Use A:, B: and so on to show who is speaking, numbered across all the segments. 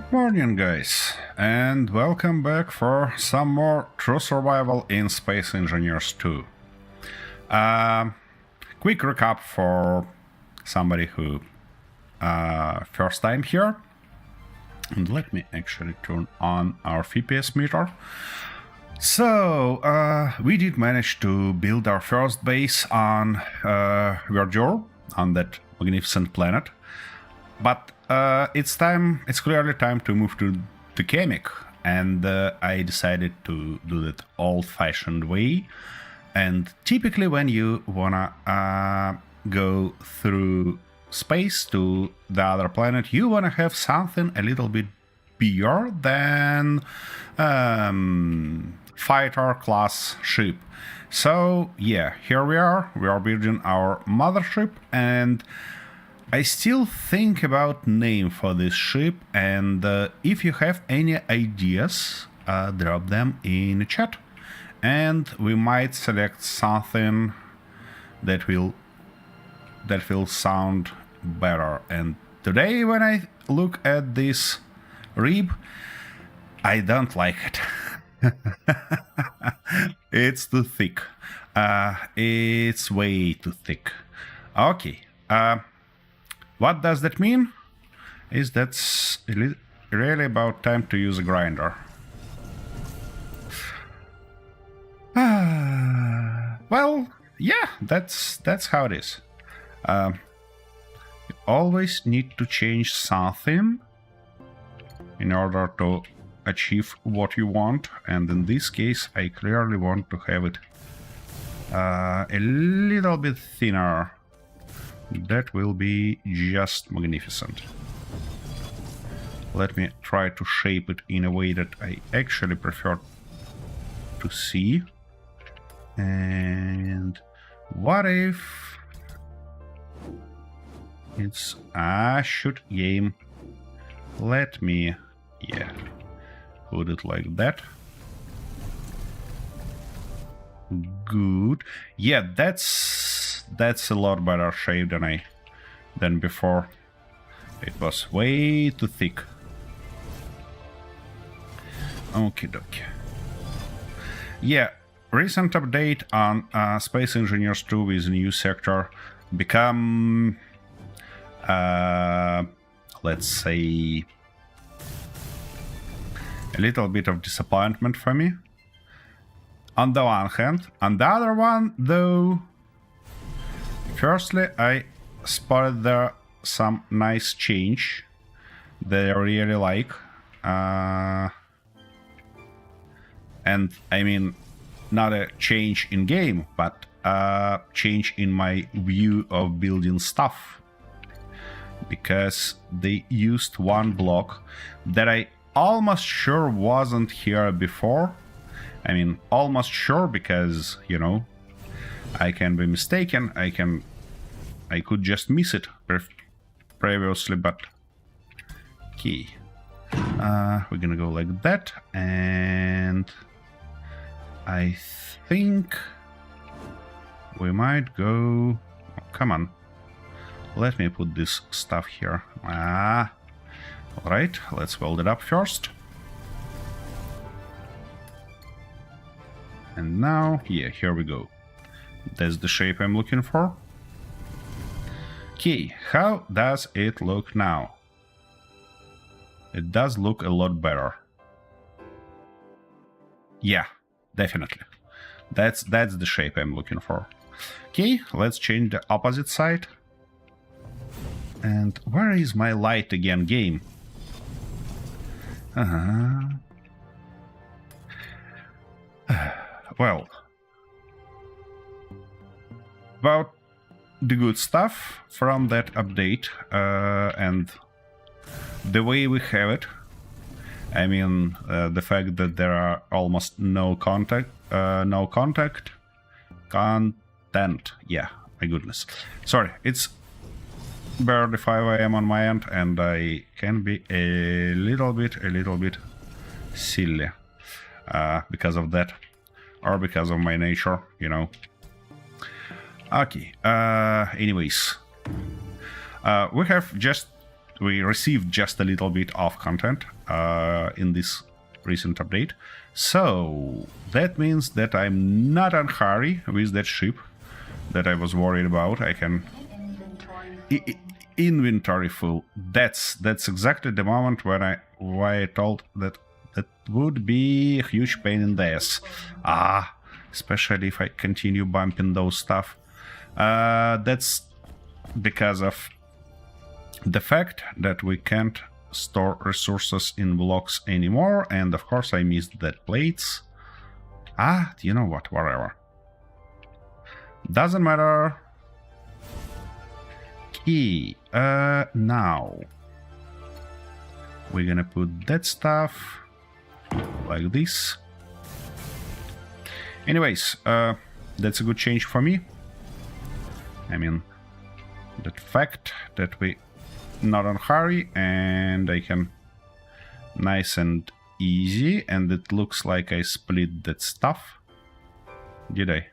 A: Morning, guys, and welcome back for some more True Survival in Space Engineers 2. Quick recap for somebody who first time here. And let me actually turn on our FPS meter. So, we did manage to build our first base on Verdure, on that magnificent planet. But it's clearly time to move to the Chemic, and I decided to do that old-fashioned way. And typically when you wanna go through space to the other planet, you wanna have something a little bit bigger than fighter class ship. So yeah, here we are building our Mothership, and I still think about name for this ship, and if you have any ideas, drop them in the chat, and we might select something that will sound better. And today, when I look at this rib, I don't like it. It's too thick. It's way too thick. Okay. What does that mean? Is that's really about time to use a grinder. Well, yeah, that's how it is. You always need to change something in order to achieve what you want, and in this case, I clearly want to have it a little bit thinner. That will be just magnificent. Let me try to shape it in a way that I actually prefer to see. And what if it's shoot game? Let me, yeah, put it like that. Good. Yeah, that's a lot better shape than before. It was way too thick. Okie dokie. Yeah, recent update on Space Engineers 2 with new sector become, let's say, a little bit of disappointment for me. On the one hand, on the other one, though, firstly, I spotted there some nice change that I really like. And I mean, not a change in game, but a change in my view of building stuff. Because they used one block that I almost sure wasn't here before. I mean, almost sure because, you know, I can be mistaken, I could just miss it previously, but okay. We're gonna go like that, and I think we might go, oh, come on, let me put this stuff here. Alright, let's weld it up first. And now, yeah, here we go. That's the shape I'm looking for. Okay, how does it look now? It does look a lot better. Yeah, definitely. That's the shape I'm looking for. Okay, let's change the opposite side. And where is my light again, game? Well, about the good stuff from that update and the way we have it. I mean, the fact that there are almost no content. Yeah, my goodness. Sorry, it's barely 5 AM on my end, and I can be a little bit silly because of that. Or because of my nature, you know. Okay, anyways. We have just we received just a little bit of content in this recent update. So that means that I'm not in a hurry with that ship that I was worried about. I can inventory full. That's exactly the moment why I told that would be a huge pain in the ass. Especially if I continue bumping those stuff. That's because of the fact that we can't store resources in blocks anymore, and of course I missed that plates. You know what, whatever. Doesn't matter. Okay, now we're gonna put that stuff like this. Anyways, that's a good change for me. I mean, that fact that we not in a hurry and I can nice and easy, and it looks like I split that stuff. Did I?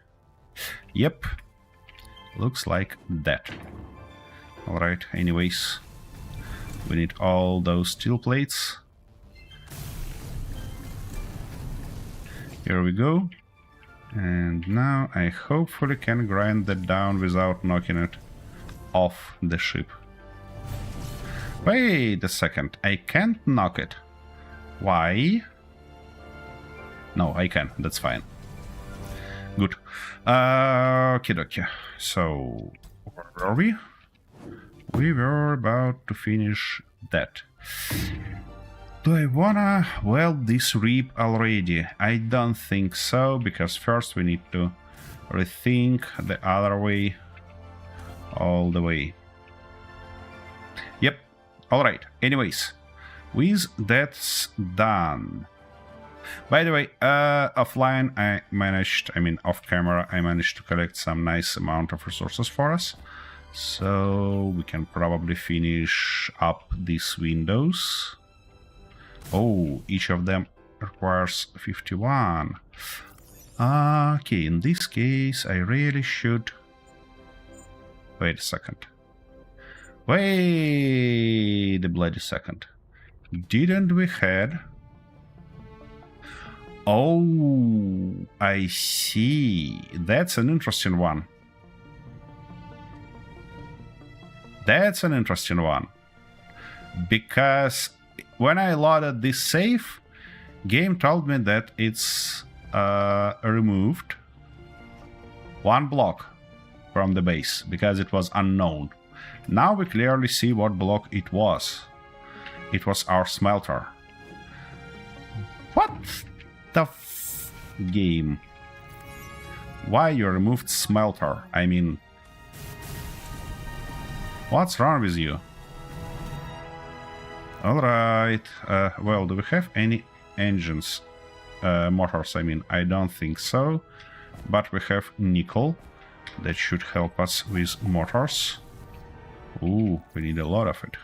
A: Yep, looks like that. Alright, anyways, we need all those steel plates. Here we go. And now I hopefully can grind that down without knocking it off the ship. Wait a second, I can't knock it. Why? No, I can, that's fine. Good. Okie so, where are we? We were about to finish that. Do I wanna weld this rib already? I don't think so, because first we need to rethink the other way all the way. Yep, alright. Anyways, with that's done. By the way, offline off camera, I managed to collect some nice amount of resources for us. So we can probably finish up these windows. Oh, each of them requires 51. Okay, in this case, I really should... Wait a second. Wait a bloody second. Didn't we had... Oh, I see. That's an interesting one. That's an interesting one. Because when I loaded this save, game told me that it's removed one block from the base because it was unknown. Now we clearly see what block it was. It was our smelter. What the game? Why you removed smelter? I mean, what's wrong with you? Alright, well, do we have any engines? Motors, I mean, I don't think so. But we have nickel. That should help us with motors. Ooh, we need a lot of it.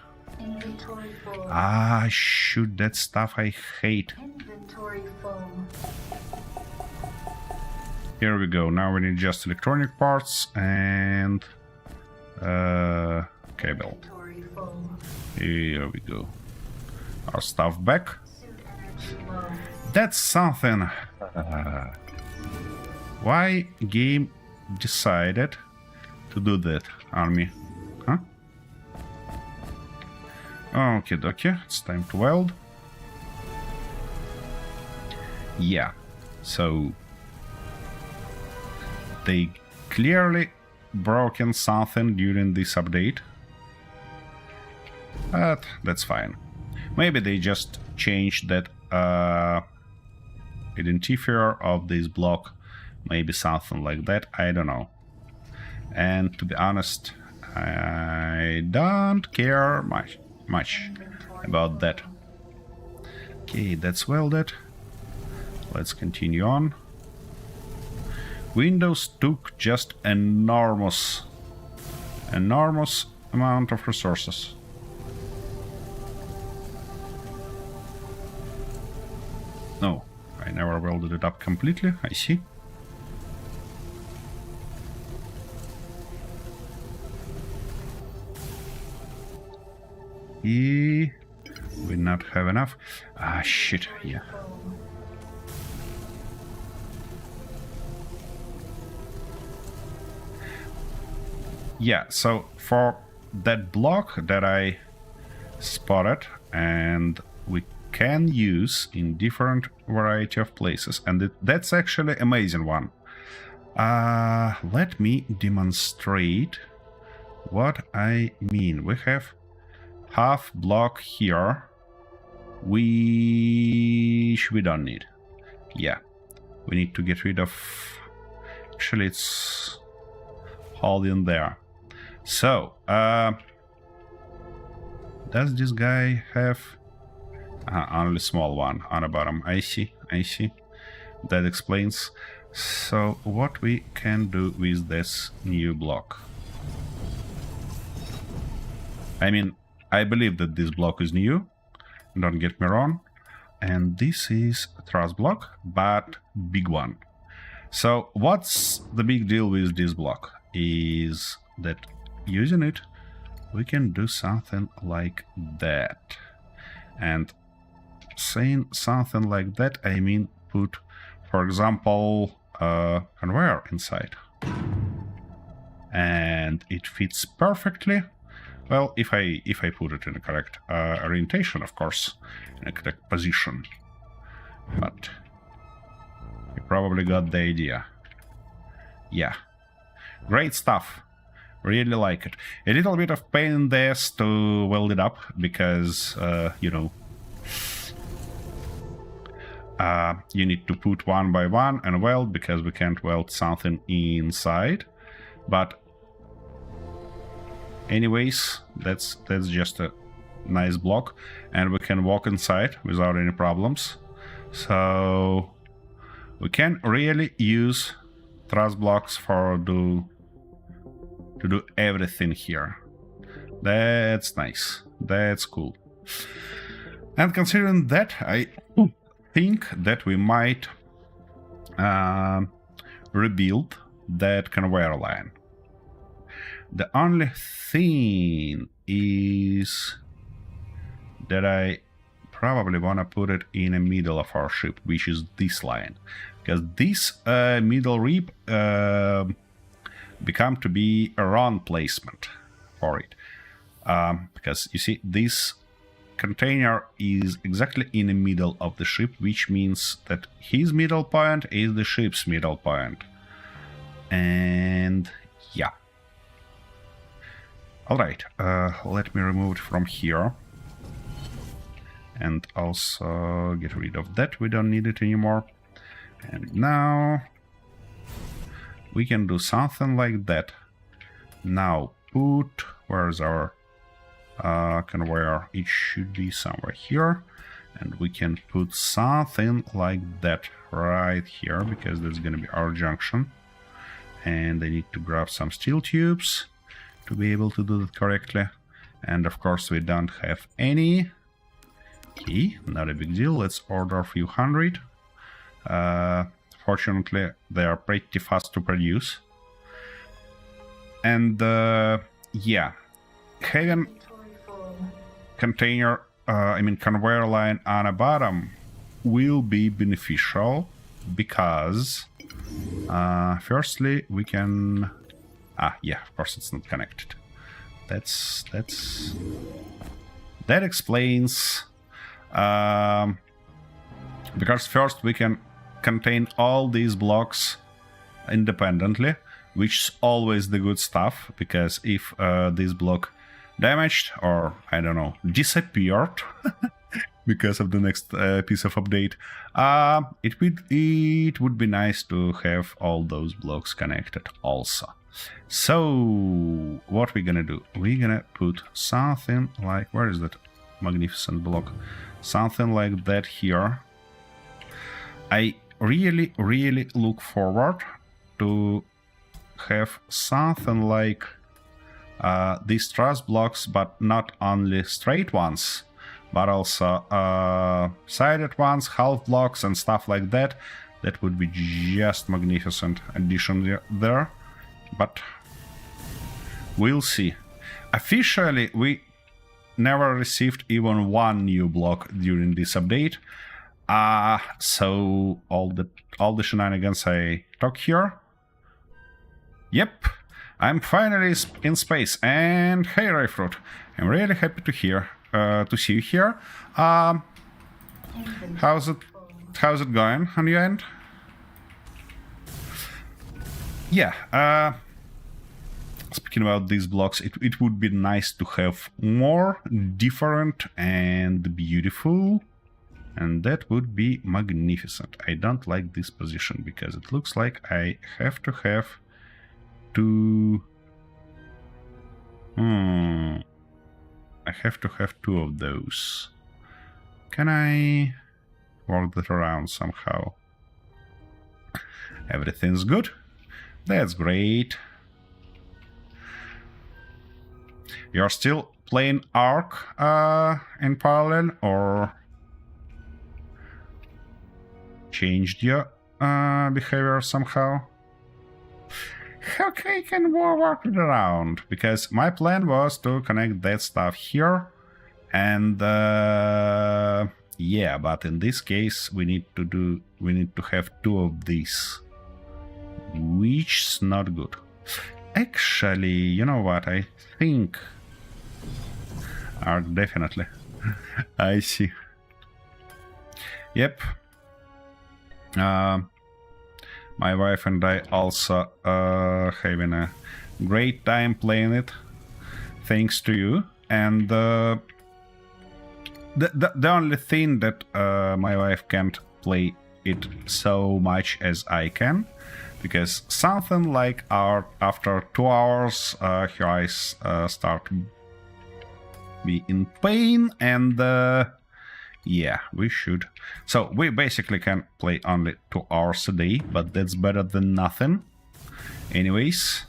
A: Shoot, that stuff I hate. Here we go, now we need just electronic parts and... cable. Here we go. Our stuff back. That's something. Why game decided to do that, army? Huh? Okay, dokie, it's time to weld. Yeah, so they clearly broken something during this update, but that's fine. Maybe they just changed that identifier of this block, maybe something like that, I don't know. And to be honest, I don't care much about that. Okay, that's welded. Let's continue on. Windows took just enormous amount of resources. No, I never welded it up completely, I see. We not have enough. Ah, shit, yeah. Yeah, so for that block that I spotted, and we can use in different variety of places, and that's actually amazing one. Let me demonstrate what I mean. We have half block here, which we don't need. Yeah, we need to get rid of. Actually, it's holding there. So, does this guy have only small one on the bottom? I see. That explains. So, what we can do with this new block? I mean, I believe that this block is new, don't get me wrong, and this is a truss block, but big one. So what's the big deal with this block is that using it, we can do something like that. And saying something like that, I mean put, for example, a conveyor inside. And it fits perfectly. Well, if I put it in the correct orientation, of course, in a correct position. But you probably got the idea. Yeah. Great stuff. Really like it. A little bit of pain in the ass to weld it up, because, you know, you need to put one by one and weld, because we can't weld something inside. But anyways, that's just a nice block, and we can walk inside without any problems. So we can really use truss blocks to do everything here. That's nice. That's cool. And considering that, I think that we might rebuild that conveyor line. The only thing is that I probably want to put it in the middle of our ship, which is this line, because this middle rib become to be a wrong placement for it, because you see this container is exactly in the middle of the ship, which means that his middle point is the ship's middle point. And yeah. Alright, let me remove it from here. And also get rid of that, we don't need it anymore. And now we can do something like that. Now put, where's our conveyor? It should be somewhere here. And we can put something like that right here, because that's gonna be our junction. And I need to grab some steel tubes to be able to do that correctly. And of course we don't have any. Okay, not a big deal. Let's order a few hundred. Fortunately, they are pretty fast to produce. And yeah, having conveyor line on the bottom will be beneficial, because firstly we can yeah, of course it's not connected. That explains, because first we can contain all these blocks independently, which is always the good stuff, because if this block damaged or, I don't know, disappeared because of the next piece of update, it would be nice to have all those blocks connected also. So what we're gonna do, we're gonna put something like, where is that magnificent block, something like that here. I really look forward to have something like these truss blocks, but not only straight ones, but also sided ones, half blocks and stuff like that. That would be just magnificent addition there, but we'll see. Officially, we never received even one new block during this update. So all the shenanigans I talk here. Yep, I'm finally in space. And hey, Rayfruit, I'm really happy to see you here. How's it going on your end? Yeah. Speaking about these blocks, it would be nice to have more different and beautiful, and that would be magnificent. I don't like this position because it looks like I have to have two. I have to have two of those. Can I work that around somehow? Everything's good. That's great. You're still playing Ark in parallel, or changed your behavior somehow? Okay, can work it around, because my plan was to connect that stuff here, and yeah, but in this case we need to have two of these, which is not good. Actually, you know what? I think Arc definitely. I see. Yep. My wife and I also having a great time playing it, thanks to you. And the only thing that my wife can't play it so much as I can, because something like after 2 hours her eyes start be in pain, and yeah, we should. So we basically can play only 2 hours a day, but that's better than nothing. Anyways.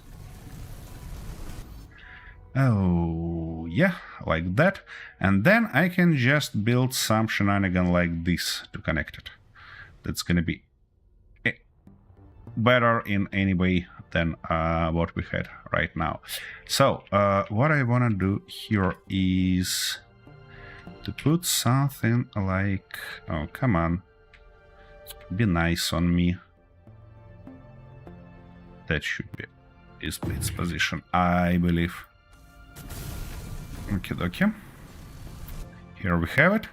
A: Oh, yeah, like that. And then I can just build some shenanigan like this to connect it. That's gonna be better in any way than what we had right now. So what I wanna do here is to put something like, oh come on, be nice on me. That should be its position, I believe. Okay, okay. Here we have it.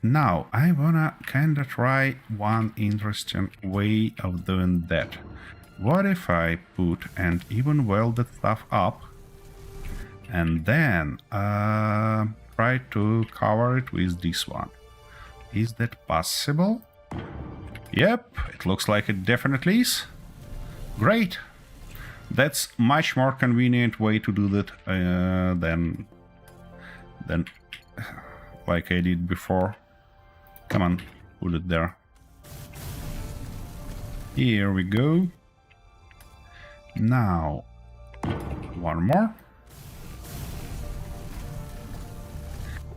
A: Now I wanna kinda try one interesting way of doing that. What if I put and even weld that stuff up, and then try to cover it with this one? Is that possible? Yep, it looks like it definitely is. Great. That's much more convenient way to do that than like I did before. Come on, put it there. Here we go. Now, one more.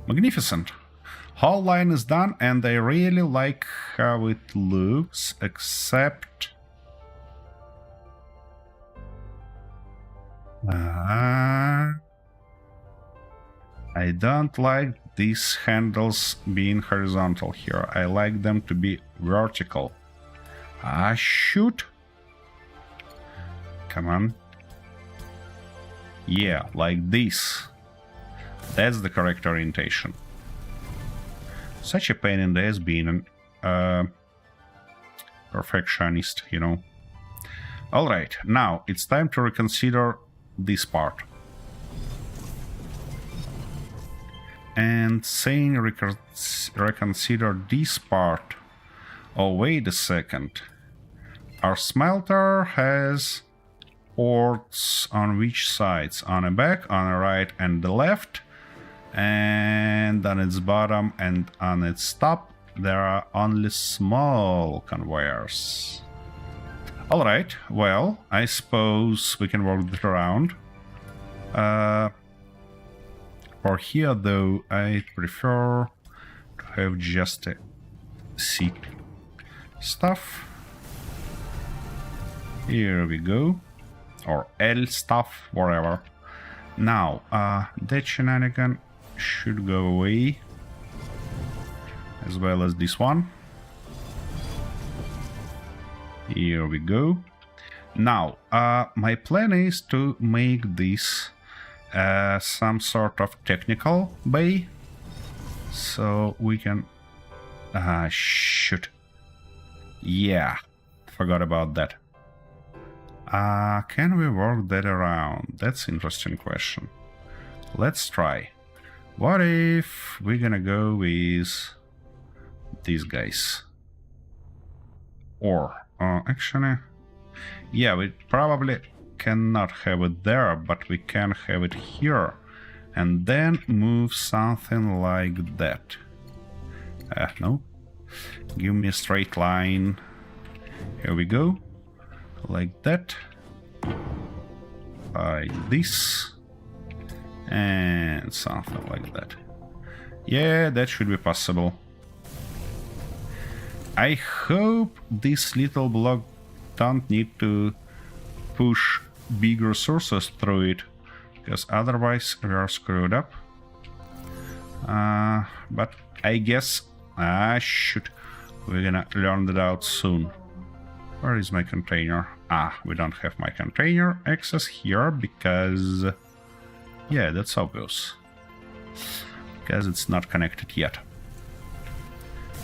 A: Magnificent. Whole line is done, and I really like how it looks, except I don't like these handles being horizontal here. I like them to be vertical. Ah, shoot. Come on. Yeah, like this. That's the correct orientation. Such a pain in the ass being a perfectionist, you know. Alright, now it's time to reconsider this part. And saying reconsider this part. Oh, wait a second. Our smelter has ports on which sides? On the back, on the right, and the left. And on its bottom and on its top, there are only small conveyors. Alright, well, I suppose we can work that around. For here, though, I prefer to have just a C stuff. Here we go. Or L stuff, whatever. Now, that shenanigan should go away, as well as this one. Here we go. Now, my plan is to make this some sort of technical bay, so we can... shoot. Yeah, forgot about that. Can we work that around? That's an interesting question. Let's try. What if we're gonna go with these guys? Or, actually, yeah, we probably cannot have it there, but we can have it here. And then move something like that. No. Give me a straight line. Here we go. Like that. Like this. And something like that. Yeah, that should be possible. I hope this little block don't need to push big resources through it, because otherwise we are screwed up. But I guess... shoot. We're gonna learn that out soon. Where is my container? We don't have my container access here because... yeah, that's obvious. Because it's not connected yet.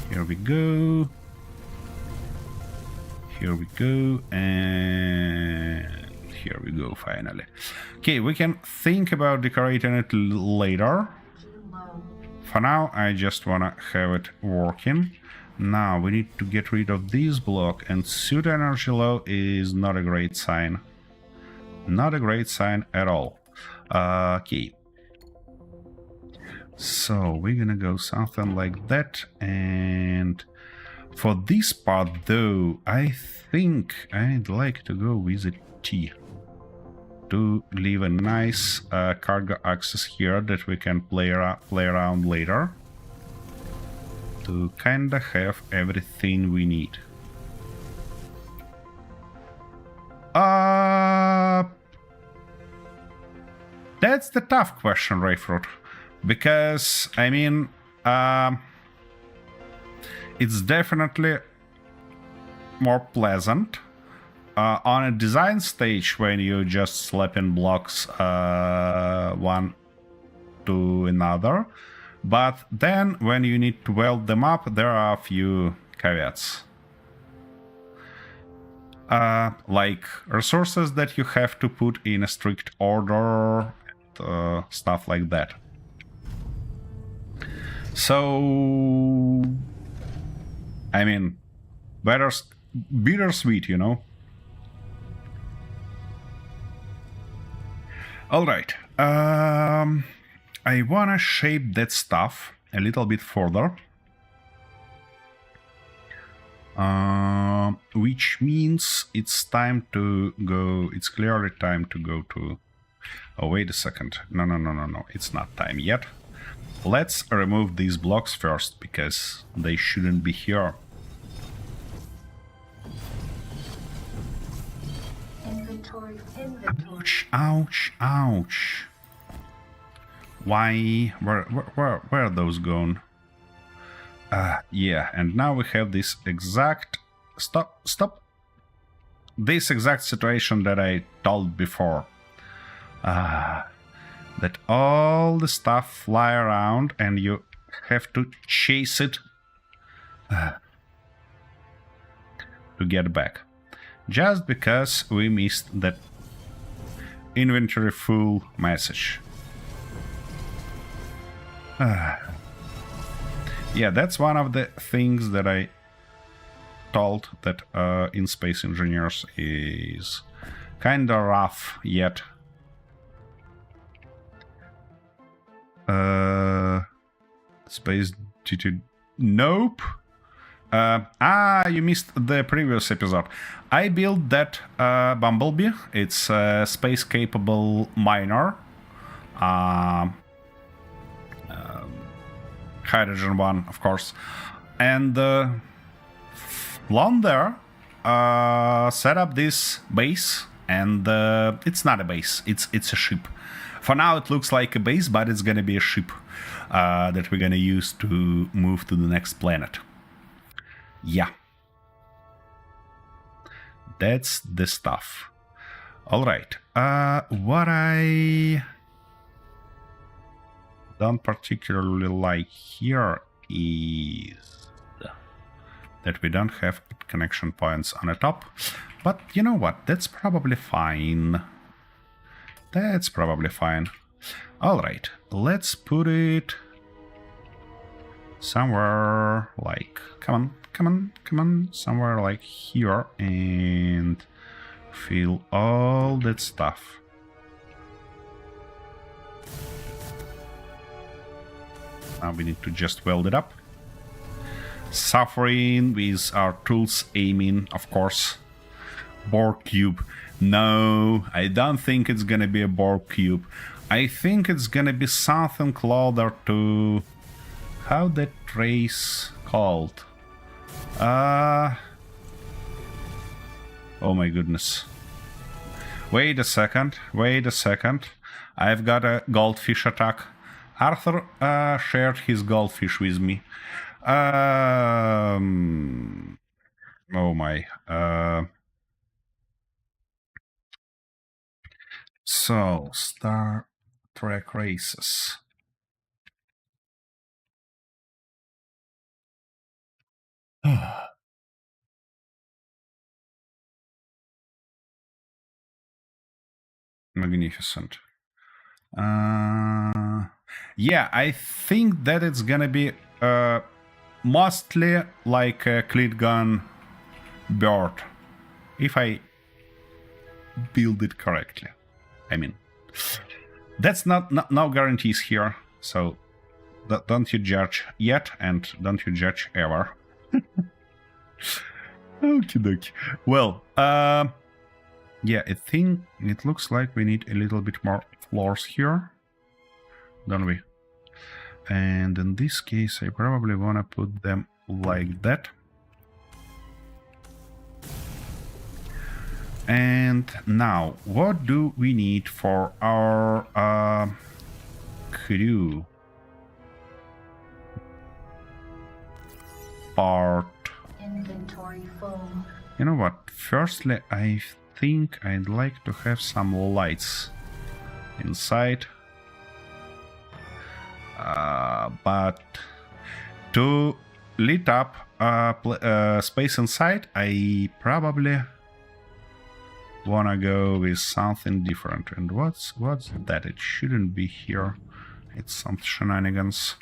A: Here we go. Here we go. And here we go, finally. Okay, we can think about decorating it later. For now, I just wanna have it working. Now, we need to get rid of this block, and suit energy low is not a great sign. Not a great sign at all. Okay. So, we're gonna go something like that, and for this part, though, I think I'd like to go with a T. To leave a nice cargo access here that we can play around later. To kinda have everything we need. That's the tough question, Rayfruit. Because, I mean, it's definitely more pleasant on a design stage when you just slap in blocks one to another. But then when you need to weld them up, there are a few caveats. Like resources that you have to put in a strict order, and stuff like that. So, I mean, bittersweet, you know? Alright, I wanna shape that stuff a little bit further. Which means it's time to go, it's clearly time to go to... Oh, wait a second. No, it's not time yet. Let's remove these blocks first, because they shouldn't be here. Ouch, ouch, ouch. Why? Where are those gone? Yeah, and now we have this exact... Stop. This exact situation that I told before. That all the stuff fly around and you have to chase it to get back. Just because we missed that inventory full message. Yeah, that's one of the things that I told that in Space Engineers is kinda rough yet. Space GT... Nope. You missed the previous episode. I built that Bumblebee. It's a space-capable miner. Hydrogen one, of course. And flown there, set up this base, and it's not a base, it's a ship. For now, it looks like a base, but it's gonna be a ship that we're gonna use to move to the next planet. Yeah. That's the stuff. Alright. What I don't particularly like here is that we don't have connection points on the top. But you know what? That's probably fine. That's probably fine. Alright, let's put it somewhere like... Come on, somewhere like here and fill all that stuff. Now we need to just weld it up. Suffering with our tools, aiming, of course. Borg cube. No, I don't think it's gonna be a Borg cube. I think it's gonna be something closer to... How that race called? Oh my goodness. Wait a second. I've got a goldfish attack. Arthur shared his goldfish with me. Oh my. So, Star Trek races. Magnificent. Yeah, I think that it's gonna be mostly like a Klingon bird, if I build it correctly. I mean, that's not no guarantees here, so don't you judge yet, and don't you judge ever. Okie dokie. Well, yeah, I think it looks like we need a little bit more floors here, don't we? And in this case, I probably want to put them like that. And now, what do we need for our crew part?
B: Inventory full.
A: You know what? Firstly, I think I'd like to have some lights inside. But to lit up space inside, I probably wanna go with something different. And what's that? It shouldn't be here. It's some shenanigans.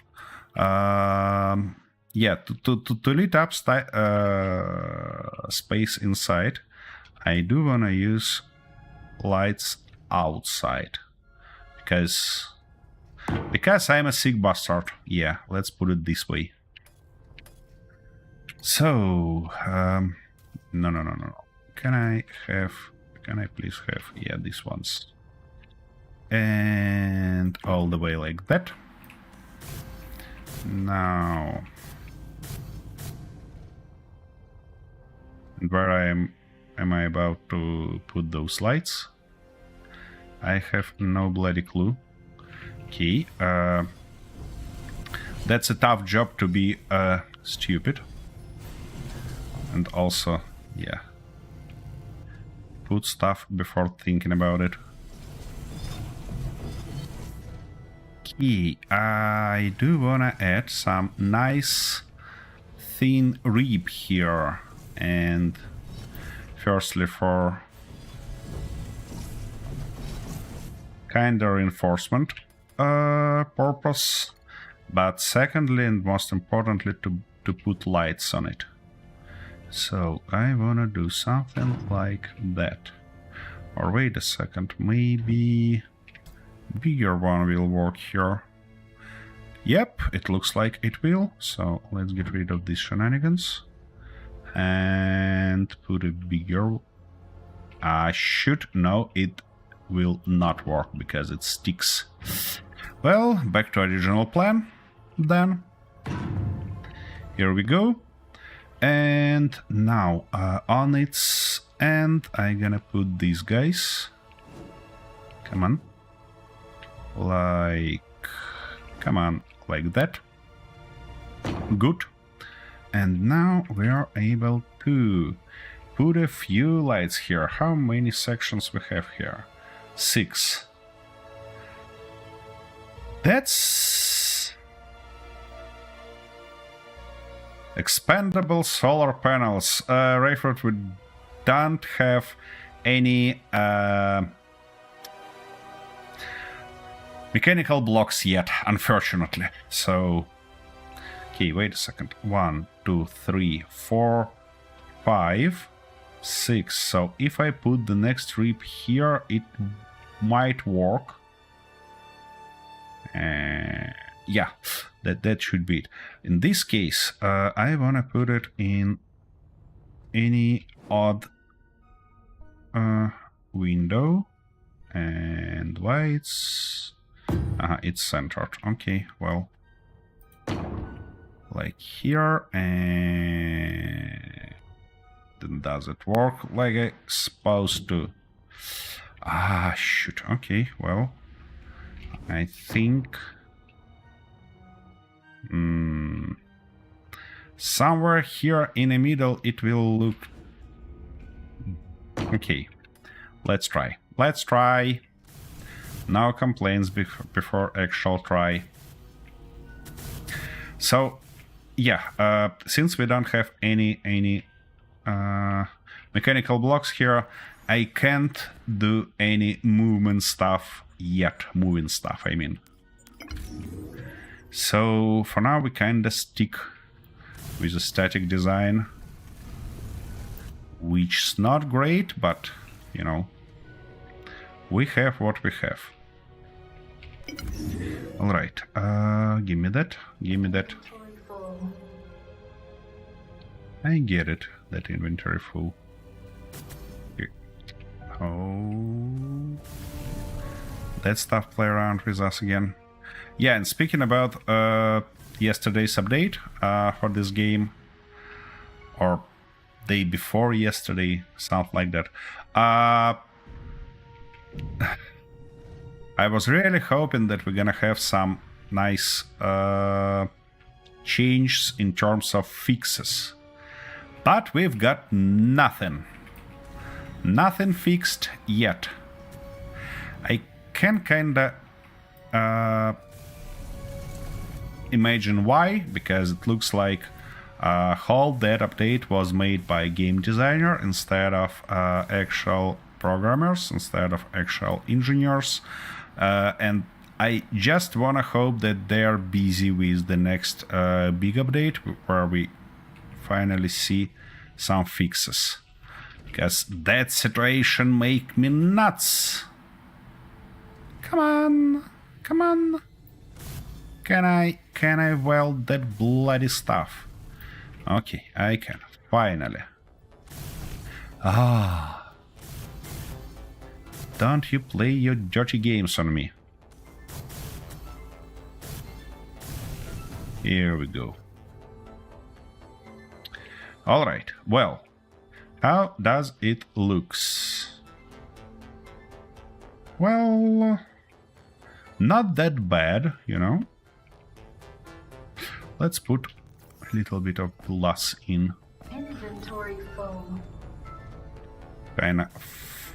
A: Yeah, to lit up space inside, I do wanna use lights outside because I'm a sick bastard. Yeah, let's put it this way. So, no. Can I please have, yeah, these ones. And all the way like that. Now, where am I about to put those lights? I have no bloody clue. Okay, that's a tough job to be stupid. And also, yeah, put stuff before thinking about it. Okay, I do wanna add some nice thin rib here, and firstly for kinda reinforcement purpose, but secondly and most importantly to put lights on it. So I wanna do something like that. Or wait a second, maybe bigger one will work here. Yep, it looks like it will. So let's get rid of these shenanigans and put a bigger. No, it will not work because it sticks. Well, back to original plan then. Here we go. And now on its end I'm gonna put these guys. Come on. like, come on, like that. Good. And now we are able to put a few lights here. How many sections we have here? 6. That's expandable solar panels. Rayford, we don't have any mechanical blocks yet, unfortunately. So, okay, wait a second. 1, 2, 3, 4, 5, 6. So if I put the next strip here, it might work. Yeah, that should be it. In this case, I wanna put it in any odd window. And why it's centered. Okay, well, like here, and then does it work like it's supposed to? Ah, shoot. Okay, well, I think somewhere here in the middle it will look okay. Let's try. No complaints before actual try. So yeah, since we don't have any mechanical blocks here, I can't do any movement stuff yet. Moving stuff, I mean. So for now we kinda stick with a static design, which is not great, but you know, we have what we have. Alright, give me that.
B: Inventory full.
A: I get it, that inventory full. Here. Oh, that stuff play around with us again. Yeah, and speaking about yesterday's update for this game, or day before yesterday, something like that. I was really hoping that we're gonna have some nice changes in terms of fixes. But we've got nothing. Nothing fixed yet. I can kinda imagine why, because it looks like whole that update was made by game designer instead of actual programmers, instead of actual engineers. And I just wanna hope that they're busy with the next big update where we finally see some fixes, because that situation make me nuts. Come on. Can I weld that bloody stuff? Okay, I can. Finally. Ah. Don't you play your dirty games on me. Here we go. Alright, well, how does it looks? Well, not that bad, you know. Let's put a little bit of glass in.
B: Inventory full.
A: Kinda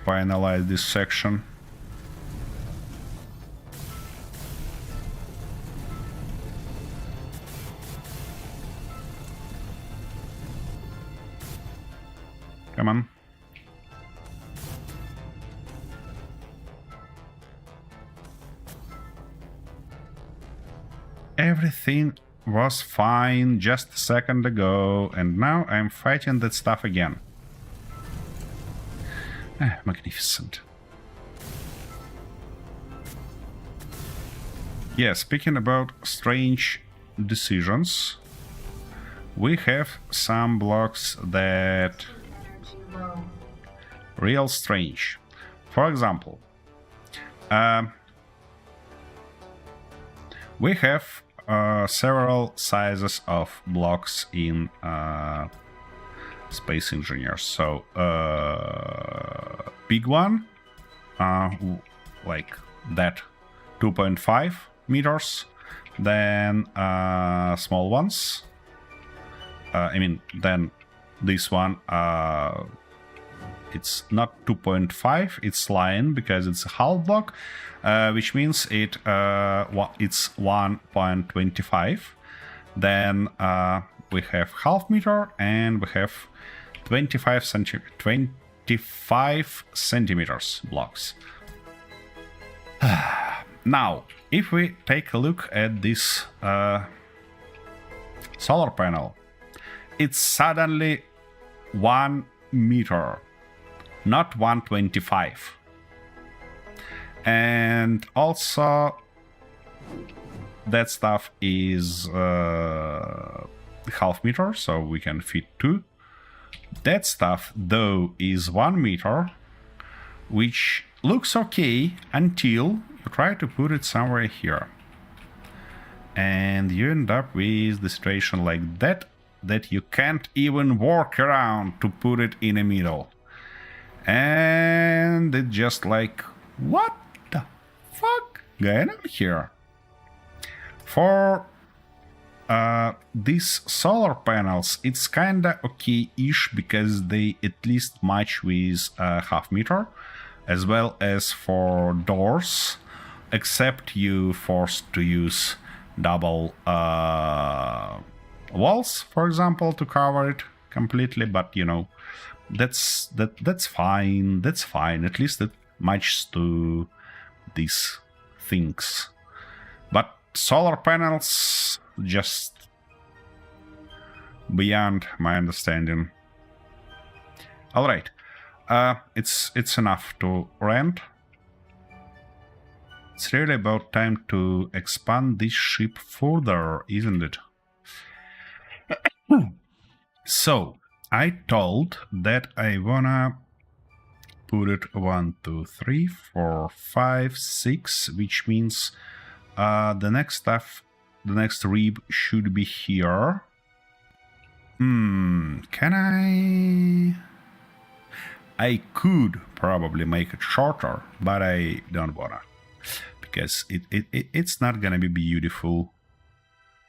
A: finalize this section. Come on. Everything was fine just a second ago, and now I'm fighting that stuff again. Ah, magnificent. Yeah, speaking about strange decisions, we have some blocks that
B: Energy low.
A: real strange. For example, we have several sizes of blocks in Space Engineers. So, big one, like that 2.5 meters, then small ones. Then this one, it's not 2.5, it's line because it's a half block, which means it's 1.25. Then we have half meter, and we have 25 centimeters blocks. Now, if we take a look at this solar panel, it's suddenly 1 meter, not 125. And also, that stuff is half meter, so we can fit 2. That stuff, though, is 1 meter, which looks okay until you try to put it somewhere here. And you end up with the situation like that you can't even work around to put it in the middle. And it's just like, what the fuck going on here? For these solar panels, it's kinda okay-ish because they at least match with half meter, as well as for doors, except you forced to use double walls, for example, to cover it completely. But you know, that's fine. That's fine. At least it matches to these things. But solar panels, just beyond my understanding. All right, it's enough to rent. It's really about time to expand this ship further, isn't it? So, I told that I wanna put it 1, 2, 3, 4, 5, 6, which means the next rib should be here. Can I could probably make it shorter, but I don't wanna, because it's not gonna be beautiful.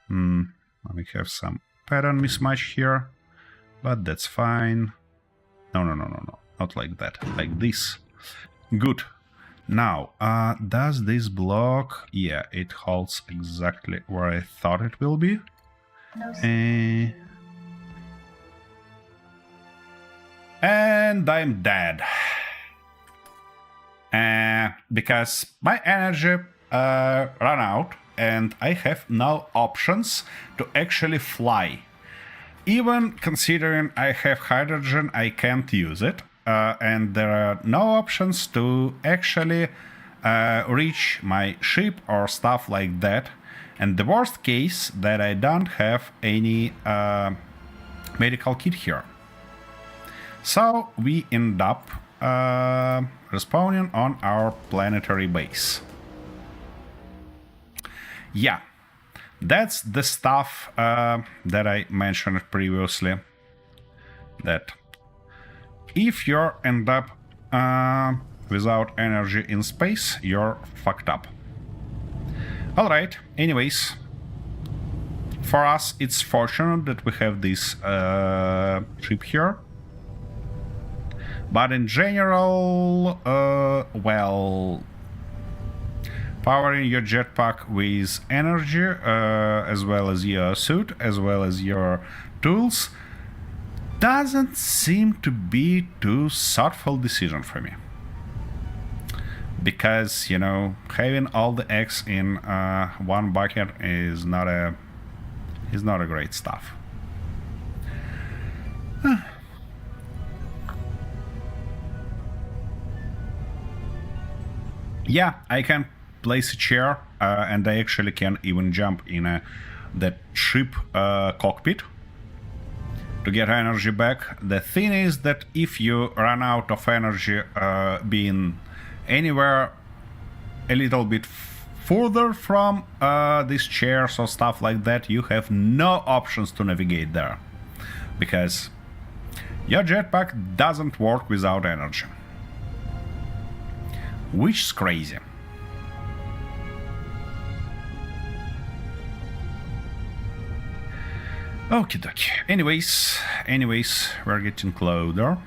A: We have some pattern mismatch here, but that's fine. No, not like that, like this. Good. Now, does this block? Yeah, it holds exactly where I thought it will be. And I'm dead. Because my energy ran out, and I have no options to actually fly. Even considering I have hydrogen, I can't use it. And there are no options to actually reach my ship or stuff like that. And the worst case, that I don't have any medical kit here. So we end up respawning on our planetary base. Yeah, that's the stuff that I mentioned previously. That if you end up without energy in space, you're fucked up. Alright, anyways. For us, it's fortunate that we have this ship here. But in general, well, powering your jetpack with energy, as well as your suit, as well as your tools, doesn't seem to be too thoughtful decision for me. Because, you know, having all the eggs in one bucket is not a great stuff. Yeah, I can place a chair, and I actually can even jump in that ship cockpit to get energy back. The thing is that if you run out of energy being anywhere a little bit further from these chairs or stuff like that, you have no options to navigate there. Because your jetpack doesn't work without energy. Which is crazy. Okie dokie. Anyways, we're getting closer.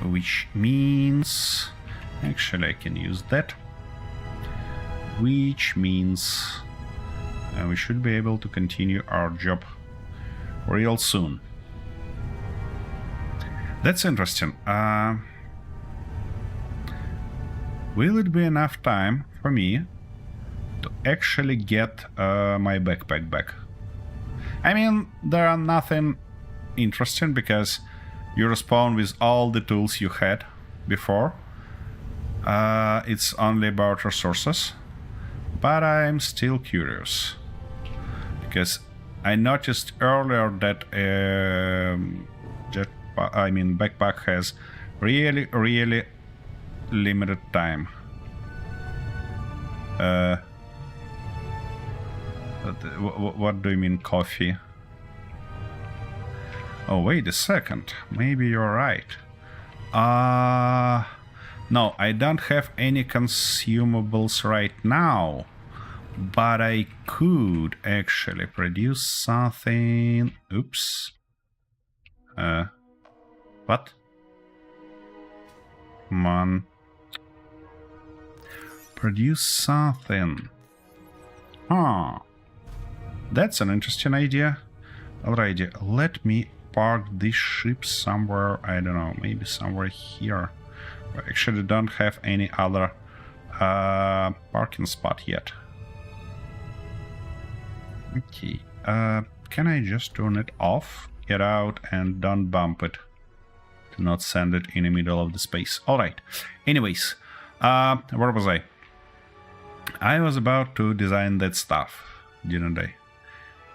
A: Which means... Actually, I can use that. Which means we should be able to continue our job real soon. That's interesting. Will it be enough time for me to actually get my backpack back? I mean, there are nothing interesting because you respawn with all the tools you had before. It's only about resources, but I'm still curious because I noticed earlier that backpack has really limited time. What do you mean coffee? Oh, wait a second. Maybe you're right. No, I don't have any consumables right now. But I could actually produce something... Oops. What? Come on. Produce something. Huh. That's an interesting idea. Alrighty, let me park this ship somewhere, I don't know, maybe somewhere here. I actually don't have any other parking spot yet. Okay, can I just turn it off, get out, and don't bump it? To not send it in the middle of the space. Alright, anyways, where was I? I was about to design that stuff, didn't I?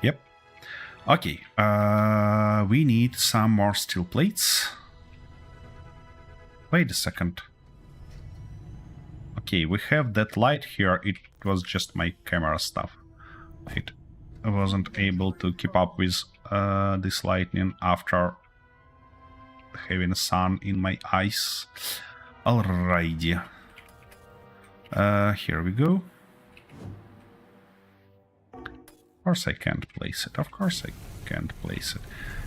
A: Yep. Okay, we need some more steel plates. Wait a second. Okay, we have that light here. It was just my camera stuff. I wasn't able to keep up with this lightning after having a sun in my eyes. Alrighty. Here we go. Of course I can't place it. Of course I can't place it.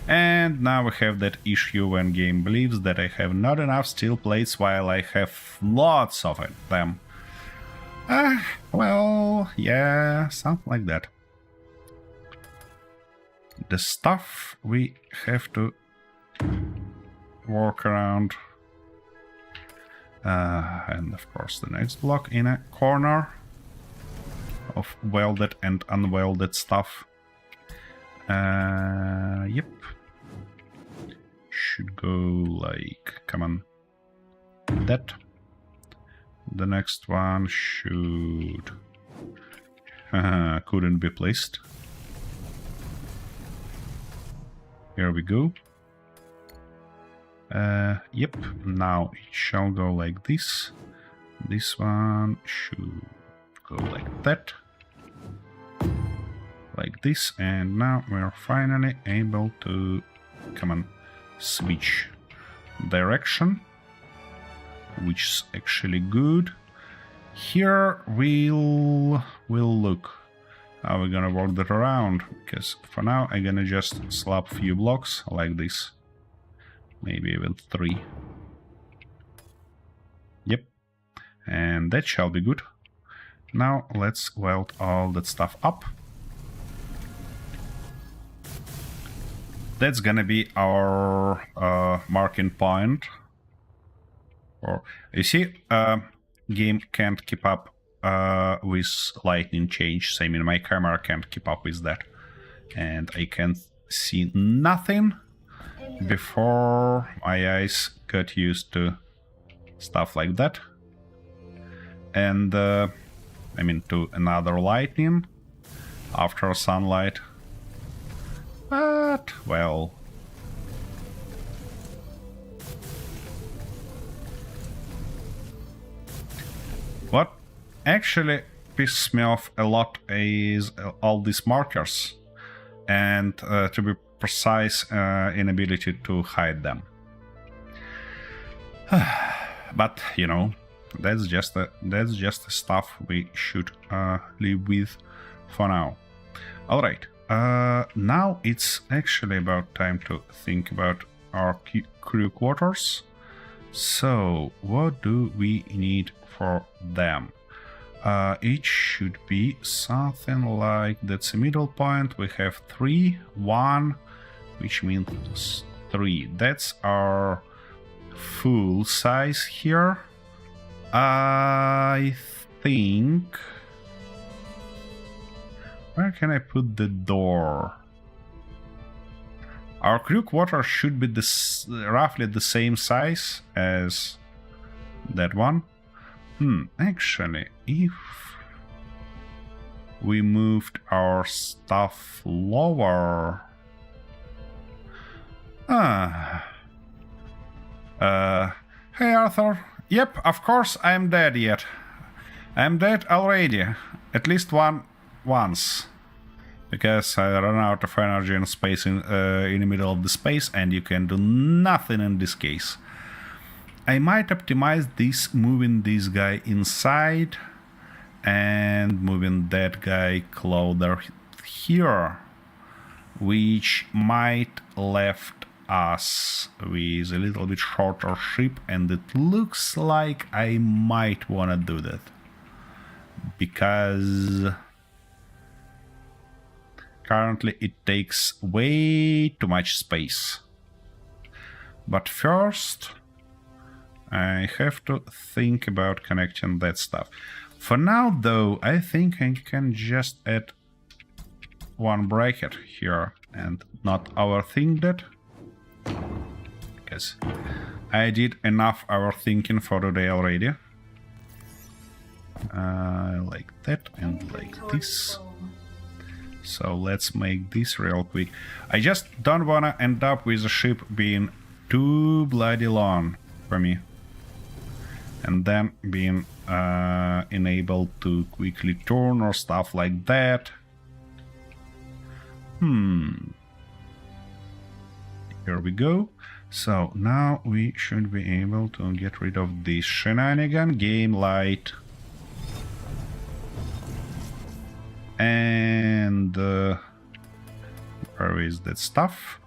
A: And now we have that issue when game believes that I have not enough steel plates while I have lots of them. Well, yeah, something like that. The stuff we have to work around. And of course the next block in a corner of welded and unwelded stuff. Yep. Should go like, come on, that. The next one should... couldn't be placed. Here we go. Yep, now it shall go like this. This one should go like that. Like this, and now we're finally able to, come on, switch direction, which is actually good. Here we'll look how we're gonna work that around, because for now I'm gonna just slap few blocks like this, maybe even 3. Yep, and that shall be good. Now let's weld all that stuff up. That's gonna be our marking point. Or you see, game can't keep up with lightning change. Same in my camera can't keep up with that, and I can't see nothing before my eyes got used to stuff like that. And I mean to another lightning after sunlight. But, well... What actually pisses me off a lot is all these markers. And, to be precise, inability to hide them. But, you know, that's just the stuff we should live with for now. Alright. now it's actually about time to think about our crew quarters. So, what do we need for them? It should be something like that's a middle point. We have 3, 1, which means 3. That's our full size here. I think... Where can I put the door? Our crew quarters should be roughly the same size as that one. Actually, if we moved our stuff lower... Hey Arthur. Yep, of course I'm dead yet. I'm dead already. At least once. Because I run out of energy and space in the middle of the space, and you can do nothing in this case. I might optimize this, moving this guy inside and moving that guy closer here, which might left us with a little bit shorter ship, and it looks like I might want to do that because currently it takes way too much space. But first I have to think about connecting that stuff. For now though, I think I can just add one bracket here and not overthink that, because I did enough overthinking for today already. Like that and like this. So let's make this real quick. I just don't want to end up with the ship being too bloody long for me, and then being enabled to quickly turn or stuff like that. Here we go. So now we should be able to get rid of this shenanigan. Game light. And where is that stuff?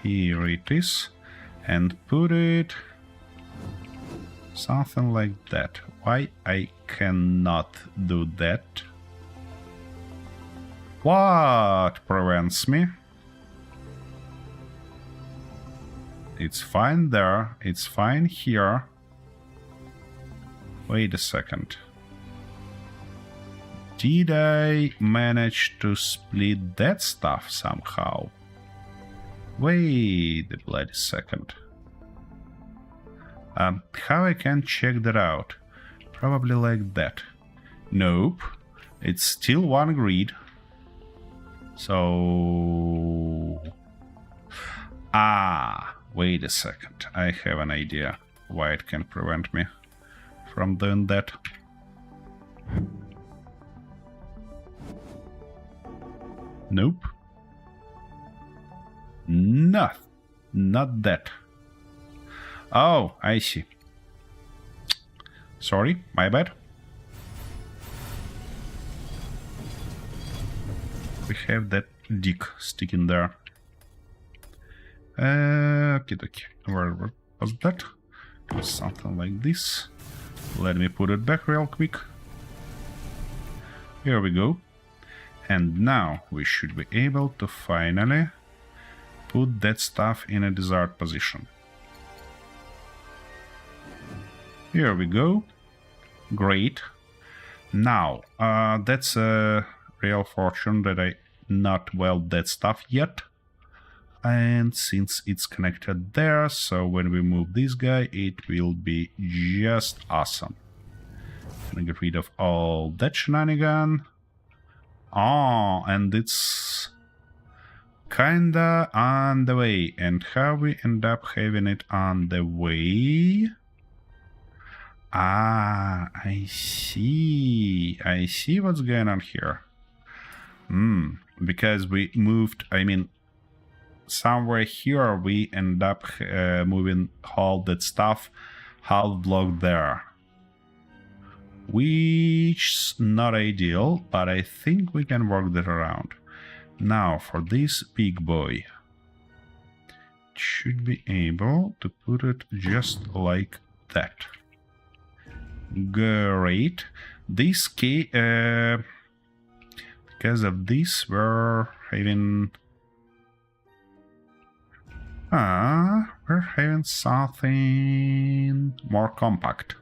A: Here it is. And put it something like that. Why I cannot do that? What prevents me? It's fine there. It's fine here. Wait a second. Did I manage to split that stuff somehow? Wait a bloody second. How I can check that out? Probably like that. Nope. It's still one grid. So... wait a second. I have an idea why it can prevent me from doing that. Nope. No, not that. Oh, I see. Sorry, my bad. We have that dick sticking there. Okay, where was that? Something like this. Let me put it back real quick. Here we go. And now we should be able to finally put that stuff in a desired position. Here we go. Great. Now, that's a real fortune that I not weld that stuff yet. And since it's connected there, so when we move this guy, it will be just awesome. Gonna get rid of all that shenanigan. Oh, and it's kinda on the way. And how we end up having it on the way? I see. I see what's going on here. Because we moved, I mean, somewhere here we end up moving all that stuff half block there. Which is not ideal, but I think we can work that around. Now for this big boy, should be able to put it just like that. Great. This key, because of this, we're having something more compact.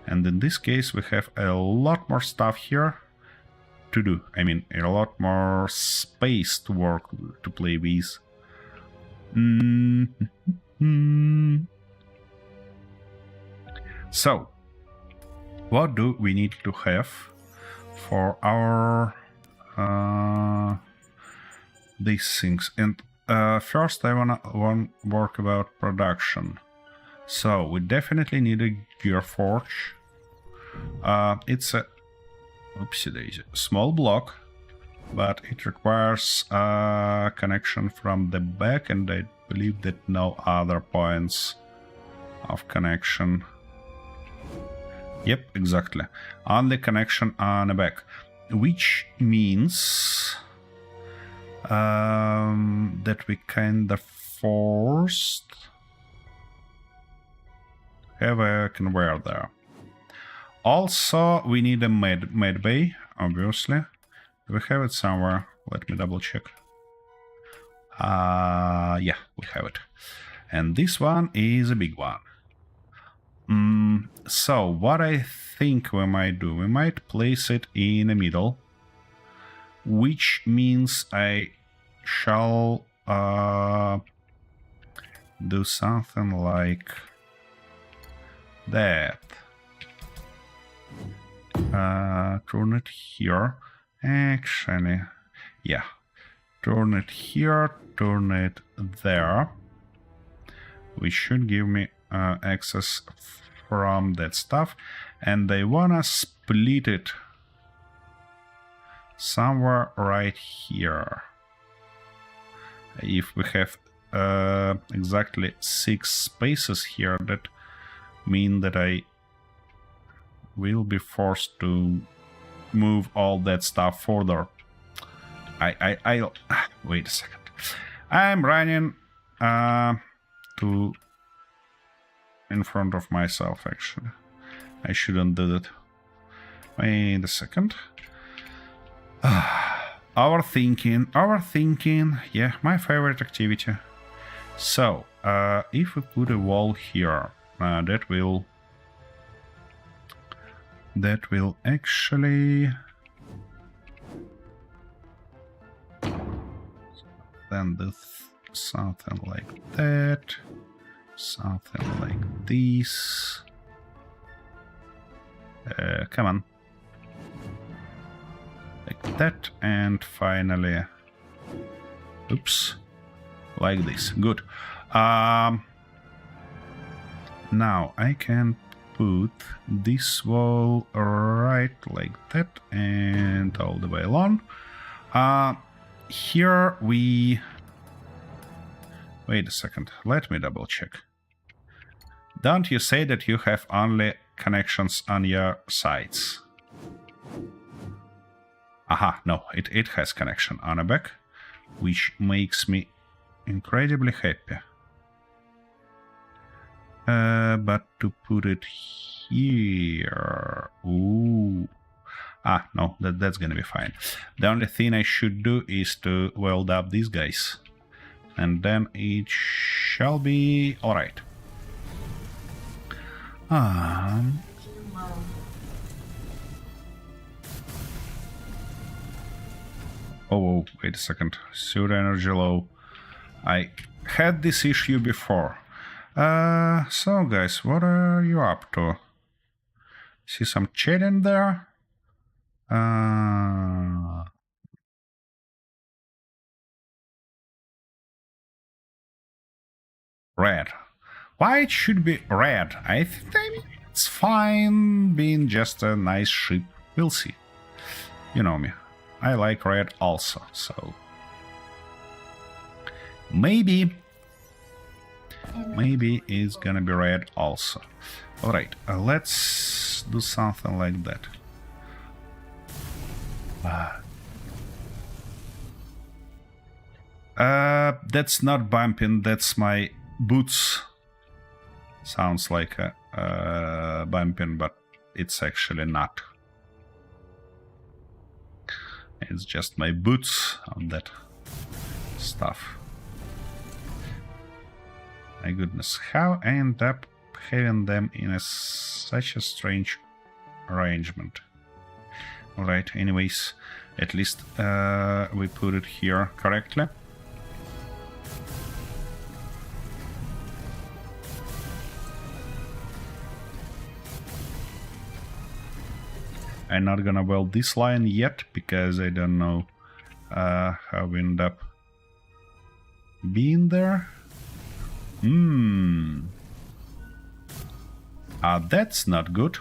A: And in this case, we have a lot more stuff here to do. I mean, a lot more space to work, to play with. So, what do we need to have for our these things? And first, I wanna work about production. So we definitely need a gear forge. It's a oopsie daisy, small block, but it requires a connection from the back, and I believe that no other points of connection. Yep, exactly. Only connection on the back, which means that we kind of forced have a conveyor there. Also, we need a med bay, obviously. We have it somewhere. Let me double check. Yeah, we have it. And this one is a big one. So, what I think we might do, we might place it in the middle, which means I shall do something like that. Turn it here. Actually, yeah. Turn it here, turn it there. Which should give me access from that stuff. And I wanna split it somewhere right here. If we have exactly 6 spaces here, that mean that I will be forced to move all that stuff further. I'll wait a second. I'm running in front of myself, actually. I shouldn't do that. Wait a second. Overthinking, yeah, my favorite activity. So, if we put a wall here, that will actually then do something like that, something like this. Come on. Like that, and finally, oops, like this. Good. Now I can put this wall right like that and all the way along. Here we... Wait a second, let me double check. Don't you say that you have only connections on your sides? Aha, no, it has connection on the back, which makes me incredibly happy. But to put it here... Ooh. Ah, no, that's gonna be fine. The only thing I should do is to weld up these guys. And then it shall be alright. Oh, wait a second. Pseudo energy low. I had this issue before. So guys, what are you up to? See some chat in there? Red. Why it should be red? I think it's fine being just a nice ship. We'll see. You know me. I like red also, so... Maybe it's gonna be red also. Alright, let's do something like that. That's not bumping, that's my boots. Sounds like a bumping, but it's actually not. It's just my boots on that stuff. My goodness, how I end up having them in such a strange arrangement. Alright, anyways, at least we put it here correctly. I'm not gonna weld this line yet because I don't know how we end up being there. That's not good.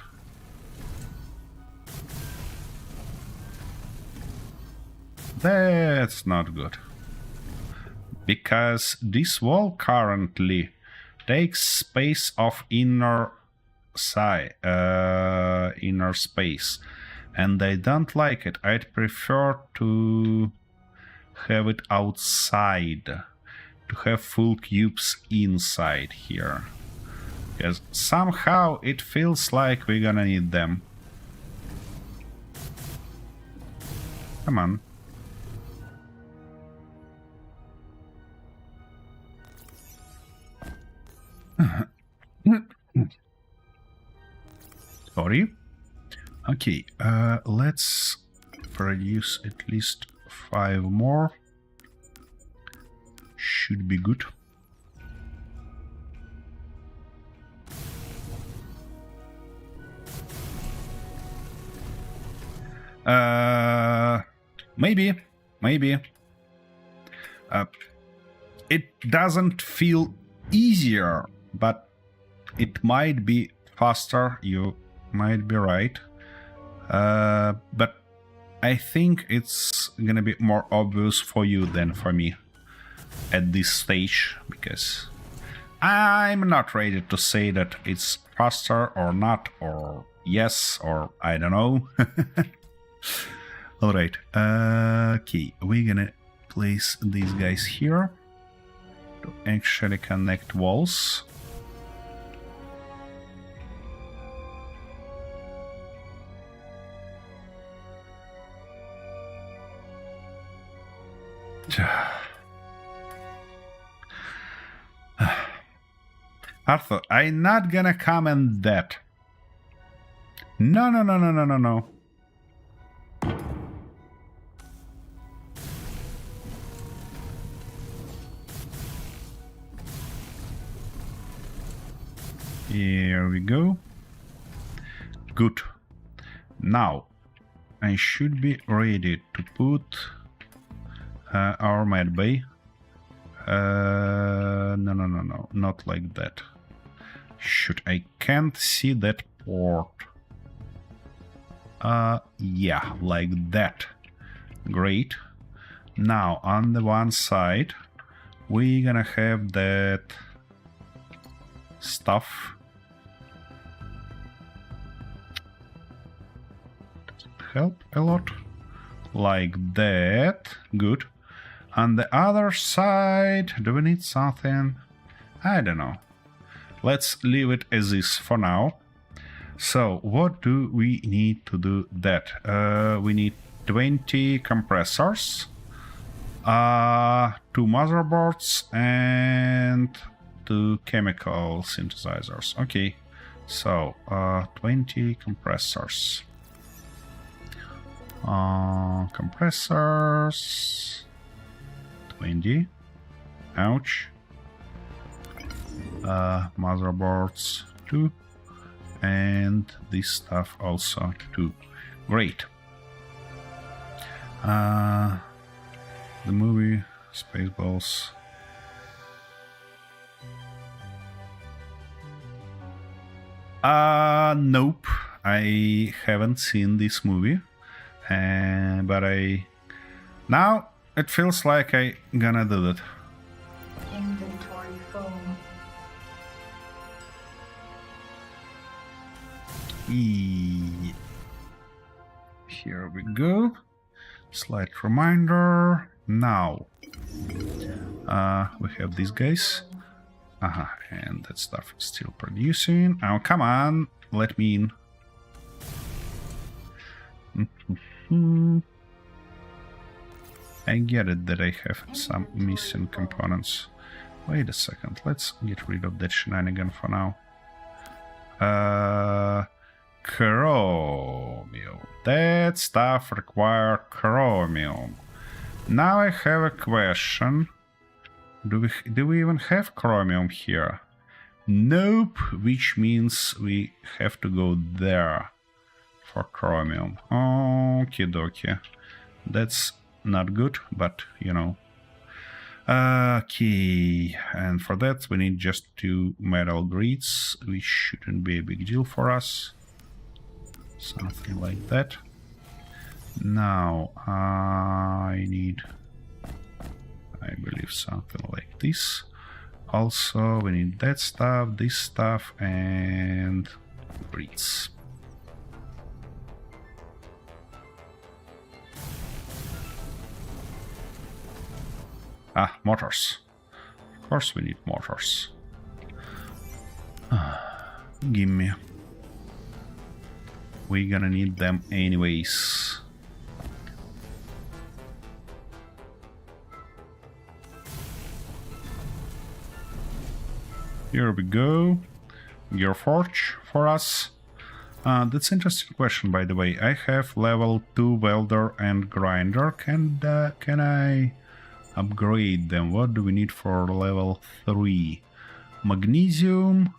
A: That's not good. Because this wall currently takes space of inner space. And I don't like it. I'd prefer to have it outside. To have full cubes inside here. Because somehow it feels like we're gonna need them. Come on. Sorry. Okay, let's produce at least 5 more. Should be good. Maybe. It doesn't feel easier, but it might be faster. You might be right. But I think it's gonna be more obvious for you than for me at this stage, because I'm not ready to say that it's faster or not, or yes, or I don't know. Alright, okay, we're gonna place these guys here to actually connect walls. Arthur, I'm not gonna comment that. No. Here we go. Good. Now, I should be ready to put our med bay. No, not like that. Shoot, I can't see that port. Yeah, like that. Great. Now, on the one side, we're gonna have that stuff. Doesn't help a lot. Like that. Good. On the other side, do we need something? I don't know. Let's leave it as is for now. So, what do we need to do that? We need 20 compressors, 2 motherboards, and 2 chemical synthesizers. Okay, so 20 compressors. Compressors. 20. Ouch. Motherboards 2. And this stuff also 2. Great. The movie Spaceballs. Nope. I haven't seen this movie. But now it feels like I gonna do that.
B: Inventory full.
A: Here we go. Slight reminder. Now, We have these guys. And that stuff is still producing. Oh, come on, let me in. I get it that I have some missing components. Wait a second, let's get rid of that shenanigan for now. Chromium. That stuff require chromium. Now I have a question. Do we even have chromium here? Nope, which means we have to go there for chromium. Okie dokie. That's not good, but you know. Okay, and for that we need just 2 metal grids, which shouldn't be a big deal for us. Something like that. Now I need, I believe, something like this. Also, we need that stuff, this stuff, and grids. Motors. Of course we need motors. Gimme. We're gonna need them anyways. Here we go. Gearforge for us. That's an interesting question, by the way. I have level 2 welder and grinder. Can I upgrade them? What do we need for level 3? Magnesium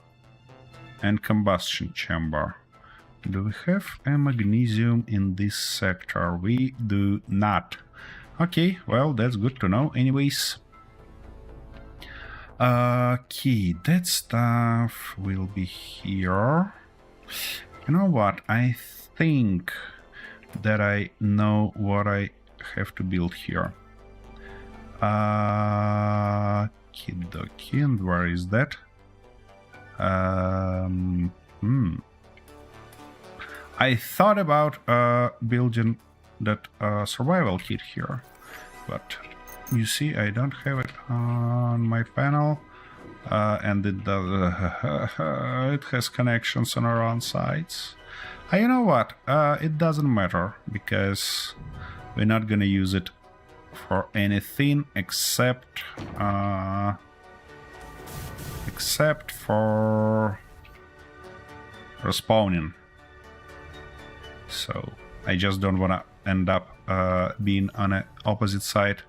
A: and combustion chamber. Do we have a magnesium in this sector? We do not. Okay, well, that's good to know anyways. Okay, that stuff will be here. You know what? I think that I know what I have to build here. Kidoki, and where is that? I thought about building that survival kit here, but you see, I don't have it on my panel, and it does. It has connections on around sides. You know what? It doesn't matter because we're not gonna use it for anything except for respawning. So I just don't want to end up being on the opposite side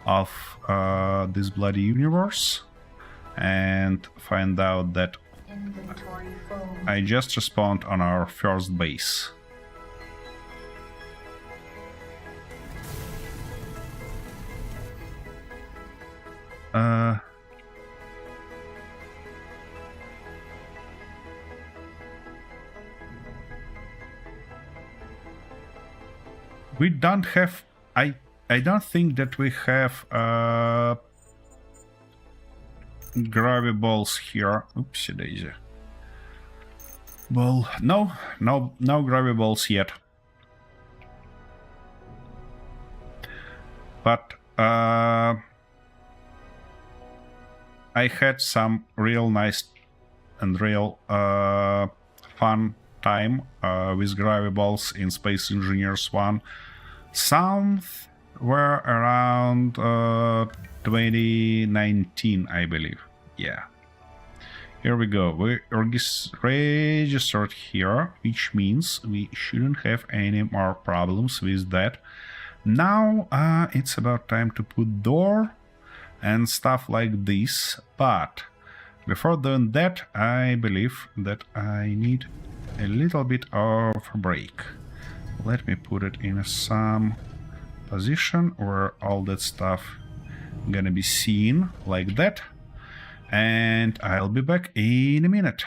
A: of this bloody universe and find out that
B: Inventory full.
A: I just respawned on our first base. We don't have... I don't think that we have gravity balls here. Oopsie daisy. Well, no gravity balls yet. But I had some real nice and real fun time with gravity balls in Space Engineers 1. Some were around 2019, I believe. Yeah. Here we go. We registered here, which means we shouldn't have any more problems with that. Now it's about time to put door and stuff like this, but before doing that, I believe that I need a little bit of a break. Let me put it in some position where all that stuff gonna be seen like that, and I'll be back in a minute.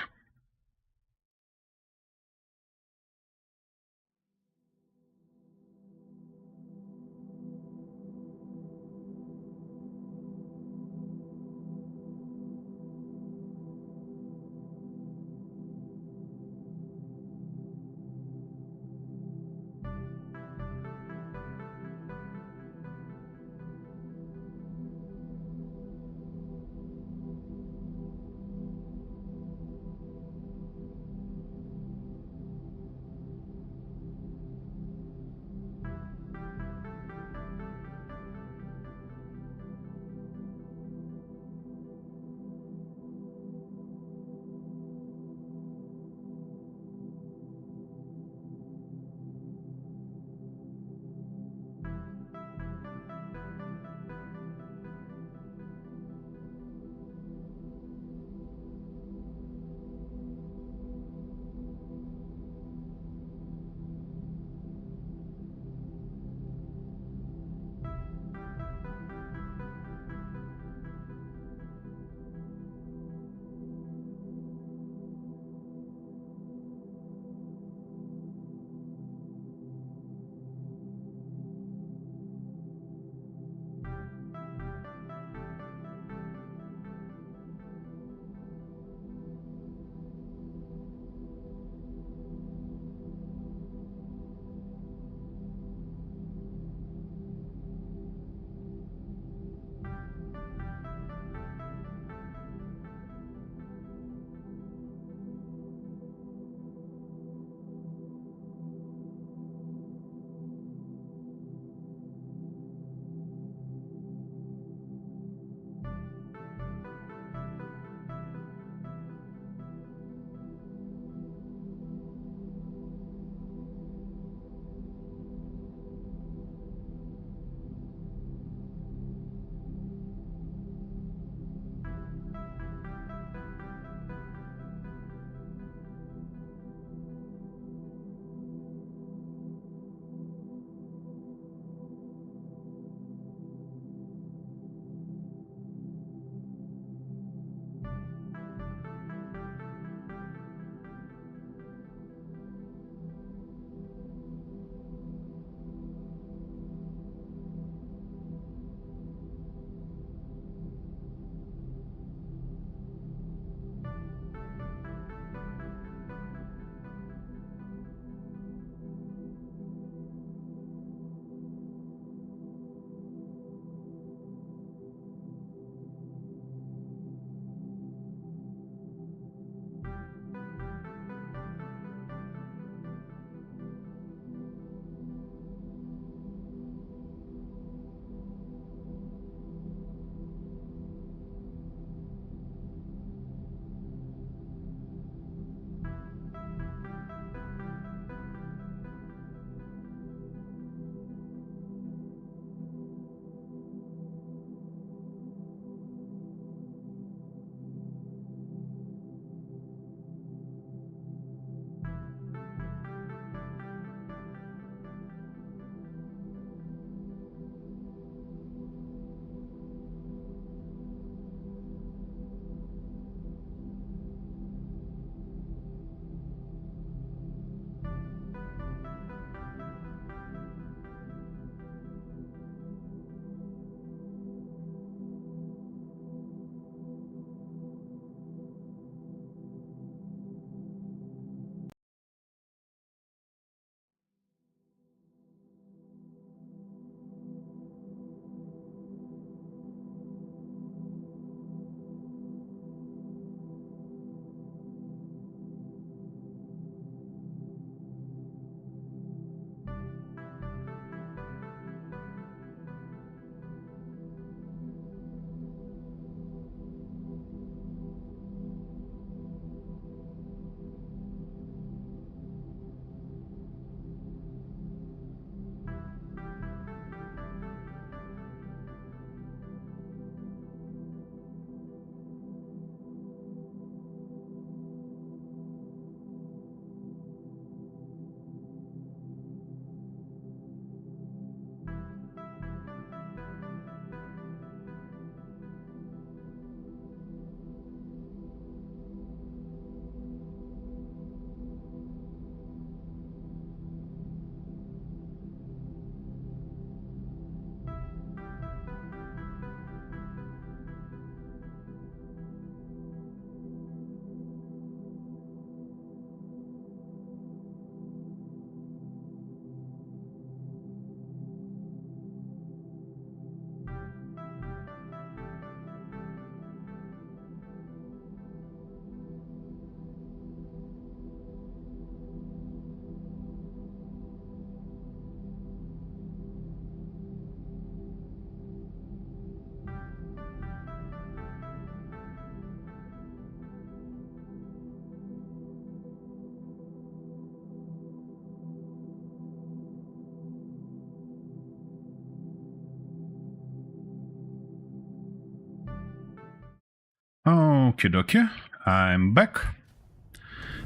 A: Okie dokie, I'm back.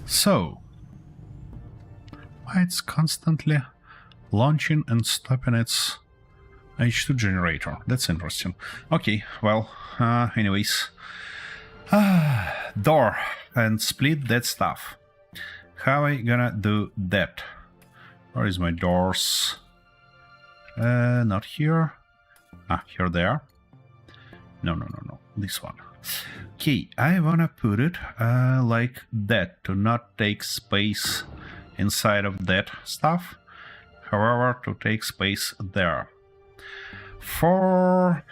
A: So, why it's constantly launching and stopping its H2 generator? That's interesting. Okay, well, anyways. Door and split that stuff. How I gonna do that? Where is my doors? Not here. Here they are. No, this one. Okay, I wanna put it like that to not take space inside of that stuff. However, to take space there. For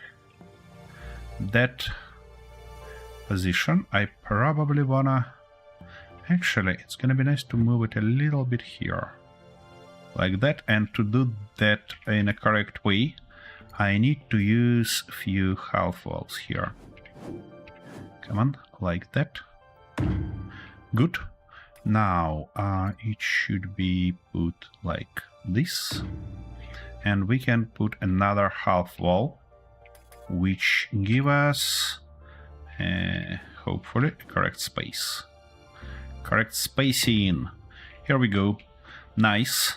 A: that position, I probably wanna... Actually, it's gonna be nice to move it a little bit here. Like that, and to do that in a correct way, I need to use a few half walls here. Come on, like that. Good. Now, it should be put like this. And we can put another half wall, which give us, hopefully, correct space. Correct spacing. Here we go. Nice.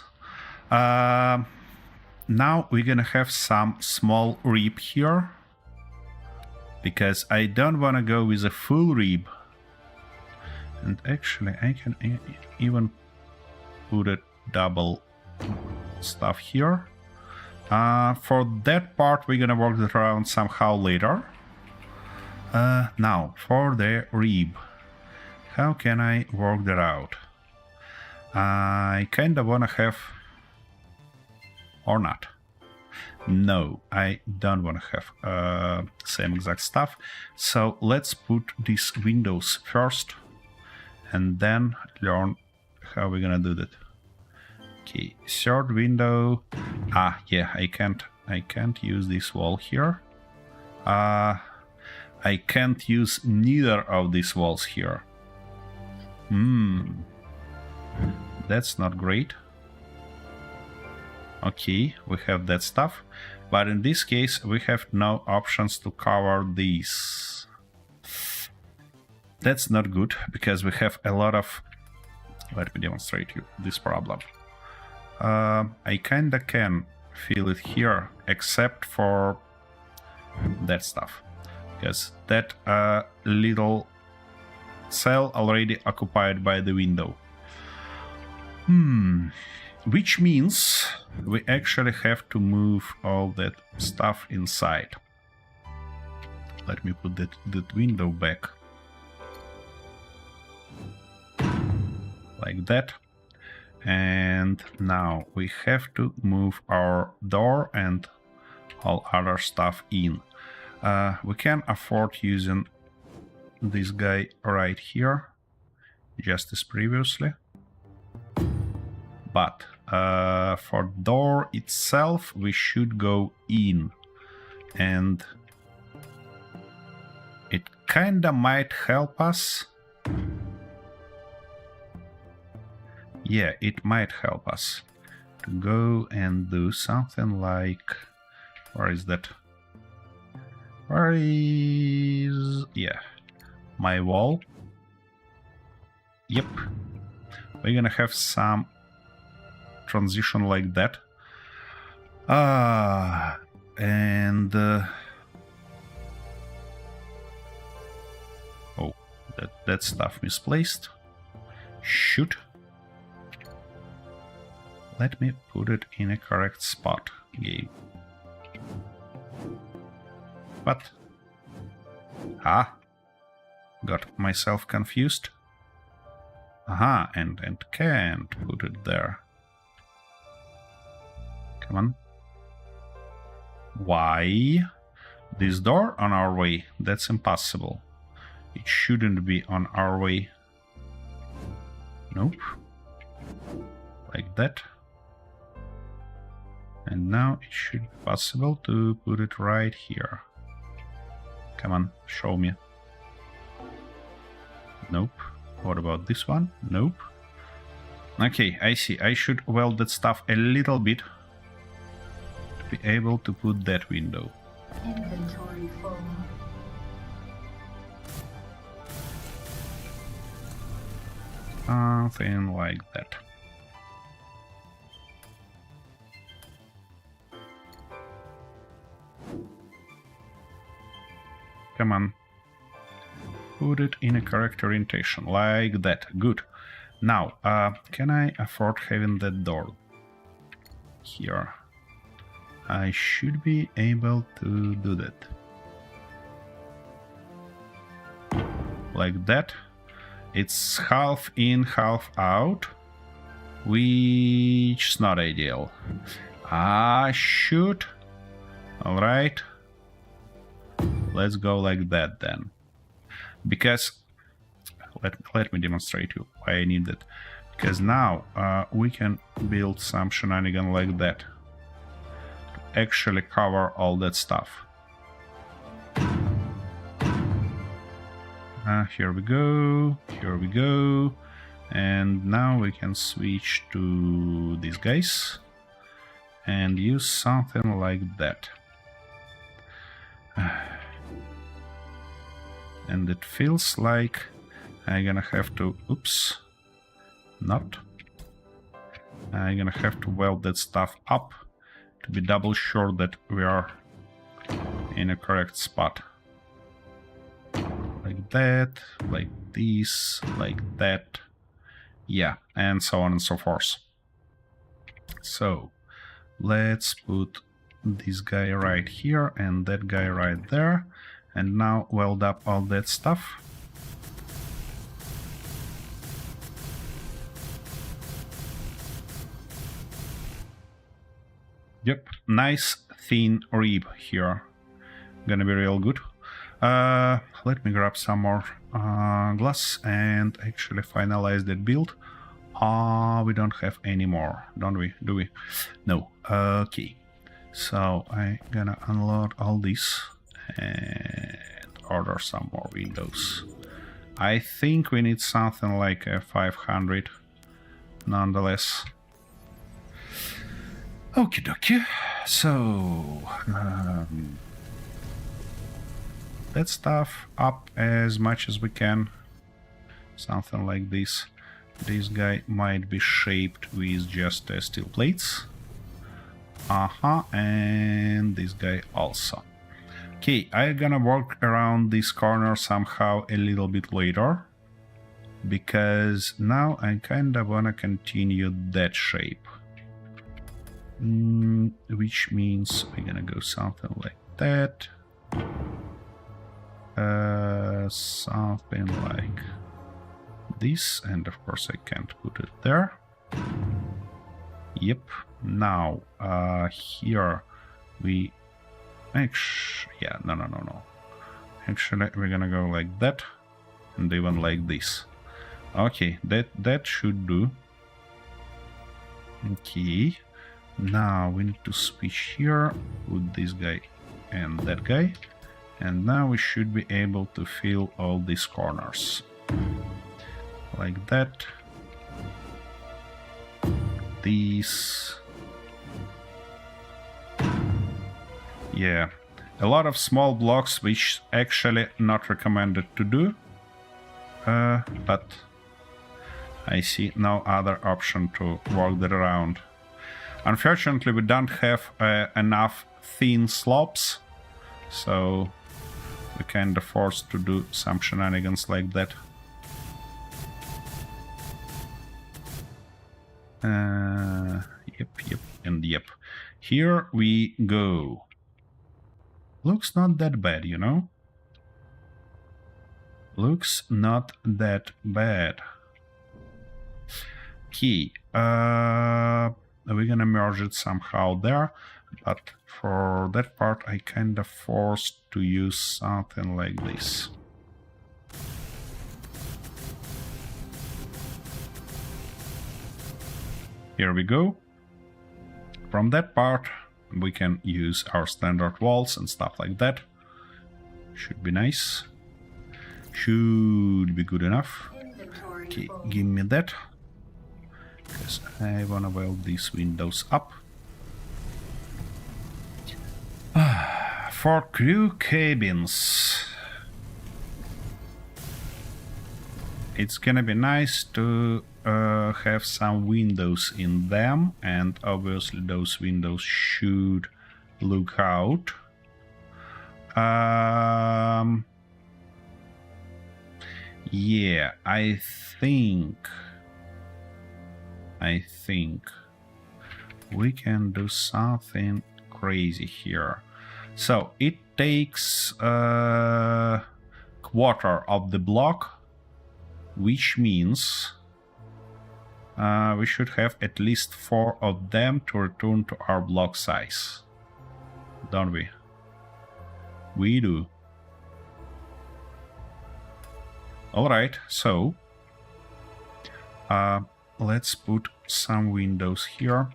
A: Now we're gonna have some small rib here, because I don't want to go with a full rib. And actually I can even put a double stuff here. For that part we're gonna work it around somehow later. Now for the rib, how can I work that out? I kinda wanna have... or not. No, I don't want to have same exact stuff. So let's put these windows first and then learn how we're gonna do that. Okay, third window. Yeah, I can't use this wall here. I can't use neither of these walls here. That's not great. Okay, we have that stuff, but in this case we have no options to cover these. That's not good, because we have a lot of... Let me demonstrate you this problem. I kinda can fill it here, except for that stuff, because that little cell already occupied by the window. Which means we actually have to move all that stuff inside. Let me put that window back. Like that. And now we have to move our door and all other stuff in. We can afford using this guy right here, just as previously. But for door itself, we should go in, and it kinda might help us. Yeah, it might help us to go and do something like... Where is that? Where is... Yeah, my wall. Yep. We're gonna have some transition like that. And oh, that stuff misplaced. Shoot. Let me put it in a correct spot, game. What? Got myself confused. And can't put it there. Come on. Why? This door on our way? That's impossible. It shouldn't be on our way. Nope. Like that. And now it should be possible to put it right here. Come on, show me. Nope. What about this one? Nope. Okay, I see. I should weld that stuff a little bit to be able to put that window.
B: Inventory full.
A: Something like that. Come on. Put it in a correct orientation, like that. Good. Now, can I afford having that door here? I should be able to do that. Like that. It's half in, half out, which is not ideal. Shoot. Alright. Let's go like that then. Because, let me demonstrate you why I need that. Because now we can build some shenanigan like that. To actually cover all that stuff. Here we go, here we go. And now we can switch to these guys. And use something like that. And it feels like I'm gonna have to... Oops. Not. I'm gonna have to weld that stuff up to be double sure that we are in a correct spot. Like that, like this, like that. Yeah, and so on and so forth. So, let's put this guy right here and that guy right there. And now weld up all that stuff. Yep, nice thin rib here. Gonna be real good. Let me grab some more glass and actually finalize that build. We don't have any more, don't we? Do we? No. Okay. So I'm gonna unload all this and order some more windows. I think we need something like a 500 nonetheless. Okie dokie. So that stuff up as much as we can. Something like this. This guy might be shaped with just steel plates. And this guy also. Okay, I'm gonna work around this corner somehow a little bit later. Because now I kinda wanna continue that shape. Which means we're gonna go something like that. Something like this, and of course I can't put it there. Yep. Now here we actually, yeah, no. Actually, we're gonna go like that, and even like this. Okay, that should do. Okay. Now we need to switch here, put this guy and that guy, and now we should be able to fill all these corners. Like that. These. Yeah, a lot of small blocks which actually not recommended to do, but I see no other option to work that around. Unfortunately, we don't have enough thin slopes, so we kind of forced to do some shenanigans like that. Yep, and yep. Here we go. Looks not that bad, you know? Looks not that bad. Okay, we're gonna merge it somehow there, but for that part I kind of forced to use something like this. Here we go. From that part we can use our standard walls and stuff like that. Should be nice. Should be good enough. Okay, give me that. Because I wanna weld these windows up. For crew cabins. it's gonna be nice to have some windows in them, and obviously those windows should look out. Yeah, I think we can do something crazy here. So it takes a quarter of the block, which means we should have at least 4 of them to return to our block size. Don't we? We do. Alright, so let's put some windows here.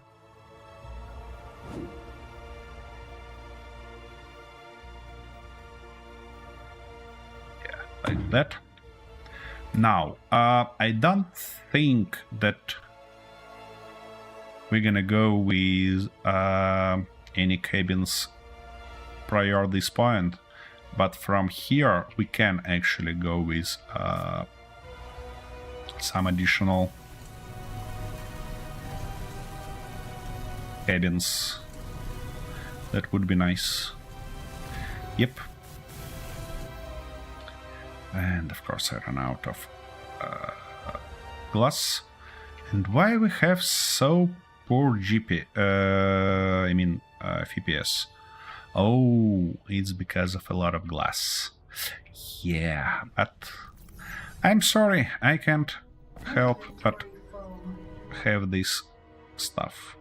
A: Yeah, like that. Now, I don't think that we're gonna go with any cabins prior this point, but from here we can actually go with some additional cabins. That would be nice. Yep. And of course I ran out of glass. And why we have so poor FPS? Oh, it's because of a lot of glass. Yeah, but I'm sorry, I can't help but have this stuff.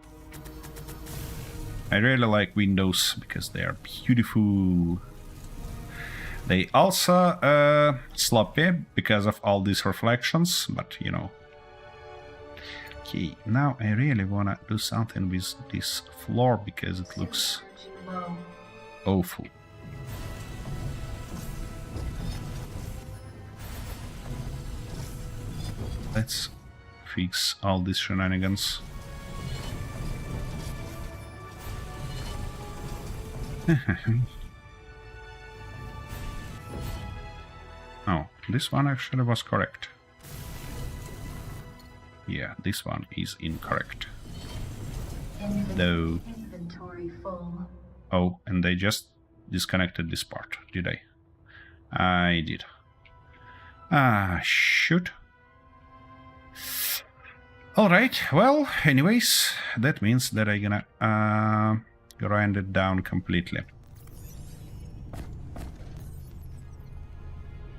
A: I really like windows because they are beautiful. They also sloppy because of all these reflections, but you know. Okay, now I really wanna do something with this floor because it looks awful. Let's fix all these shenanigans. Oh, this one actually was correct. Yeah, this one is incorrect. Though.
B: Inventory full.
A: Oh, and they just disconnected this part, did I? I did. Ah, shoot. Alright, well, anyways, that means that I'm gonna grind it down completely.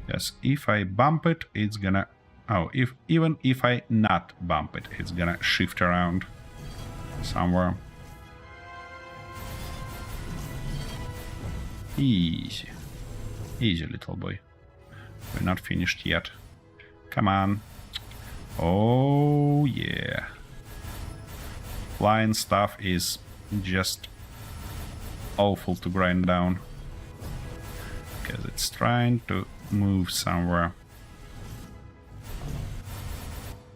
A: Because if I bump it, it's gonna... Oh, even if I not bump it, it's gonna shift around somewhere. Easy. Easy, little boy. We're not finished yet. Come on. Oh, yeah. Flying stuff is just awful to grind down. Because it's trying to move somewhere.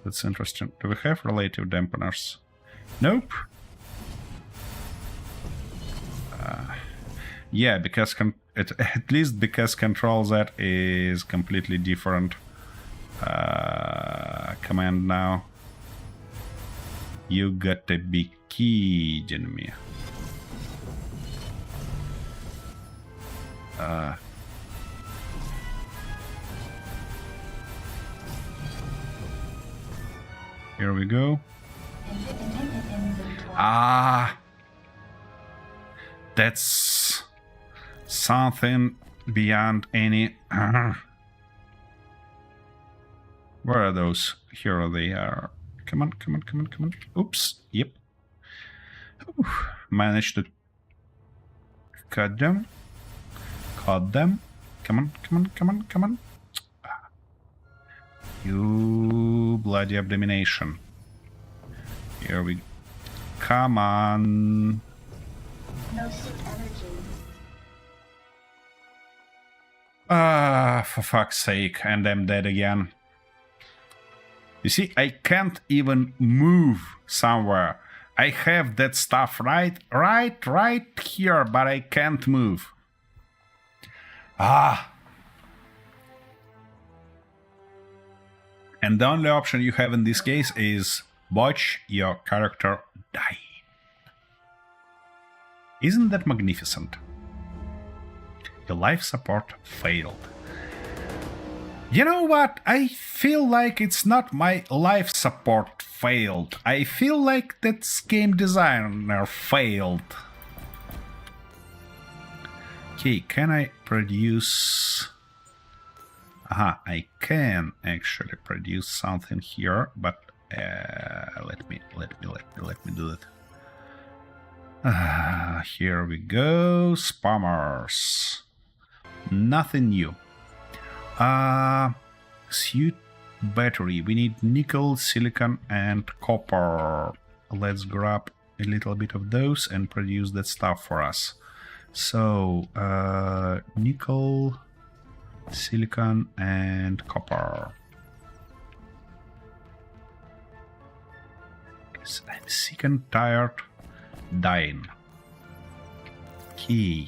A: That's interesting. Do we have relative dampeners? Nope. Yeah, because at least because Control Z is completely different command now. You gotta be kidding me. Here we go. Ah, that's something beyond any... Where are those? Here they are. Come on, come on, come on, come on. Oops, yep. Ooh, managed to cut them. Caught them. Come on, come on, come on, come on. You bloody abomination. Here we... Come on.
B: No suit energy.
A: Ah, for fuck's sake, and I'm dead again. You see, I can't even move somewhere. I have that stuff right here, but I can't move. Ah. And the only option you have in this case is watch your character die. Isn't that magnificent? Your life support failed. You know what? I feel like it's not my life support failed. I feel like that game designer failed. Okay, can I produce... Aha, I can actually produce something here, but let me do it. Here we go, spammers. Nothing new. Suit battery. We need nickel, silicon, and copper. Let's grab a little bit of those and produce that stuff for us. So, nickel, silicon, and copper. I'm sick and tired dying. Okay,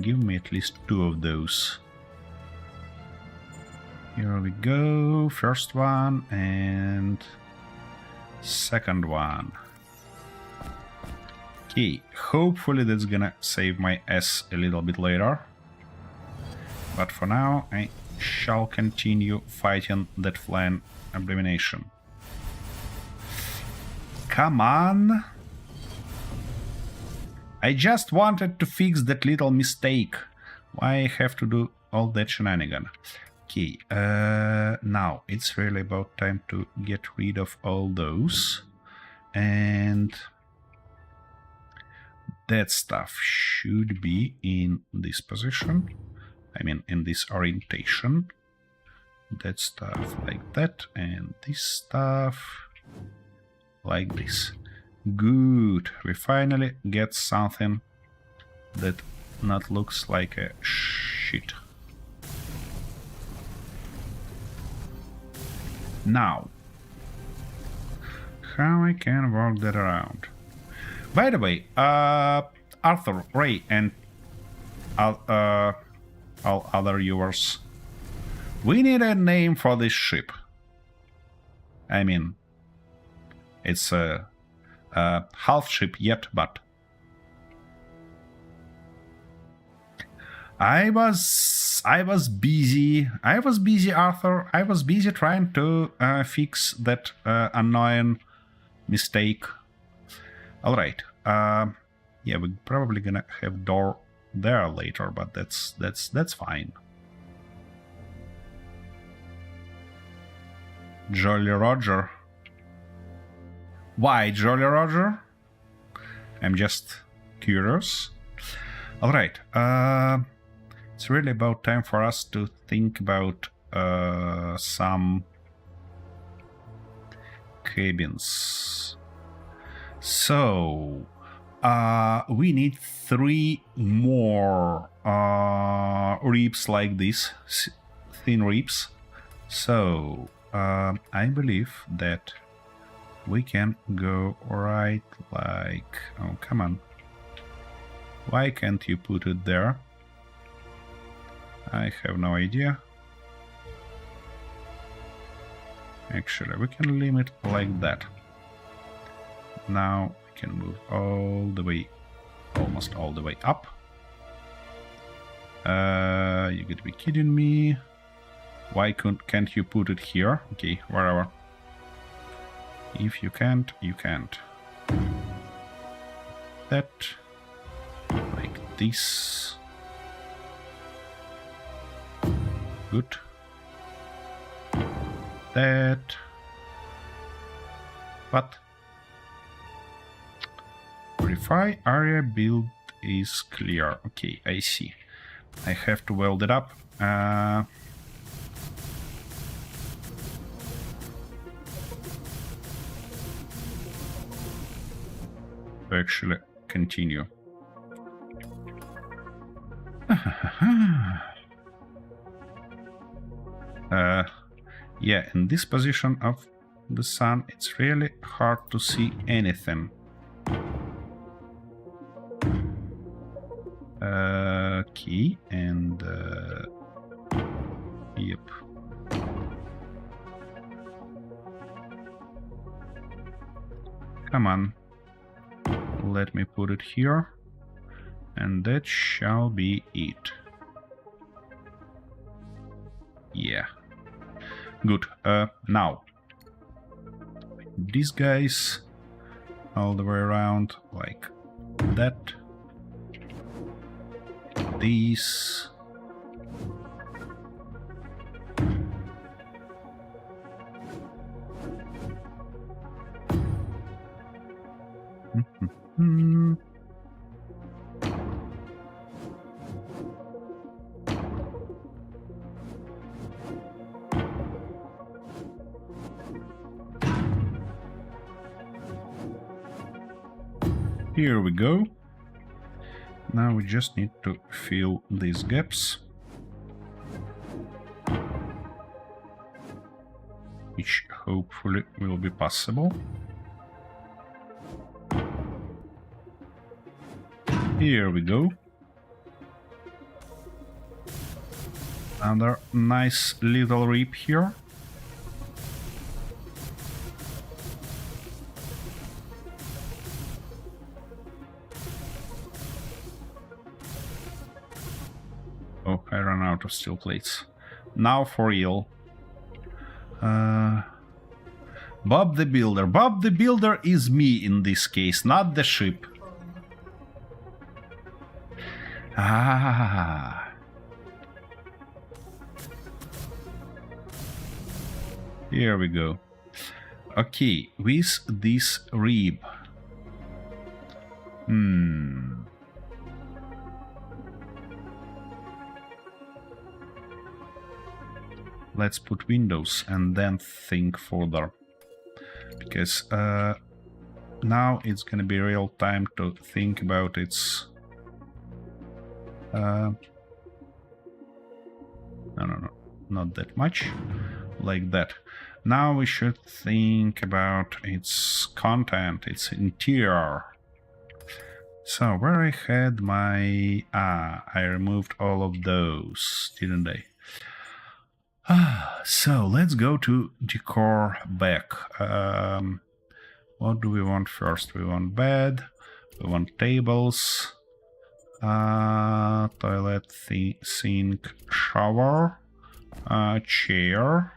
A: give me at least 2 of those. Here we go, first one and second one. Okay, hopefully that's gonna save my ass a little bit later. But for now, I shall continue fighting that flame abomination. Come on! I just wanted to fix that little mistake. Why I have to do all that shenanigan? Okay, now it's really about time to get rid of all those. And that stuff should be in this position. I mean, in this orientation. That stuff like that, and this stuff like this. Good. We finally get something that not looks like a shit. Now, how I can work that around? By the way, Arthur, Ray, and all other viewers, we need a name for this ship. I mean, it's a half ship yet, but I was busy, Arthur. I was busy trying to fix that annoying mistake. All right. Yeah, we're probably gonna have door there later, but that's fine. Jolly Roger. Why Jolly Roger? I'm just curious. All right. It's really about time for us to think about some cabins. So, we need 3 more ribs like this, thin ribs. So, I believe that we can go right like... Oh, come on. Why can't you put it there? I have no idea. Actually, we can limit like that. Now we can move all the way, almost all the way up. You gotta be kidding me. Why can't you put it here? Okay, wherever. If you can't, you can't. That, like this. Good. That. But verify area build is clear. Okay, I see. I have to weld it up. Actually continue. Yeah, in this position of the sun, it's really hard to see anything. Okay, and yep. Come on. Let me put it here. And that shall be it. Yeah. Good. Now. These guys all the way around like that. These. Here we go. Now we just need to fill these gaps, which hopefully will be possible. Here we go. Another nice little rip here. Oh, I ran out of steel plates. Now for real. Bob the Builder. Bob the Builder is me in this case, not the ship. Ah. Here we go. Okay, with this rib. Let's put windows and then think further. Because now it's gonna be real time to think about its... no, not that much. Like that. Now we should think about its content, its interior. So, where I had my... I removed all of those, didn't I? So, let's go to decor back. What do we want first? We want bed, we want tables, toilet, sink, shower, chair,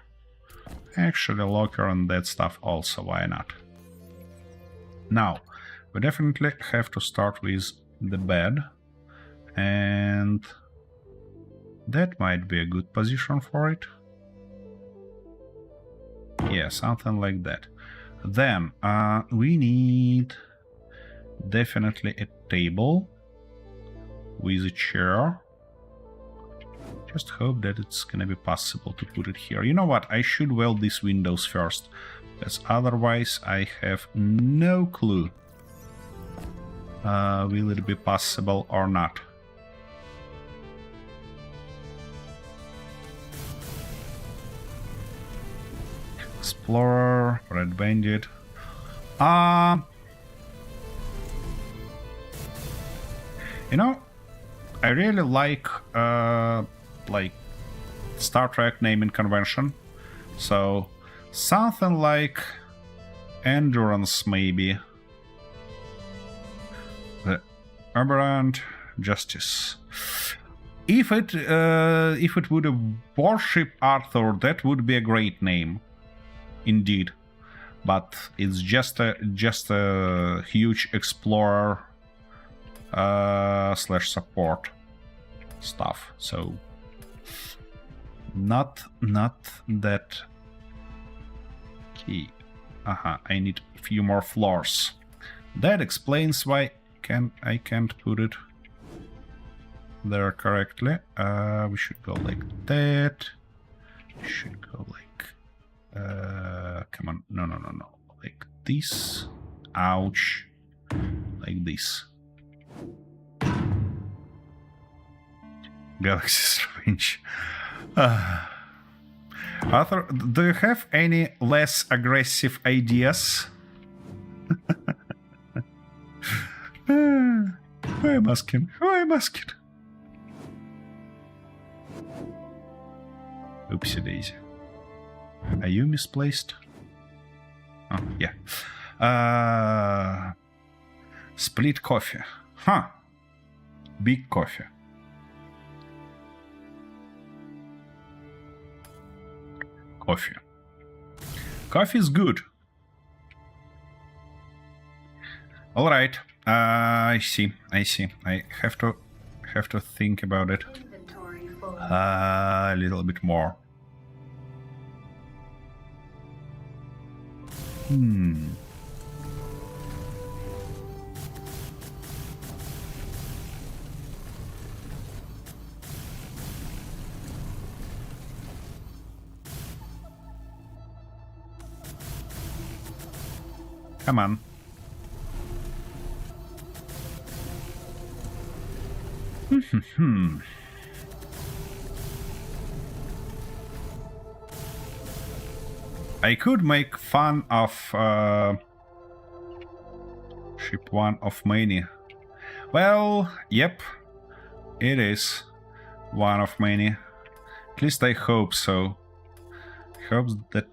A: actually locker and that stuff also, why not? Now, we definitely have to start with the bed, and that might be a good position for it. Yeah, something like that. Then we need definitely a table with a chair. Just hope that it's gonna be possible to put it here. You know what? I should weld these windows first, because otherwise I have no clue. Will it be possible or not? Explorer, Red Bandit. You know, I really like Star Trek naming convention. So something like Endurance, maybe. The Aberrant Justice. If it would worship Arthur, that would be a great name. Indeed, but it's just a huge explorer slash support stuff, so not that key. I need a few more floors. That explains why I can't put it there correctly. We should go like that. We should go like come on, no, like this. Ouch. Like this. Galaxy Strange. Arthur, do you have any less aggressive ideas? Who am I asking? Oopsie daisy. Are you misplaced? Oh, yeah. Split coffee. Huh. Big coffee. Coffee. Coffee is good. All right. I see. I have to think about it
B: Inventory full.
A: a little bit more. Come on. I could make fun of ship one of many. Well, yep, it is one of many. At least I hope so. Hope that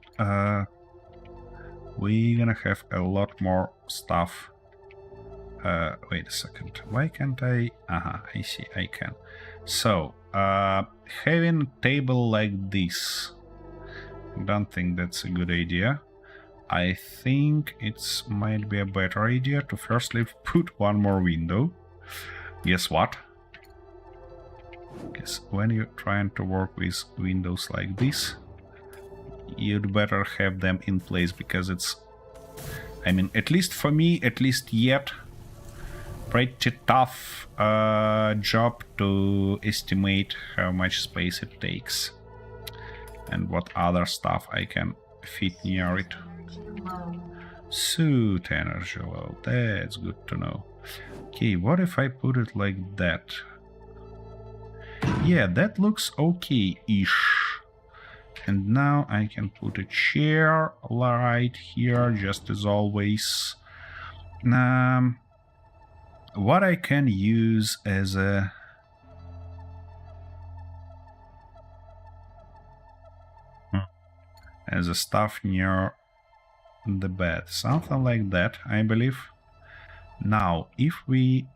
A: we're gonna have a lot more stuff. Wait a second. Why can't I? I see. I can. So, having a table like this, don't think that's a good idea. I think it might be a better idea to firstly put one more window. Guess what? Because when you're trying to work with windows like this, you'd better have them in place, because it's, I mean, at least for me, at least yet, pretty tough job to estimate how much space it takes and what other stuff I can fit near it.
B: Energy low.
A: Suit energy low, that's good to know. Okay, what if I put it like that? Yeah, that looks okay-ish. And now I can put a chair right here, just as always. What I can use as a stuff near the bed, something like that, I believe. Now, if we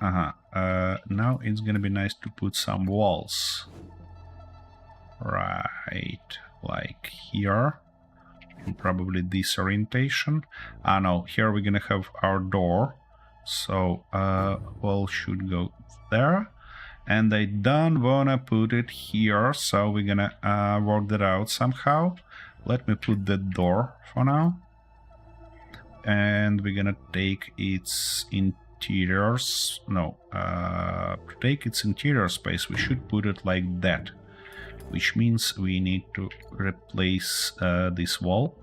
A: now it's gonna be nice to put some walls right like here, in probably this orientation. No, here we're gonna have our door. So, wall should go there. And I don't wanna put it here, so we're gonna work that out somehow. Let me put the door for now. And we're gonna take its interiors. No, to take its interior space, we should put it like that. Which means we need to replace this wall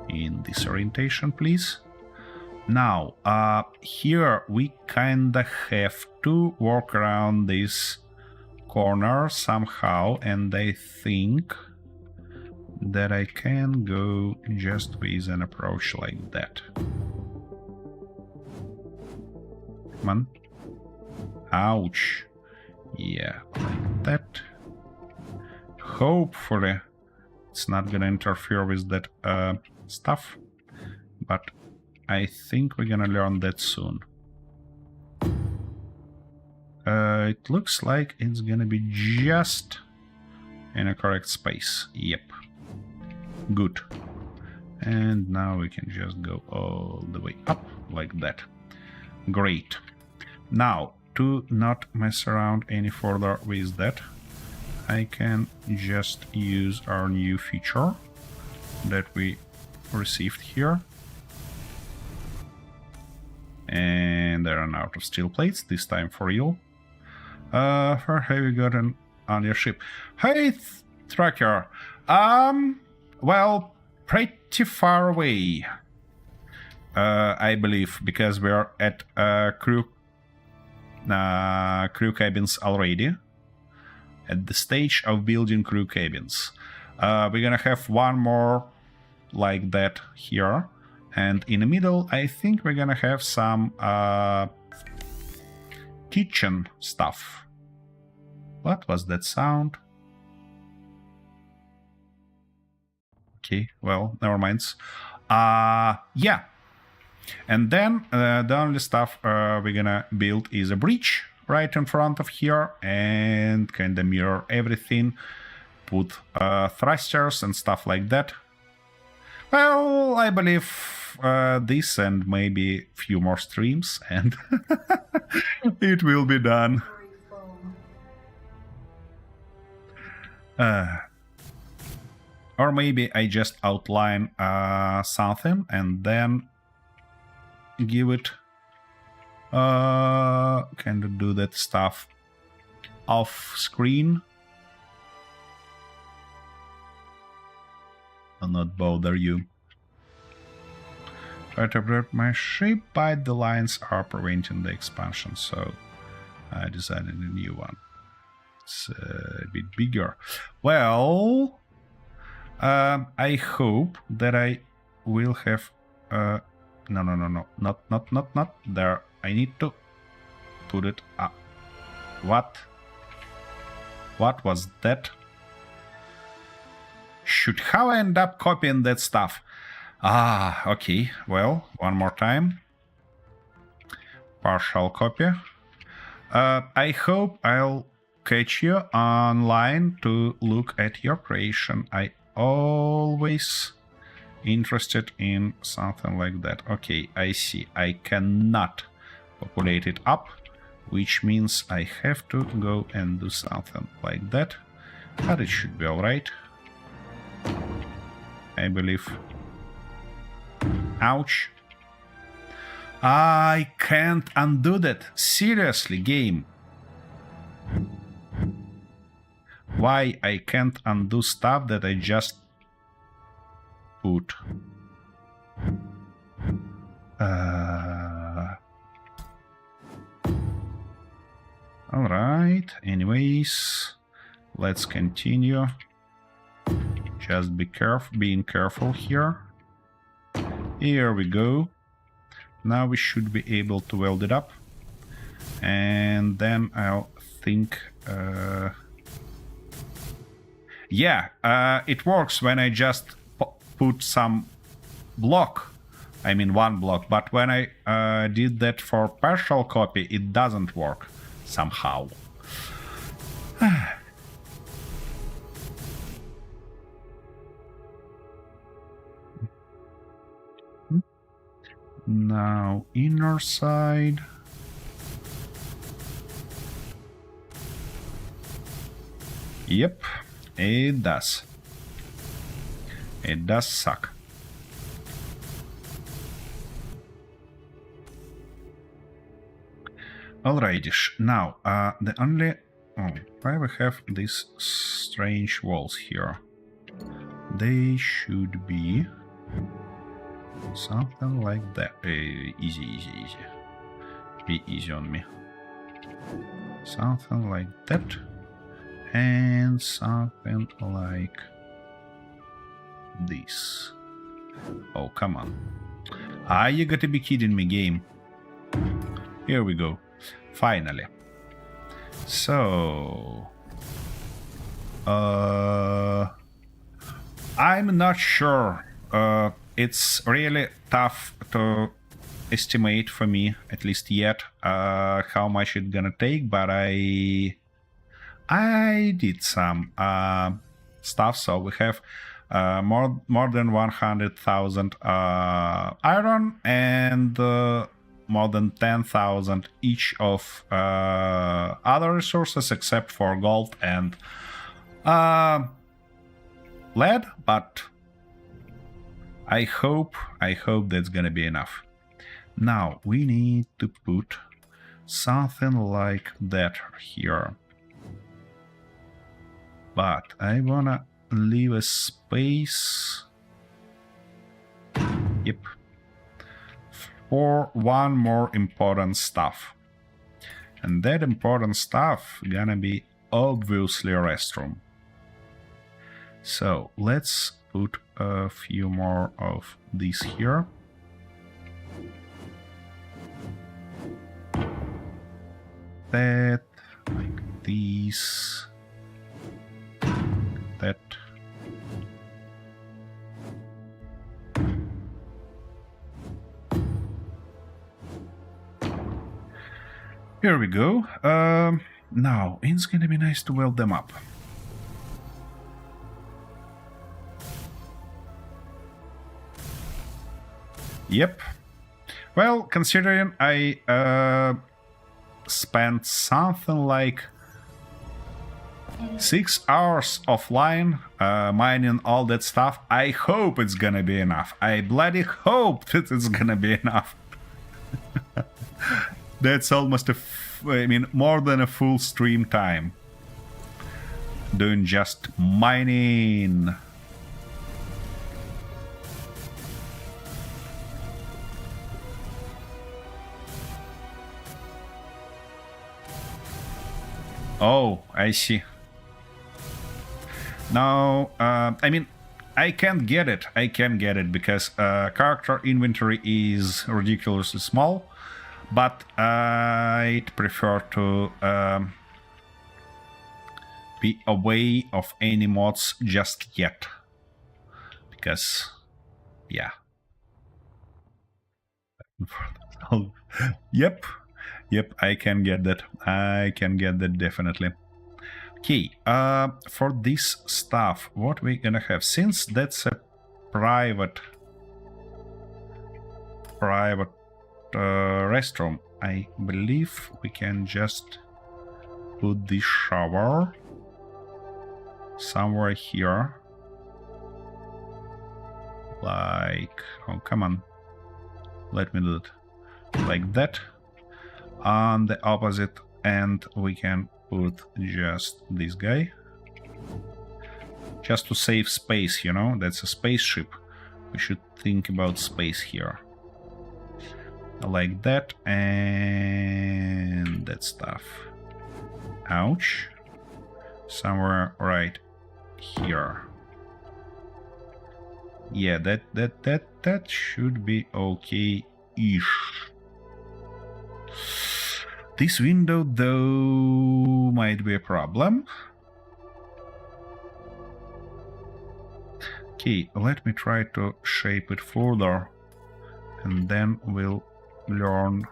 A: in this orientation, please. Now, here we kinda have to work around this corner somehow, and I think that I can go just with an approach like that. Come on. Ouch. Yeah, like that. Hopefully it's not gonna interfere with that stuff, but I think we're gonna learn that soon. It looks like it's gonna be just in a correct space. Yep. Good. And now we can just go all the way up like that. Great. Now, to not mess around any further with that, I can just use our new feature that we received here. And I ran out of steel plates, this time for real. Where have you gotten on your ship? Hey, Tracker. Well, pretty far away. I believe, because we are at crew cabins already. At the stage of building crew cabins. We're gonna have one more like that here. And in the middle, I think we're gonna have some kitchen stuff. What was that sound? Okay, well, never mind. Yeah. And then the only stuff we're gonna build is a bridge right in front of here and kind of mirror everything. Put thrusters and stuff like that. Well, I believe this and maybe a few more streams and it will be done. Or maybe I just outline something and then give it kind of do that stuff off screen. I'll not bother you. Try to upgrade my ship, but the lines are preventing the expansion, so I designed a new one. It's a bit bigger. Well, I hope that I will have no, not there. I need to put it up. What was that? Shoot, how I end up copying that stuff? Okay, well, one more time. Partial copy. I hope I'll catch you online to look at your creation. I always interested in something like that. Okay, I see. I cannot populate it up, which means I have to go and do something like that. But it should be alright, I believe. Ouch. I can't undo that. Seriously, game. Why I can't undo stuff that I just put? Alright, anyways, let's continue. Just being careful here. Here we go. Now we should be able to weld it up. And then I'll think... yeah, it works when I just put some block. I mean one block. But when I did that for partial copy, it doesn't work somehow. Now, inner side. Yep, it does. It does suck. Alrighty, now, the only... Oh, why we have these strange walls here? They should be... something like that. Easy. Be easy on me. Something like that. And something like this. Oh, come on. You gotta be kidding me, game. Here we go. Finally. So... I'm not sure. It's really tough to estimate for me, at least yet, how much it's gonna take, but I did some stuff, so we have more than 100,000 iron and more than 10,000 each of other resources except for gold and lead, but I hope that's gonna be enough. Now we need to put something like that here. But I wanna leave a space. Yep. For one more important stuff. And that important stuff gonna be obviously a restroom. So let's put a few more of these here. That, like these. That. Here we go. Now, it's gonna be nice to weld them up. Yep. Well, considering I spent something like 6 hours offline mining all that stuff, I hope it's gonna be enough. I bloody hope that it's gonna be enough. That's almost I mean, more than a full stream time. Doing just mining. Oh, I see. Now, I mean, I can get it. I can get it because character inventory is ridiculously small, but I'd prefer to be away of any mods just yet. Because, yeah. Yep. Yep, I can get that. I can get that definitely. Okay, for this stuff, what we gonna have? Since that's a private restroom, I believe we can just put the shower somewhere here. Like, oh, come on. Let me do it. Like that. On the opposite end, we can put just this guy. Just to save space, you know? That's a spaceship. We should think about space here. Like that, and that stuff. Ouch. Somewhere right here. Yeah, that should be okay-ish. This window, though, might be a problem. Okay, let me try to shape it further, and then we'll learn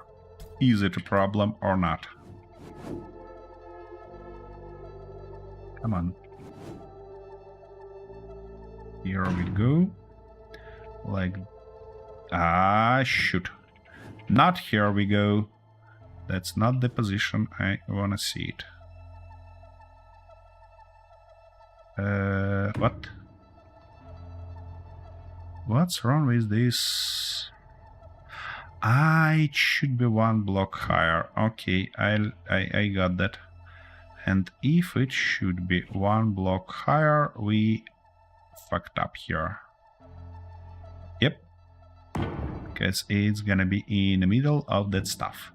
A: is it a problem or not. Come on. Here we go. Like... ah, shoot. Not here we go. That's not the position I wanna see it. What? What's wrong with this? Ah, it should be one block higher. Okay, I got that. And if it should be one block higher, we fucked up here. Yep. Because it's gonna be in the middle of that stuff.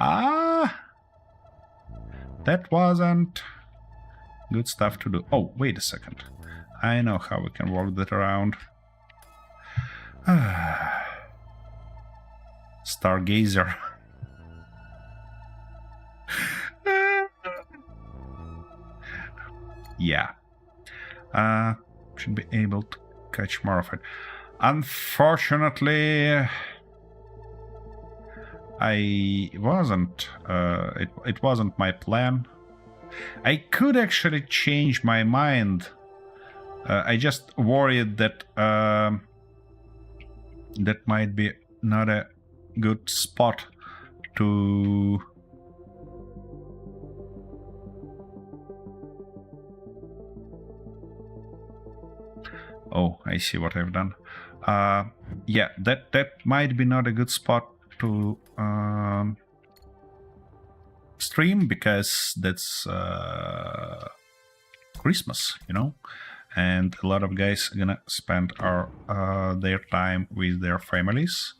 A: Ah! That wasn't good stuff to do. Oh, wait a second. I know how we can work that around. Stargazer. Yeah. Should be able to catch more of it. Unfortunately, I wasn't. It wasn't my plan. I could actually change my mind. I just worried that that might be not a good spot to. Oh, I see what I've done. Yeah, that might be not a good spot to stream, because that's Christmas, you know, and a lot of guys are gonna spend their time with their families,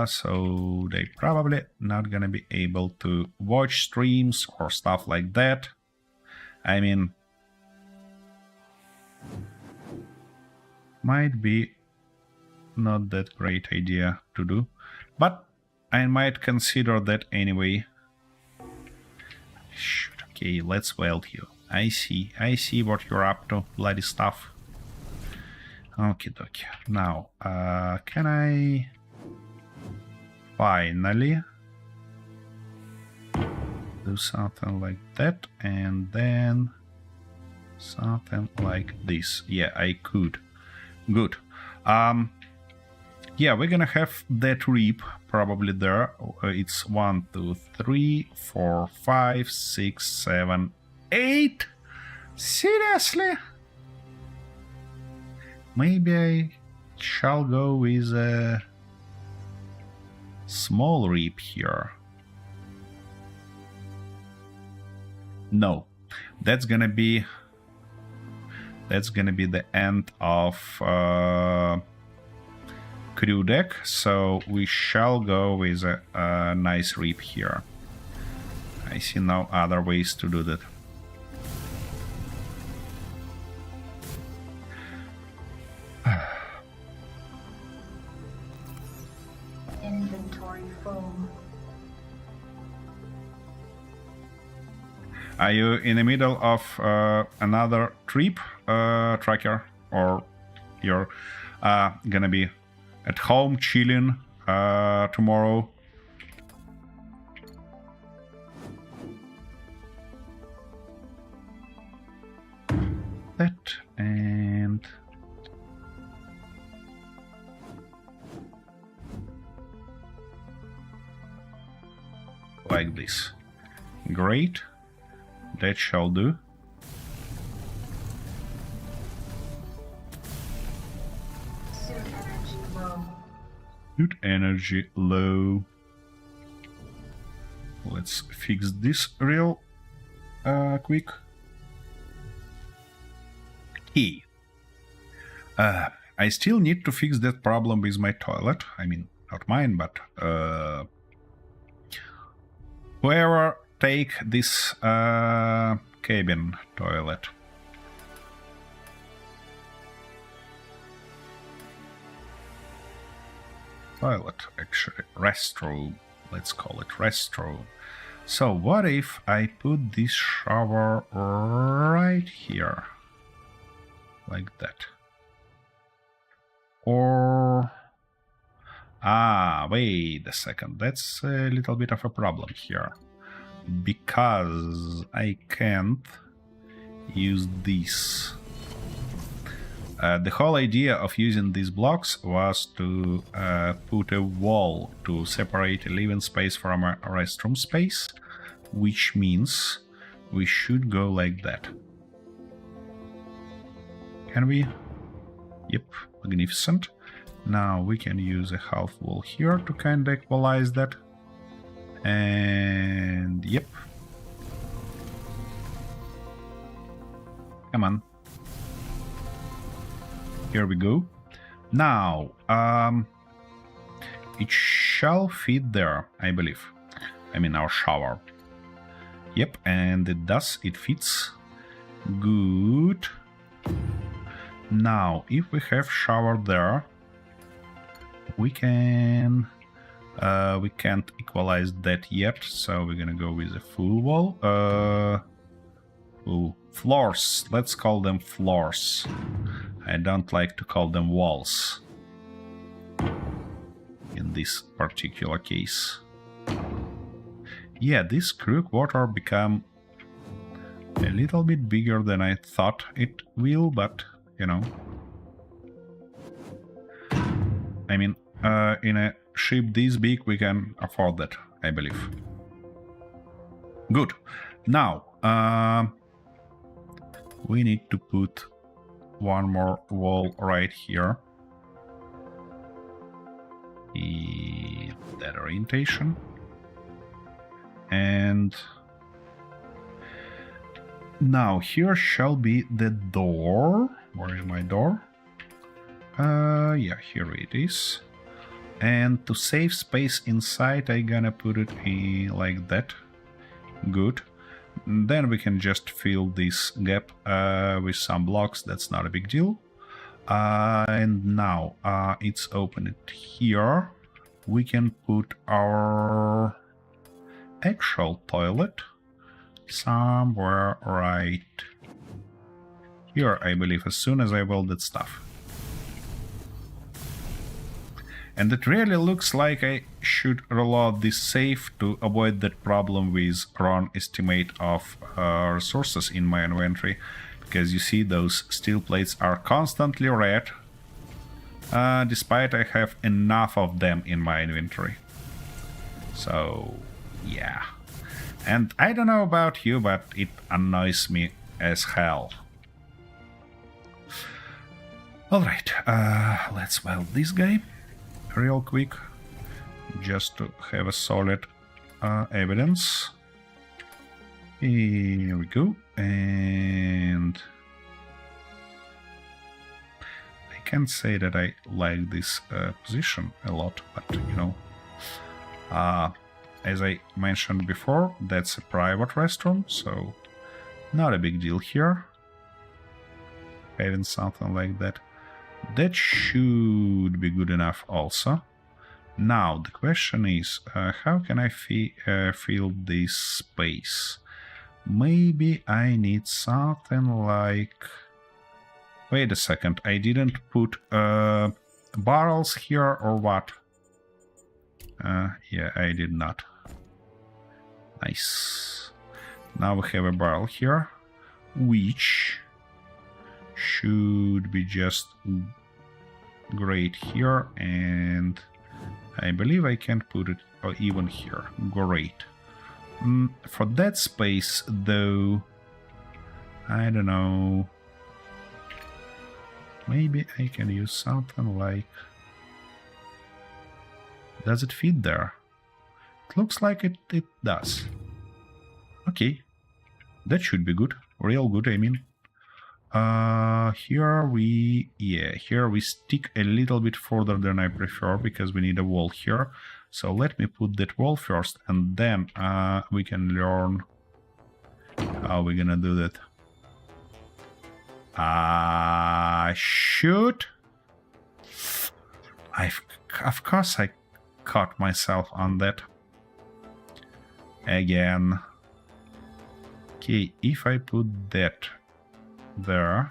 A: so they probably not gonna be able to watch streams or stuff like that. I mean, might be not that great idea to do, but I might consider that anyway. Shoot, okay, let's weld you. I see what you're up to, bloody stuff. Okie dokie. Now, can I finally do something like that, and then something like this. Yeah, I could. Good. Yeah, we're gonna have that reap probably there. It's 1, 2, 3, 4, 5, 6, 7, 8. Seriously? Maybe I shall go with a small reap here. No, that's gonna be the end of crew deck, so we shall go with a nice reap here. I see no other ways to do that.
B: Inventory full.
A: Are you in the middle of another trip, tracker, or you're gonna be at home chilling tomorrow? That and like this. Great. That shall do.
B: Suit energy low.
A: Suit energy low. Let's fix this real quick. Key. I still need to fix that problem with my toilet. I mean, not mine, but whoever take this cabin toilet. Toilet, actually, restroom. Let's call it restroom. So what if I put this shower right here? Like that. Or... wait a second. That's a little bit of a problem here. Because I can't use this. The whole idea of using these blocks was to put a wall to separate a living space from a restroom space, which means we should go like that. Can we? Yep, magnificent. Now we can use a half wall here to kind of equalize that. And yep. Come on. Here we go. Now, it shall fit there, I believe. I mean, our shower. Yep, and it does. It fits. Good. Now, if we have shower there, we can... we can't equalize that yet, so we're gonna go with a full wall. Floors. Let's call them floors. I don't like to call them walls in this particular case. Yeah, this crew quarter become a little bit bigger than I thought it will, but you know, I mean, in a ship this big we can afford that, I believe. Good. Now we need to put one more wall right here. In that orientation. And now here shall be the door. Where is my door? Yeah, here it is. And to save space inside, I'm gonna put it in like that. Good. Then we can just fill this gap with some blocks. That's not a big deal. And now it's open here. We can put our actual toilet somewhere right here, I believe, as soon as I weld that stuff. And it really looks like I should reload this save to avoid that problem with wrong estimate of resources in my inventory. Because you see those steel plates are constantly red, despite I have enough of them in my inventory. So, yeah. And I don't know about you, but it annoys me as hell. Alright, let's weld this guy real quick, just to have a solid evidence. Here we go, and I can't say that I like this position a lot, but you know, as I mentioned before, that's a private restroom, so not a big deal here. Having something like that. That should be good enough also. Now, the question is, how can I fill this space? Maybe I need something like... Wait a second, I didn't put barrels here or what? Yeah, I did not. Nice. Now we have a barrel here, which should be just great here, and I believe I can put it even here. Great. For that space, though, I don't know. Maybe I can use something like... Does it fit there? It looks like it does. Okay. That should be good. Real good, I mean. Here we stick a little bit further than I prefer, because we need a wall here. So let me put that wall first, and then we can learn how we're gonna do that. Shoot! Of course I caught myself on that. Again. Okay, if I put that there,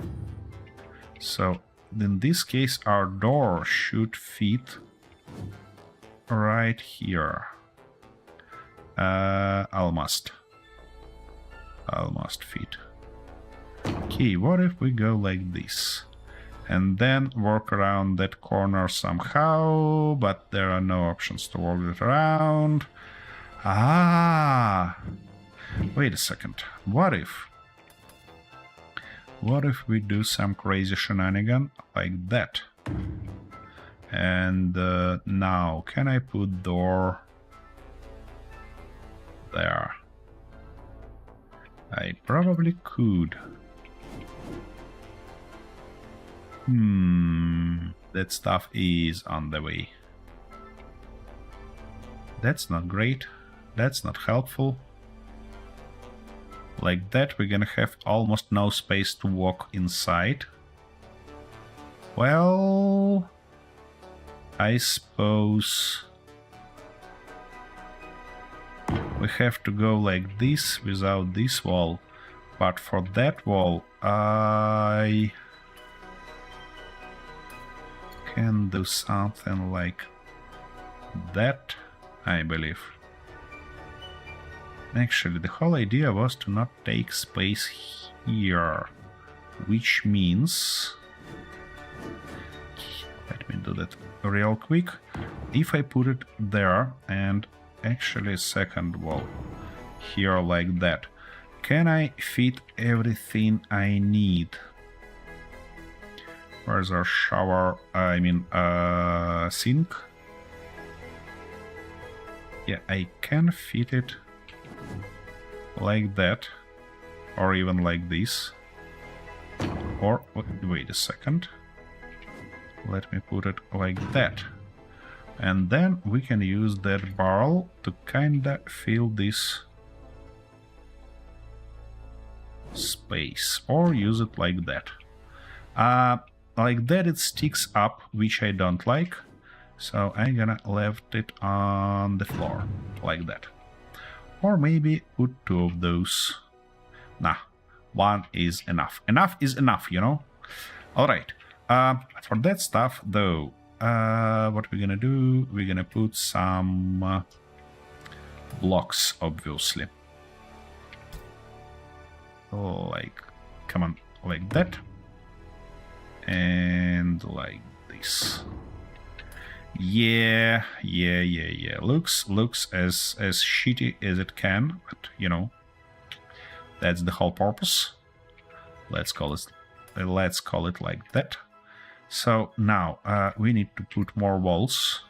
A: so in this case our door should fit right here. Almost fit. Okay, what if we go like this and then work around that corner somehow, but there are no options to work it around. Wait a second, what if we do some crazy shenanigan like that? And now, can I put door there? I probably could. That stuff is on the way. That's not great. That's not helpful. Like that, we're gonna have almost no space to walk inside. Well, I suppose we have to go like this without this wall. But for that wall, I can do something like that, I believe. Actually, the whole idea was to not take space here, which means... Let me do that real quick. If I put it there and actually a second wall here like that, can I fit everything I need? Where's our shower? Sink? Yeah, I can fit it like that, or even like this. Or, wait a second. Let me put it like that. And then we can use that barrel to kinda fill this space, or use it like that. Like that it sticks up, which I don't like, so I'm gonna left it on the floor, like that. Or maybe put two of those. Nah, one is enough. Enough is enough, you know? Alright, for that stuff, though, what we're gonna do, we're gonna put some blocks, obviously. Like, come on, like that. And like this. Yeah. Looks as shitty as it can, but you know, that's the whole purpose. Let's call it like that. So now we need to put more walls,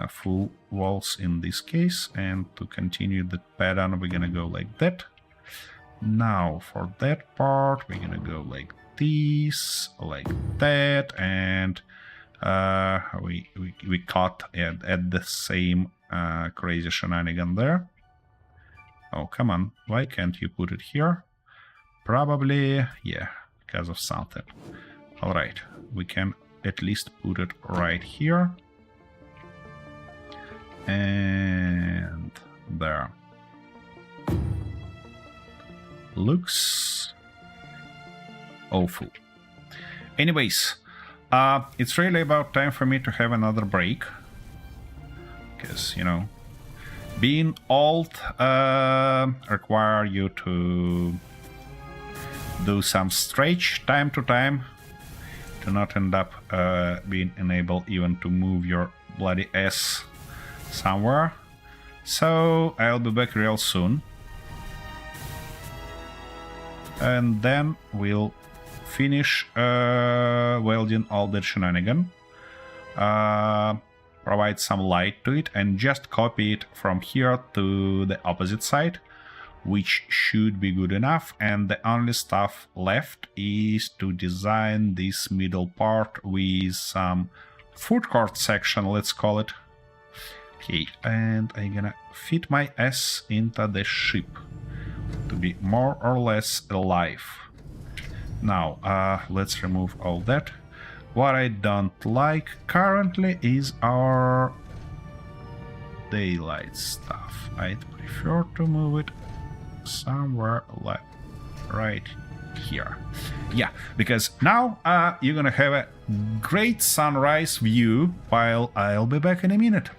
A: full walls in this case, and to continue the pattern, we're gonna go like that. Now for that part, we're gonna go like this, like that, and we caught at the same crazy shenanigan there. Oh, come on, why can't you put it here? Probably, yeah, because of something. Alright, we can at least put it right here. And there. Looks awful. Anyways, it's really about time for me to have another break. Because, you know, being old require you to do some stretch time to time to not end up being unable even to move your bloody ass somewhere. So I'll be back real soon. And then we'll finish welding all that shenanigan. Provide some light to it and just copy it from here to the opposite side, which should be good enough. And the only stuff left is to design this middle part with some food court section, let's call it. Okay, and I'm gonna fit my ass into the ship to be more or less alive. Now, let's remove all that. What I don't like currently is our daylight stuff. I'd prefer to move it somewhere like right here. Yeah, because now you're gonna have a great sunrise view while I'll be back in a minute.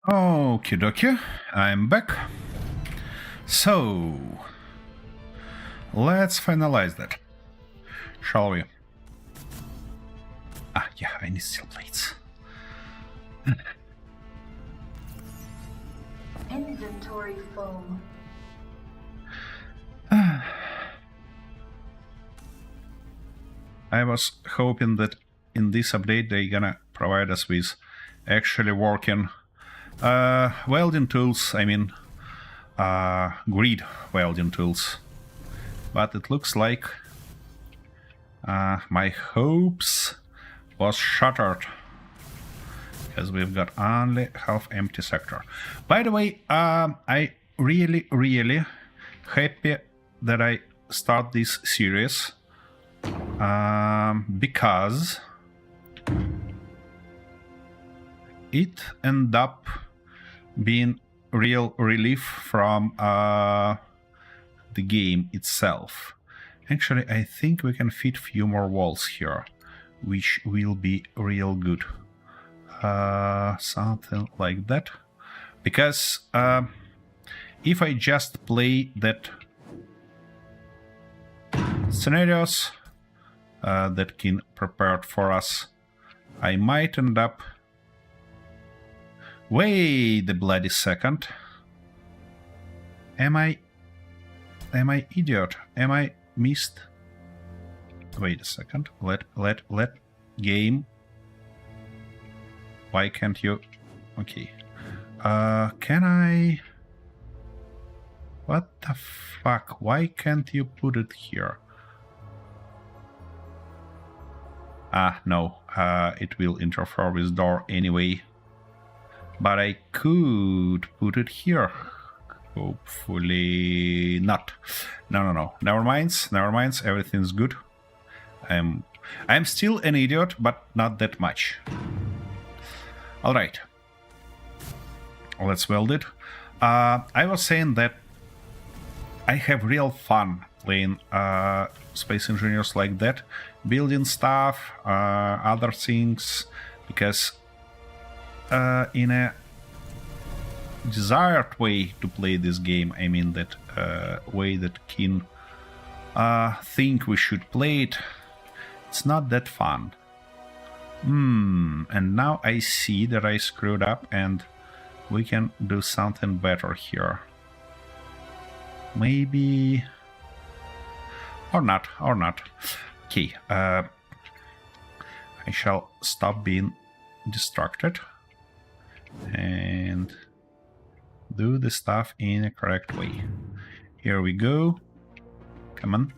A: Okie dokie, I'm back. So, let's finalize that, shall we? Ah, yeah, I need steel plates.
B: Inventory full.
A: I was hoping that in this update they're gonna provide us with actually working welding tools, I mean grid welding tools. But it looks like my hopes was shattered because we've got only half empty sector. By the way, I really happy that I start this series because it ended up being real relief from the game itself. Actually, I think we can fit few more walls here, which will be real good. Something like that. Because if I just play that scenarios that Kin prepared for us, I might end up... Wait a bloody second. Am I idiot? Am I missed? Wait a second. Let game. Why can't you? Okay. Can I? What the fuck? Why can't you put it here? Ah, no. It will interfere with door anyway. But I could put it here. Hopefully not. No. Never mind. Everything's good. I'm still an idiot, but not that much. All right. Let's weld it. I was saying that I have real fun playing Space Engineers like that, building stuff, other things, because in a desired way to play this game, I mean that way that Kin think we should play it, it's not that fun. And now I see that I screwed up and we can do something better here. Maybe... or not. Okay, I shall stop being distracted and do the stuff in a correct way. Here we go. Come on.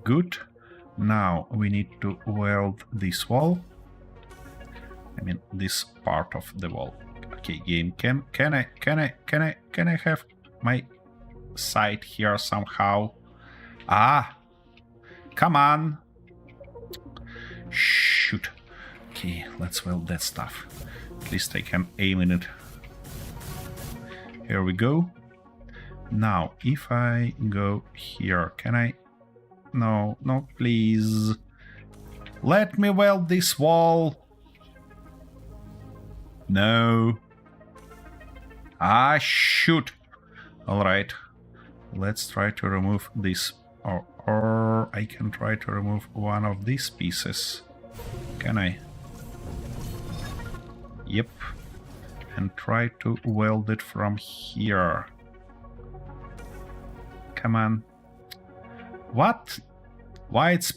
A: Good. Now we need to weld this wall. I mean this part of the wall. Okay, game, can I have my side here somehow? Ah, come on. Shoot. Okay, let's weld that stuff. At least I can aim in it. Here we go. Now, if I go here, can I... No, please. Let me weld this wall. No. Ah, shoot. Alright. Let's try to remove this. Or I can try to remove one of these pieces. Can I? Yep. And try to weld it from here. Come on. What? Why it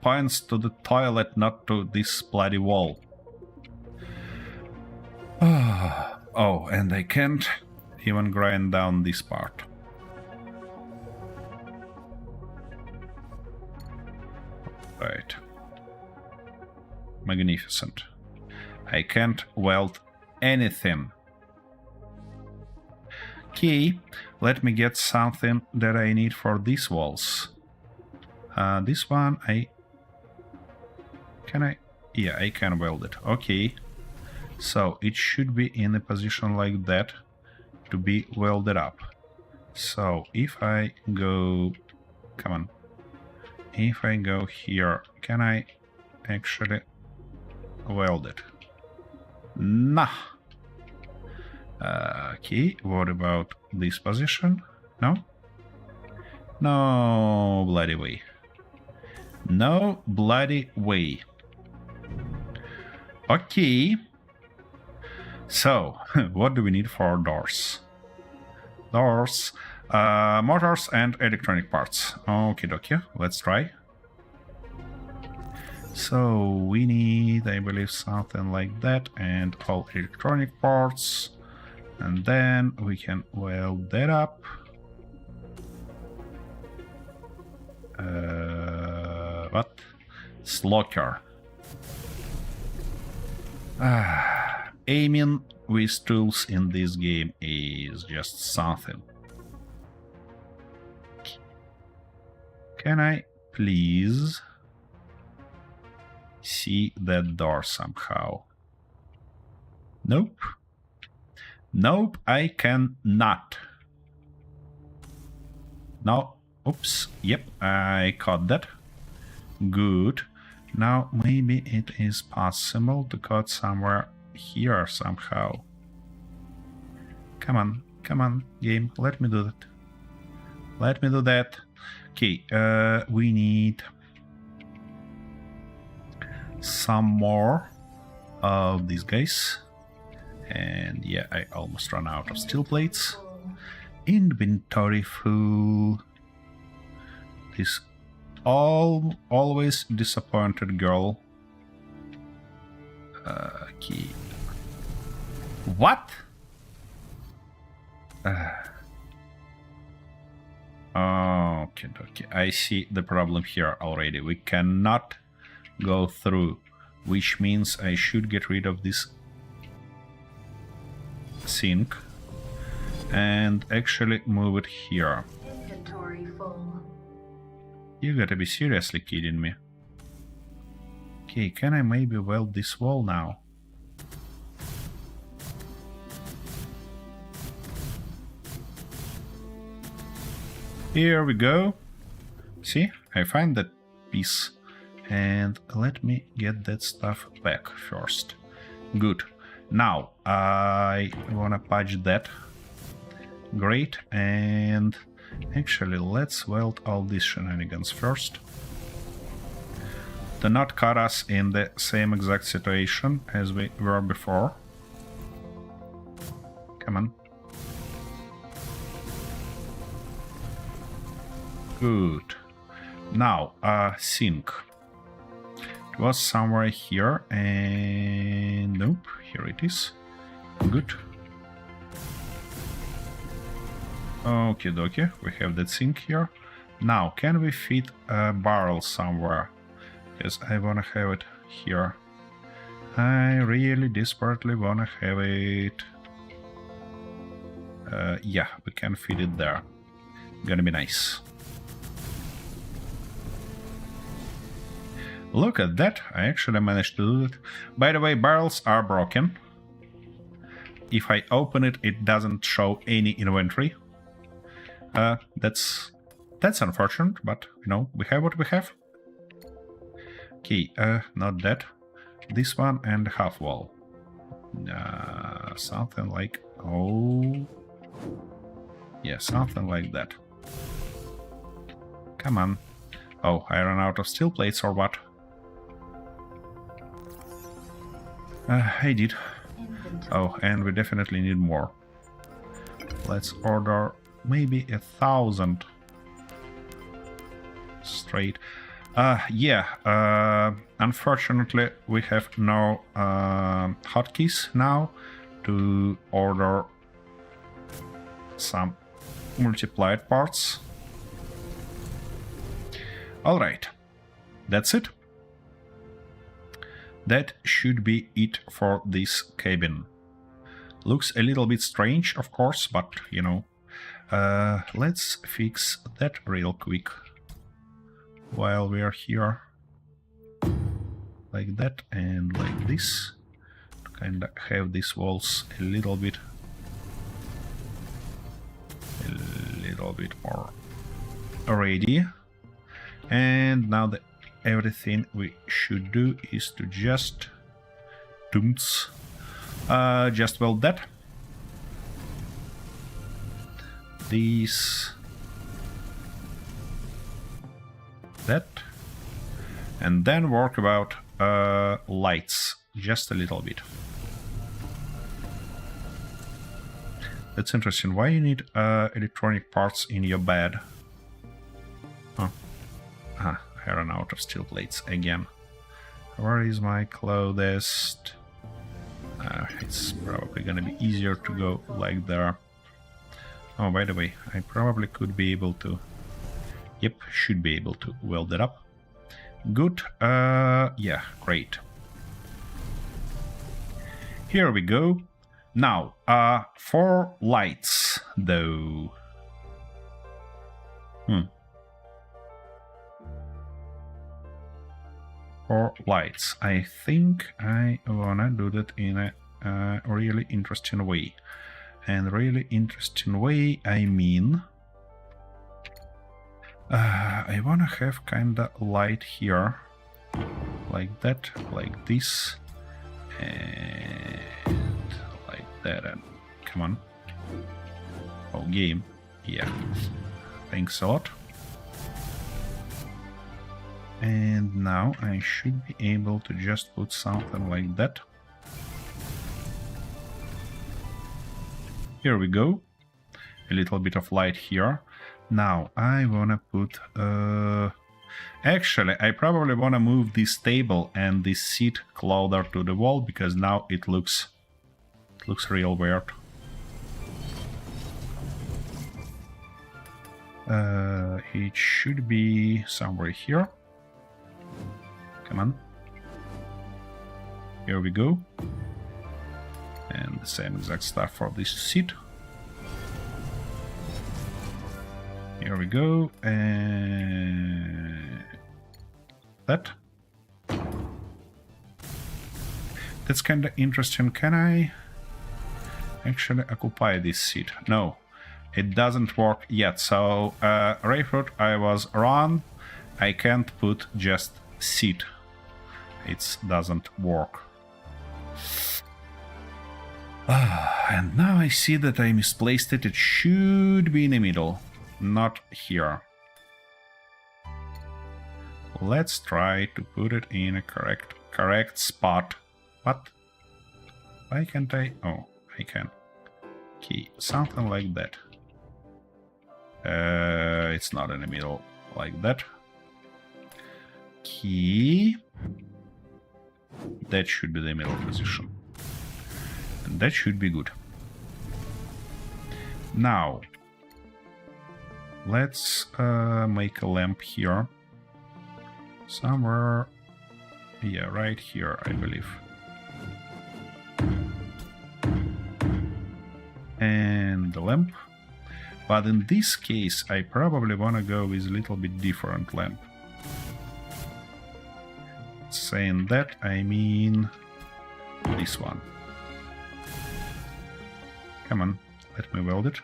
A: points to the toilet, not to this bloody wall? Oh, and I can't even grind down this part. Right. Magnificent. I can't weld anything. Okay, let me get something that I need for these walls. This one, yeah, I can weld it. Okay. So it should be in a position like that to be welded up. So if I go... Come on. If I go here, can I actually welded? Nah. Okay, what about this position? No? No bloody way. No bloody way. Okay. So, what do we need for doors? Doors, motors and electronic parts. Okie dokie, let's try. So, we need, I believe, something like that and all electronic parts. And then we can weld that up. What? Slocker. Aiming with tools in this game is just something. Can I please see that door somehow? Nope. Nope, I cannot. No. Oops. Yep, I caught that. Good. Now maybe it is possible to cut somewhere here somehow. Come on, game. Let me do that. Let me do that. Okay, we need some more of these guys. And yeah, I almost ran out of steel plates. Inventory full. This always disappointed girl. Okay. What? Okay, okay. I see the problem here already. We cannot go through, which means I should get rid of this sink and actually move it here.
B: Inventory full.
A: You gotta be seriously kidding me. Okay, can I maybe weld this wall now? Here we go. See, I find that piece. And let me get that stuff back first. Good. Now, I wanna patch that. Great, and actually, let's weld all these shenanigans first. To not cut us in the same exact situation as we were before. Come on. Good. Now, sink. It was somewhere here, and nope, here it is. Good. Okie dokie, we have that sink here. Now, can we fit a barrel somewhere? Because I wanna have it here. I really desperately wanna have it. Yeah, we can fit it there. Gonna be nice. Look at that, I actually managed to do it. By the way, barrels are broken. If I open it, it doesn't show any inventory. That's unfortunate, but you know, we have what we have. Okay, not that. This one and half wall. Something like, oh, yeah, something like that. Come on. Oh, I ran out of steel plates or what? I did. Oh, and we definitely need more. Let's order maybe 1,000 straight. Yeah, unfortunately we have no hotkeys now to order some multiplied parts. Alright, that's it. That should be it for this cabin. Looks a little bit strange, of course, but you know. Let's fix that real quick while we are here. Like that and like this. To kinda have these walls a little bit more ready. And now that everything we should do is to just tombs. Just weld that. These. That. And then work about lights. Just a little bit. That's interesting. Why you need electronic parts in your bed? Oh. Ah, I ran out of steel plates again. Where is my closest? It's probably gonna be easier to go like there. Oh, by the way, I probably could be able to... Yep, should be able to weld it up. Good. Yeah, great. Here we go. Now, for lights, though. For lights, I think I wanna do that in a really interesting way. And really interesting way, I mean... I wanna have kinda light here. Like that, like this. And like that, and come on. Oh, game. Yeah. Thanks a lot. And now I should be able to just put something like that. Here we go. A little bit of light here. Now I wanna put... Actually, I probably wanna move this table and this seat closer to the wall, because now it looks real weird. It should be somewhere here. Come on. Here we go. And the same exact stuff for this seat. Here we go. And that. That's kind of interesting. Can I actually occupy this seat? No, it doesn't work yet. So, Rayford, I was wrong. I can't put just seat. It doesn't work. And now I see that I misplaced it. It should be in the middle, not here. Let's try to put it in a correct spot. What? Why can't I? Oh, I can. Okay, something like that. It's not in the middle like that. Key. That should be the middle position. And that should be good. Now, let's make a lamp here. Somewhere. Yeah, right here, I believe. And the lamp. But in this case, I probably want to go with a little bit different lamp. Saying that, I mean this one. Come on, let me weld it.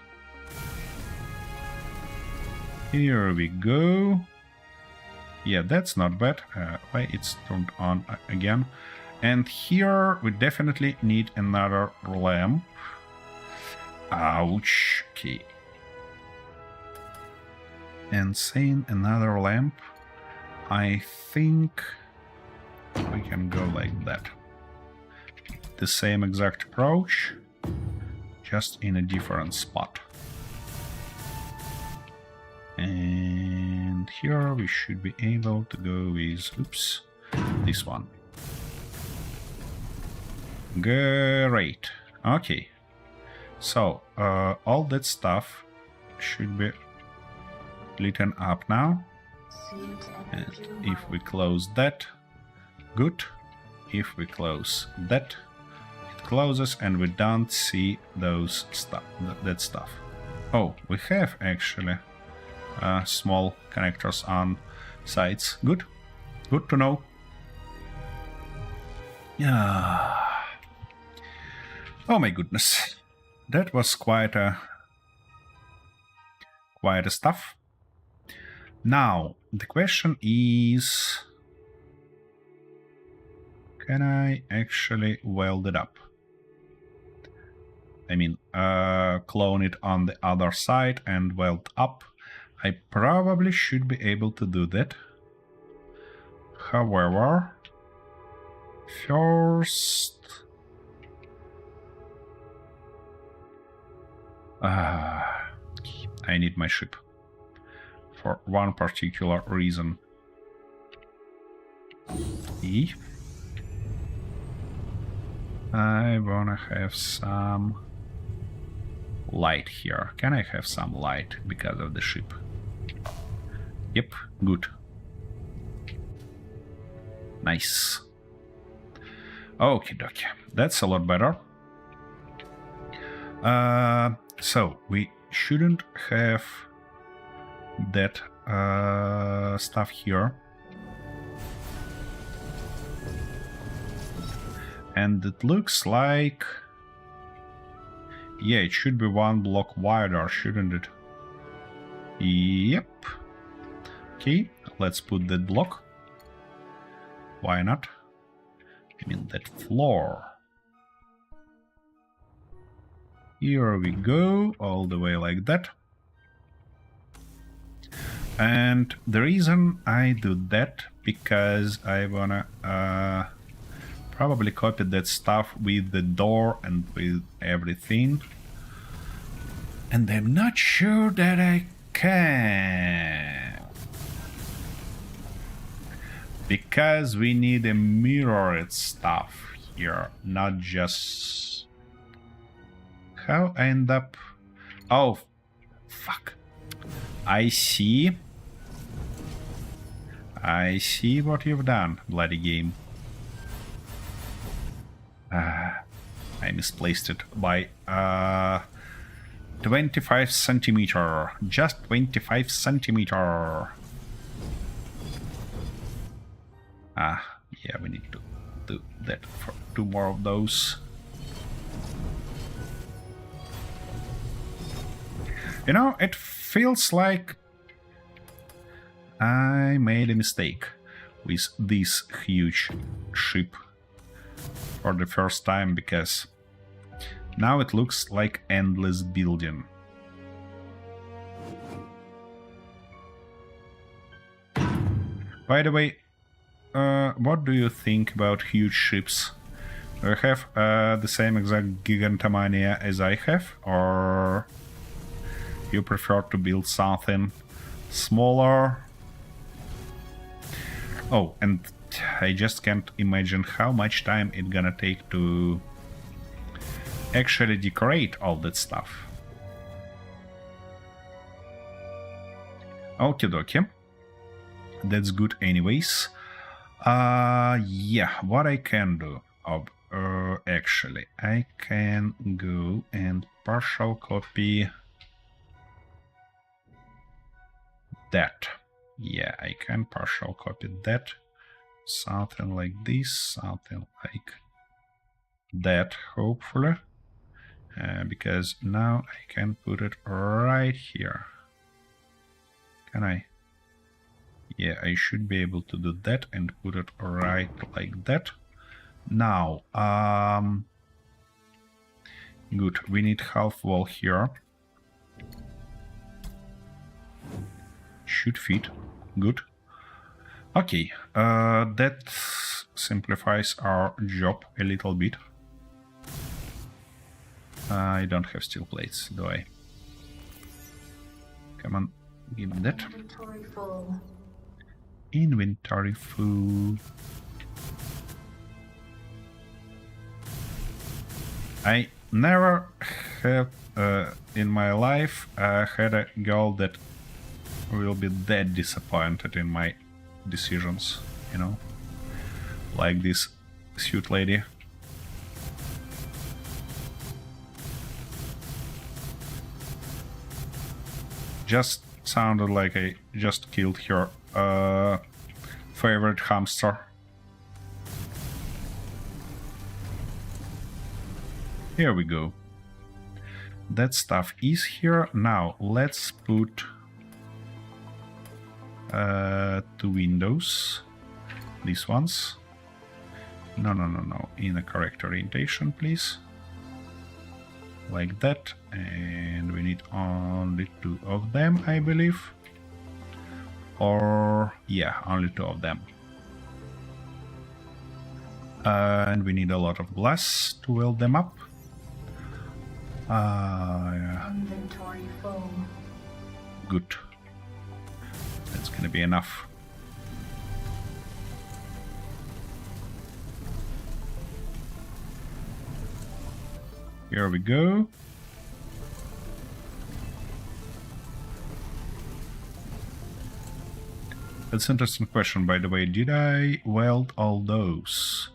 A: Here we go. Yeah, that's not bad. Why it's turned on again. And here we definitely need another lamp. Ouch. Okay. And saying another lamp, I think we can go like that. The same exact approach, just in a different spot. And here we should be able to go with, oops, this one. Great. Okay. So, all that stuff should be lit up now. And if we close that, good. If we close that, it closes and we don't see those stuff, that stuff. Oh, we have actually small connectors on sides. Good. Good to know. Yeah. Oh my goodness. That was quite a stuff. Now, the question is... Can I actually weld it up? I mean, clone it on the other side and weld up. I probably should be able to do that. However, first... I need my ship. For one particular reason. I wanna have some light here. Can I have some light because of the ship? Yep, good. Nice. Okie dokie. That's a lot better. So, we shouldn't have that stuff here. And it looks like... Yeah, it should be one block wider, shouldn't it? Yep. Okay, let's put that block. Why not? I mean, that floor. Here we go, all the way like that. And the reason I do that, because I wanna probably copy that stuff with the door and with everything. And I'm not sure that I can. Because we need a mirrored stuff here, not just... How I end up... Oh, fuck. I see what you've done, bloody game. I misplaced it by 25 centimeter. Just 25 centimeter. Yeah, we need to do that for 2 more of those. You know, it feels like I made a mistake with this huge ship for the first time, because now it looks like endless building. By the way, what do you think about huge ships? Do you have the same exact gigantomania as I have, or you prefer to build something smaller? Oh, and I just can't imagine how much time it's gonna take to actually decorate all that stuff. Okie dokie. That's good anyways. Yeah, what I can do... actually, I can go and partial copy that. Yeah, I can partial copy that. Something like this, something like that, hopefully. Because now I can put it right here. Can I? Yeah, I should be able to do that and put it right like that. Now, good, we need half wall here. Should fit. Good. Okay, that simplifies our job a little bit. I don't have steel plates, do I? Come on, give me that.
B: Inventory full.
A: Inventory full. I never have in my life had a girl that will be that disappointed in my decisions, you know, like this suit lady. Just sounded like I just killed her favorite hamster. Here we go. That stuff is here. Now let's put 2 windows. These ones. No. In a correct orientation, please. Like that. And we need only 2 of them, I believe. Or, yeah, only 2 of them. And we need a lot of glass to weld them up. Yeah.
B: Inventory full.
A: Good. That's gonna be enough. Here we go. That's an interesting question, by the way. Did I weld all those?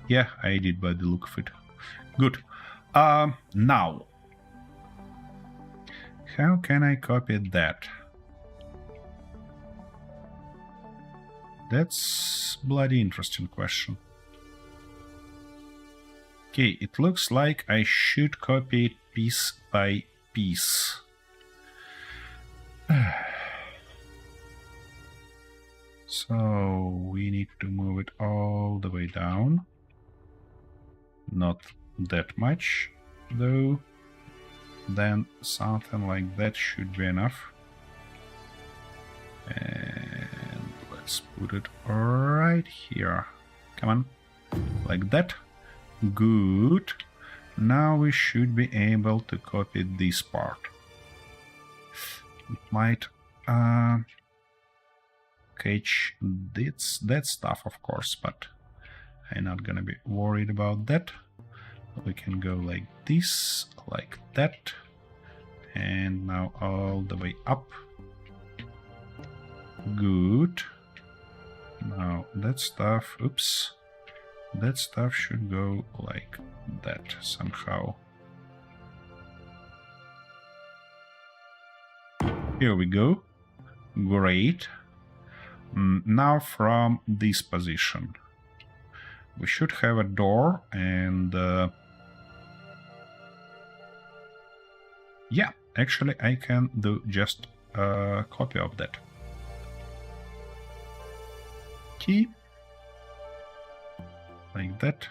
A: Yeah, I did by the look of it. Good. Now, how can I copy that? That's bloody interesting question. Okay, it looks like I should copy it piece by piece. So we need to move it all the way down. Not that much, though. Then something like that should be enough. And let's put it right here. Come on. Like that. Good. Now we should be able to copy this part. It might catch that stuff, of course, but I'm not gonna be worried about that. We can go like this, like that, and now all the way up. Good. Now that stuff, oops, that stuff should go like that somehow. Here we go. Great. Now from this position, we should have a door, and yeah, actually I can do just a copy of that. Key. Like that.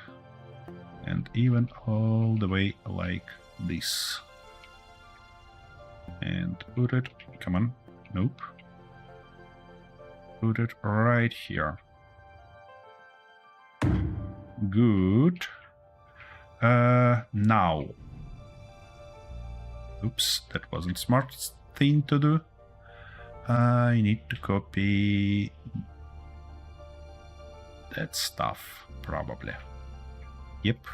A: And even all the way like this. And put it, come on, nope. Put it right here. Good. Now. Oops, that wasn't smart thing to do. I need to copy that stuff, probably. Yep.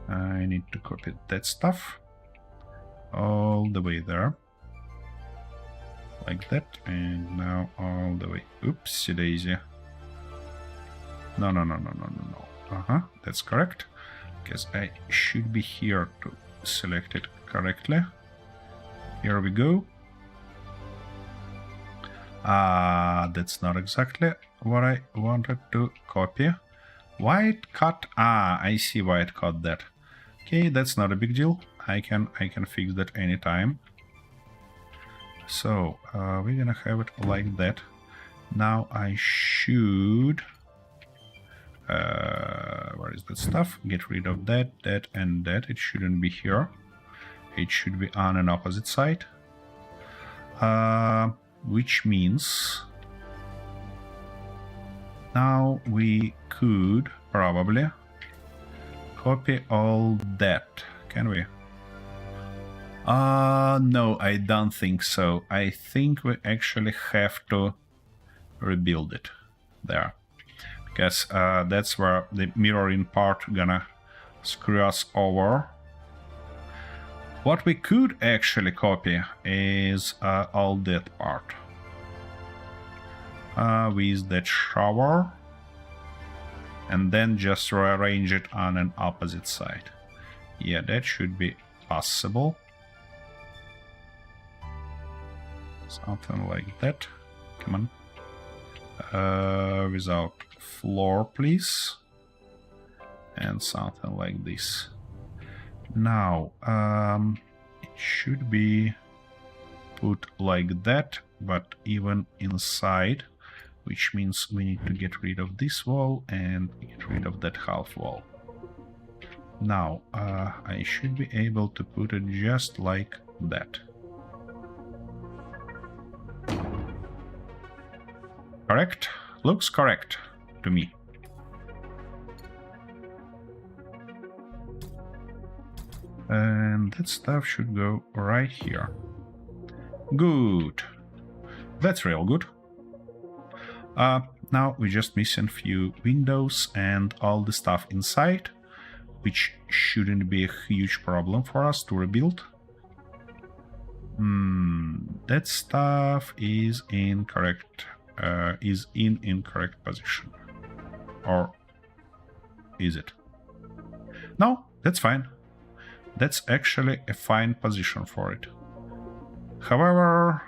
A: I need to copy that stuff all the way there. Like that, and now all the way. Oopsie daisy. No. That's correct. Because I should be here to select it correctly. Here we go. That's not exactly what I wanted to copy. Why it cut? I see why it cut that. Okay, that's not a big deal. I can fix that anytime. So we're gonna have it like that. Now I should where is that stuff? Get rid of that, and that. It shouldn't be here. It should be on an opposite side. Which means now we could probably copy all that. Can we? No, I don't think so. I think we actually have to rebuild it there. Because that's where the mirroring part gonna screw us over. What we could actually copy is all that part. With that shower. And then just rearrange it on an opposite side. Yeah, that should be possible. Something like that. Come on. Without floor, please. And something like this. Now, it should be put like that, but even inside which means we need to get rid of this wall and get rid of that half wall. Now, I should be able to put it just like that. Correct? Looks correct to me. And that stuff should go right here. Good. That's real good. Now we're just missing few windows and all the stuff inside, which shouldn't be a huge problem for us to rebuild. That stuff is incorrect. Is in incorrect position. Or is it? No, that's fine. That's actually a fine position for it. However,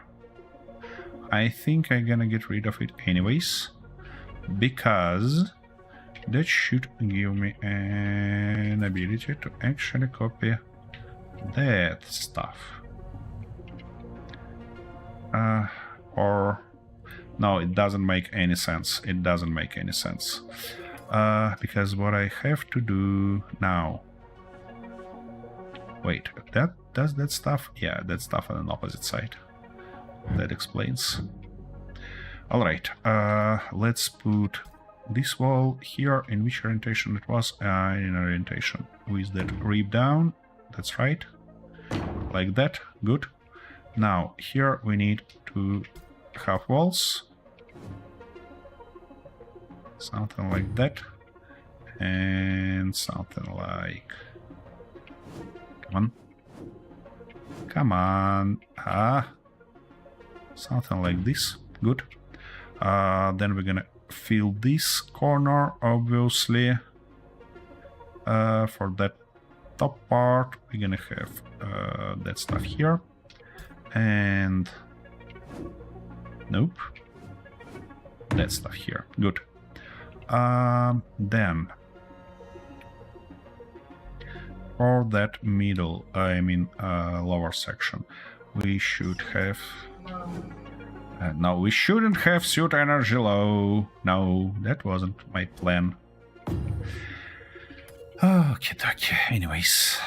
A: I think I'm gonna get rid of it anyways, because that should give me an ability to actually copy that stuff. Or no, it doesn't make any sense. It doesn't make any sense. Because what I have to do now... Wait, that does that stuff? Yeah, that stuff on the opposite side. That explains. Alright, let's put this wall here. In which orientation it was? In orientation with that rip down. That's right. Like that. Good. Now, here we need to have walls. Something like that. And something like... Come on. Come on. Something like this. Good. Then we're gonna fill this corner, obviously. For that top part, we're gonna have that stuff here. And... Nope. That stuff here. Good. Then... For that middle, lower section, we should have... no, we shouldn't have suit energy low. No, that wasn't my plan. Okay. Anyways.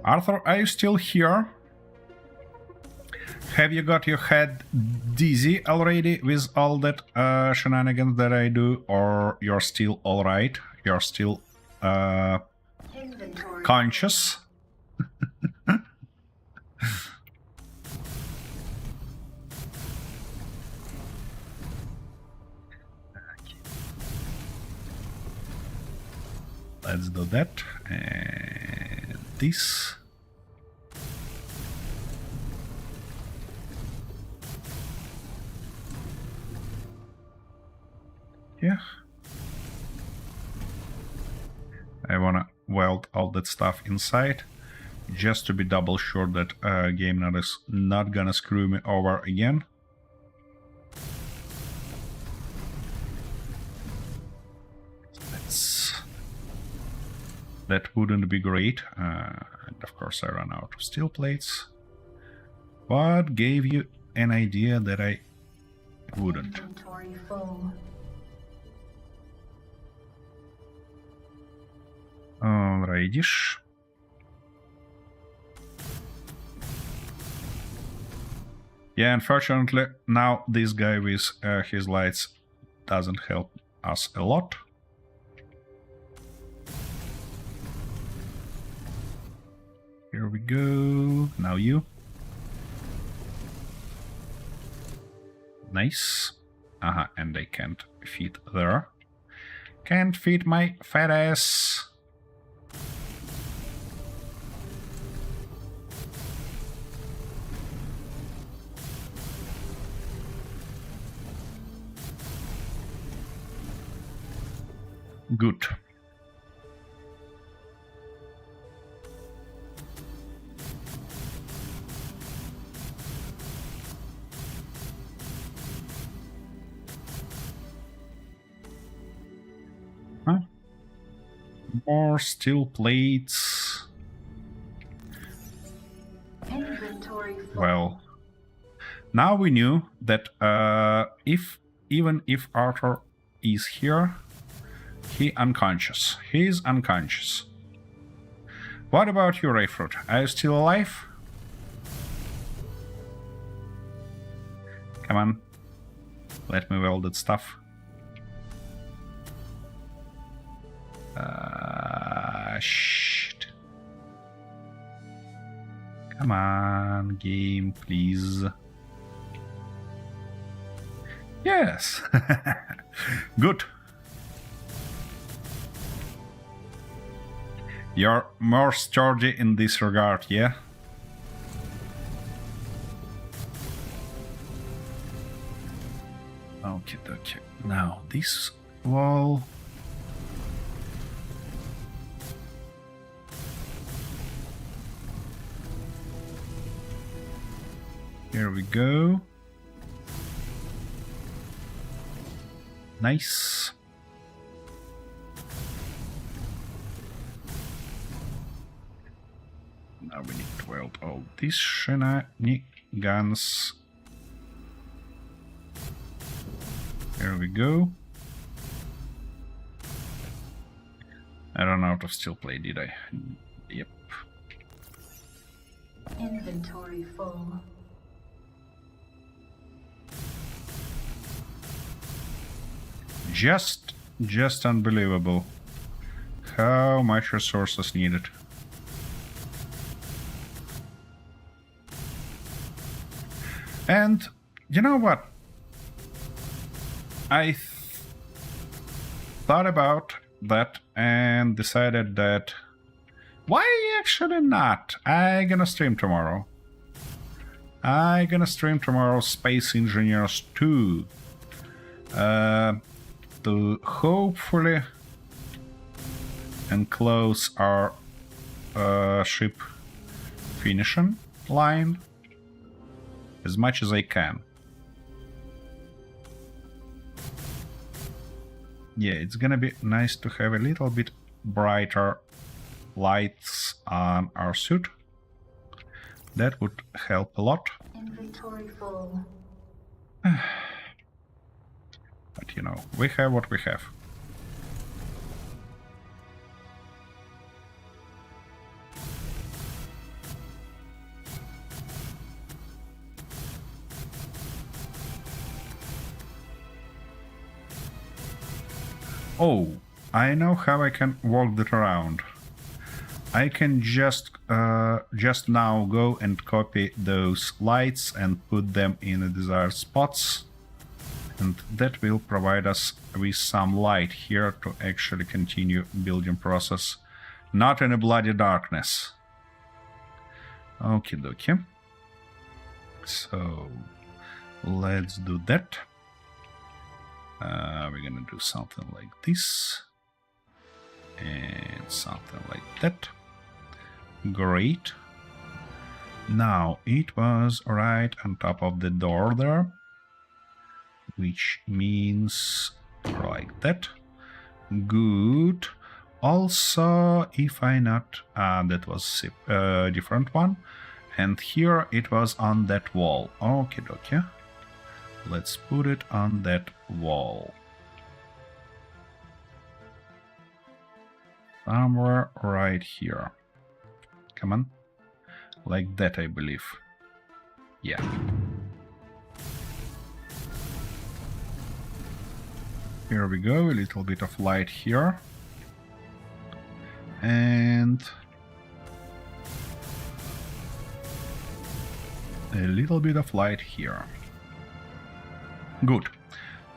A: Arthur, are you still here? Have you got your head dizzy already with all that shenanigans that I do, or you're still alright? You're still conscious? Let's do that. And this. Yeah. I wanna weld all that stuff inside, just to be double sure that game is not gonna screw me over again. That wouldn't be great. And of course I run out of steel plates. What gave you an idea that I wouldn't?
B: Inventory full.
A: Alrighty. Yeah, unfortunately, now this guy with his lights doesn't help us a lot. Here we go. Now you. Nice. And I can't fit there. Can't fit my fat ass. Good. More steel plates. Well, now we knew that even if Arthur is here, he unconscious. He is unconscious. What about you, Rayfruit? Are you still alive? Come on. Let me weld that stuff. Shit. Come on, game, please. Yes. Good. You're more sturdy in this regard, yeah? Okay. Now, this wall... Here we go. Nice. Now we need to weld all these shenanigans. Here we go. I ran out of steel plate, did I? Yep.
B: Inventory full.
A: Just unbelievable how much resources needed. And you know what? I thought about that and decided that why actually not? I gonna stream tomorrow. Space Engineers 2. To hopefully enclose our ship finishing line as much as I can. Yeah, it's gonna be nice to have a little bit brighter lights on our suit. That would help a lot.
B: Inventory full.
A: But you know, we have what we have. Oh, I know how I can walk that around. I can just now go and copy those lights and put them in the desired spots. And that will provide us with some light here to actually continue building process. Not in a bloody darkness. Okie dokie. So, let's do that. We're gonna do something like this. And something like that. Great. Now, it was right on top of the door there. Which means like that. Good. Also, if I not... that was a different one. And here it was on that wall. Okay, dokie. Let's put it on that wall. Somewhere right here. Come on. Like that, I believe. Yeah. Here we go, a little bit of light here. And a little bit of light here. Good.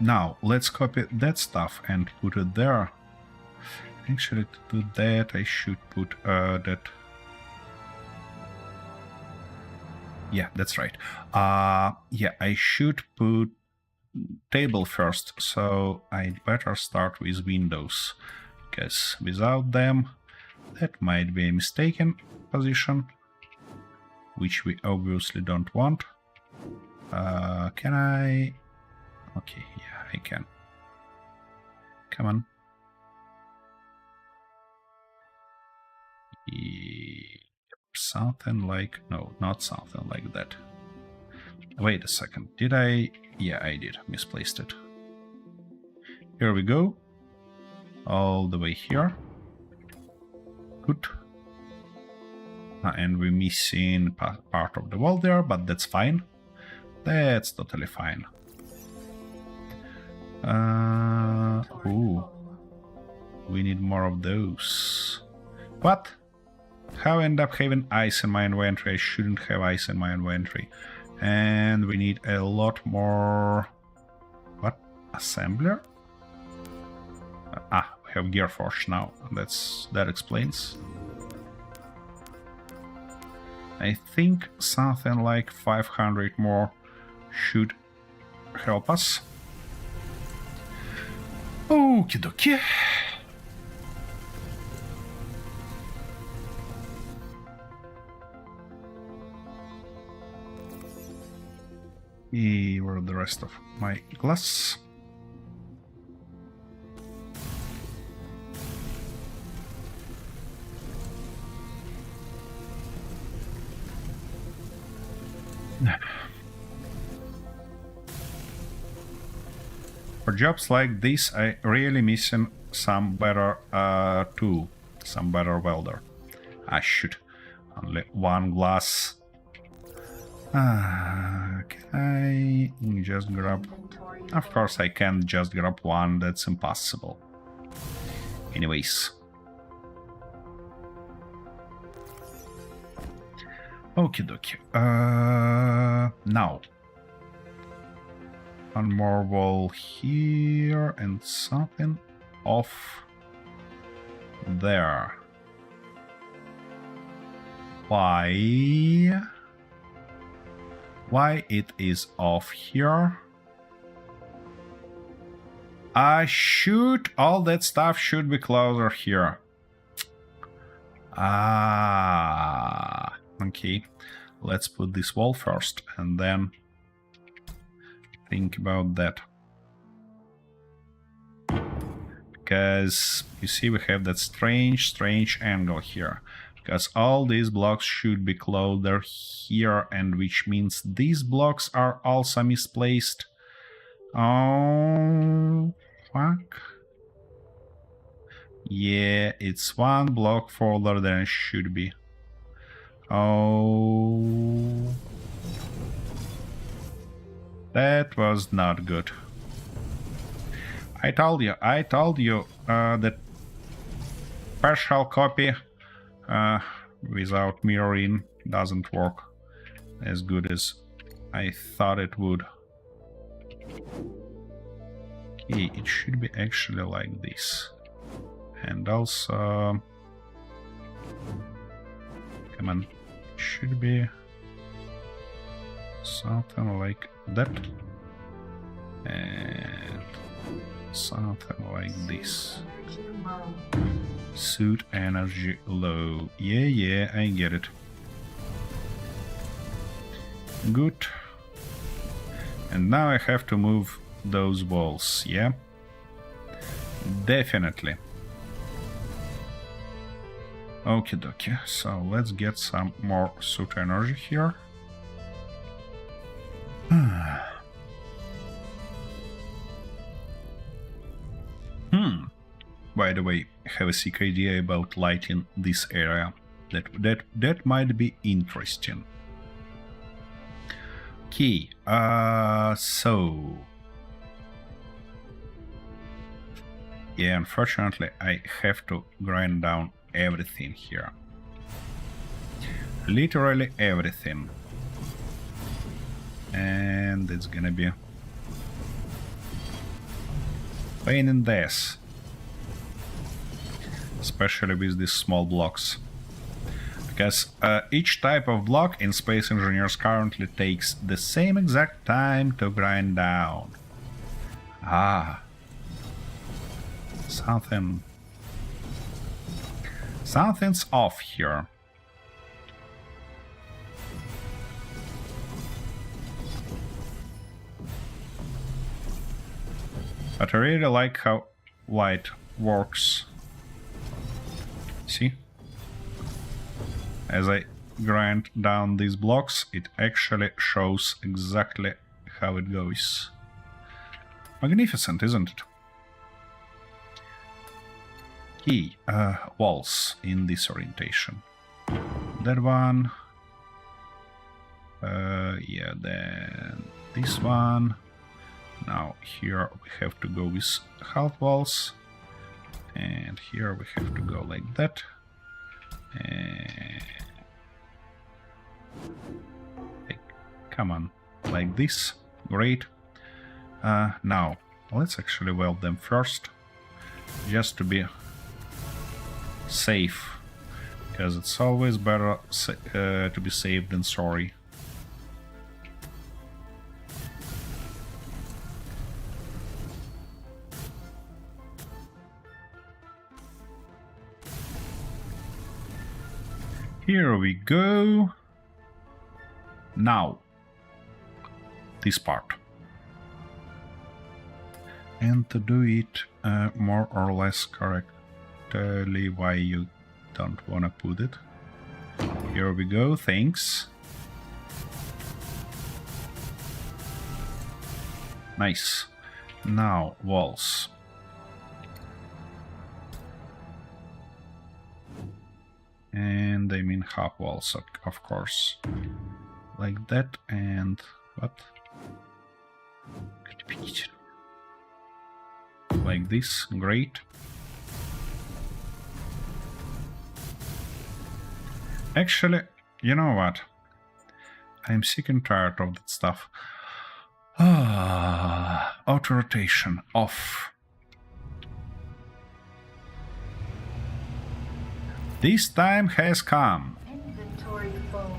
A: Now, let's copy that stuff and put it there. Actually, to do that, I should put that... Yeah, that's right. Yeah, I should put table first, so I'd better start with windows, because without them that might be a mistaken position, which we obviously don't want. Can I... Okay, yeah, I can. Come on. Something like... No, not something like that. Wait a second. Did I? Yeah, I did. Misplaced it. Here we go. All the way here. Good. And we're missing part of the wall there, but that's fine. That's totally fine. Ooh. We need more of those. What? How I end up having ice in my inventory? I shouldn't have ice in my inventory. And we need a lot more... What? Assembler? We have Gear Forge now. That explains. I think something like 500 more should help us. Okie dokie. Where are the rest of my glass? For jobs like this, I really missing some better tool, some better welder. Shoot, only one glass. Can I just grab? Of course, I can't just grab one. That's impossible. Anyways. Okie dokie. Now. One more wall here and something off there. Why? Why it is off here? All that stuff should be closer here. Okay. Let's put this wall first and then think about that. Because you see we have that strange angle here. Because all these blocks should be closer here, and which means these blocks are also misplaced. Oh, fuck. Yeah, it's one block further than it should be. Oh. That was not good. I told you that partial copy without mirroring doesn't work as good as I thought it would. Okay, it should be actually like this. And also... Come on. It should be something like that. And something like this. Suit energy low. Yeah, I get it. Good. And now I have to move those walls, yeah? Definitely. Okie dokie. So let's get some more suit energy here. By the way, I have a sick idea about lighting this area. That might be interesting. Okay, so... Yeah, unfortunately, I have to grind down everything here. Literally everything. And it's gonna be... pain in the ass. Especially with these small blocks. Because each type of block in Space Engineers currently takes the same exact time to grind down. Something's off here. But I really like how light works. See? As I grind down these blocks, it actually shows exactly how it goes. Magnificent, isn't it? Key walls in this orientation. That one. Yeah, then this one. Now here we have to go with half walls. And here we have to go like that. And come on, like this. Great. Now, let's actually weld them first, just to be safe, because it's always better to be safe than sorry. Here we go. Now, this part. And to do it more or less correctly, why you don't want to put it. Here we go, thanks. Nice. Now, walls. And I mean half walls, of course. Like that, and what? Like this, great. Actually, you know what? I'm sick and tired of that stuff. Auto rotation off. This time has come.
B: Inventory full.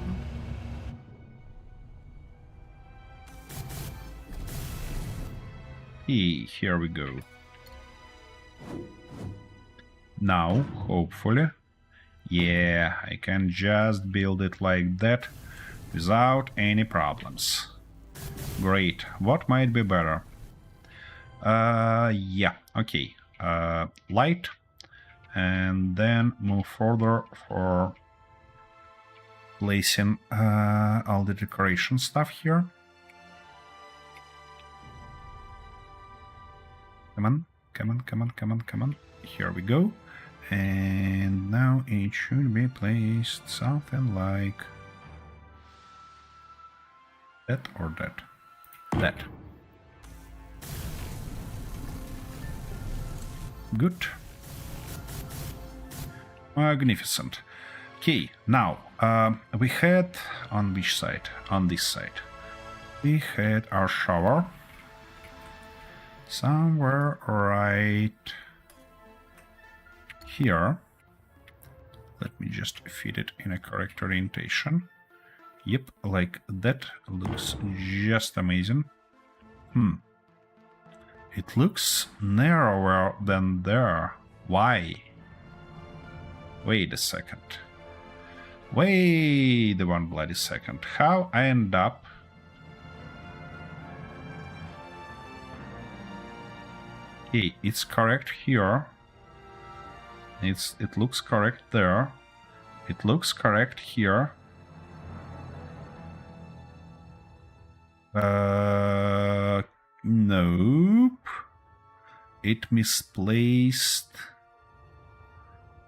A: Here we go. Now, hopefully, yeah, I can just build it like that without any problems. Great. What might be better? Yeah, okay. Light. And then move further for placing all the decoration stuff here. Come on, come on, come on, come on, come on. Here we go. And now it should be placed something like that or that. That. Good. Magnificent. Okay, now we had on which side? On this side. We had our shower somewhere right here. Let me just fit it in a correct orientation. Yep, like that. Looks just amazing. It looks narrower than there. Why? Wait a second. Wait the one bloody second. How I end up... Okay, it's correct here. It looks correct there. It looks correct here. Nope. It misplaced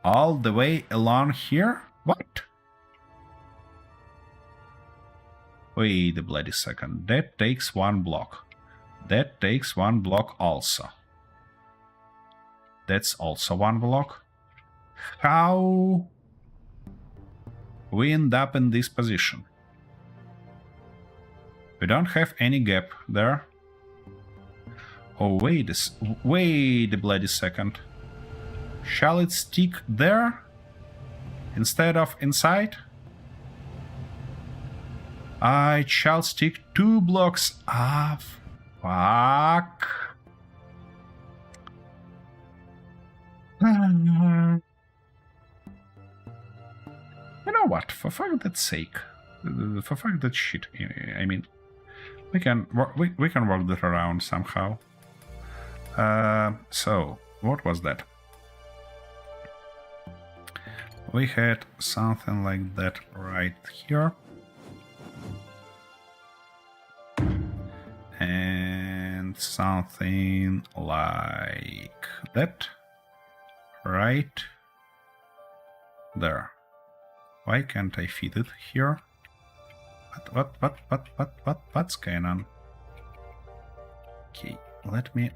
A: all the way along here? What? Wait a bloody second. That takes one block. That takes one block also. That's also one block. How we end up in this position? We don't have any gap there. Oh, wait a bloody second. Shall it stick there instead of inside? I shall stick 2 blocks. Ah, fuck. You know what? For fuck that sake. For fuck that shit. I mean, we can work that around somehow. So, what was that? We had something like that right here. And something like that right there. Why can't I fit it here? What's going on? Okay, let me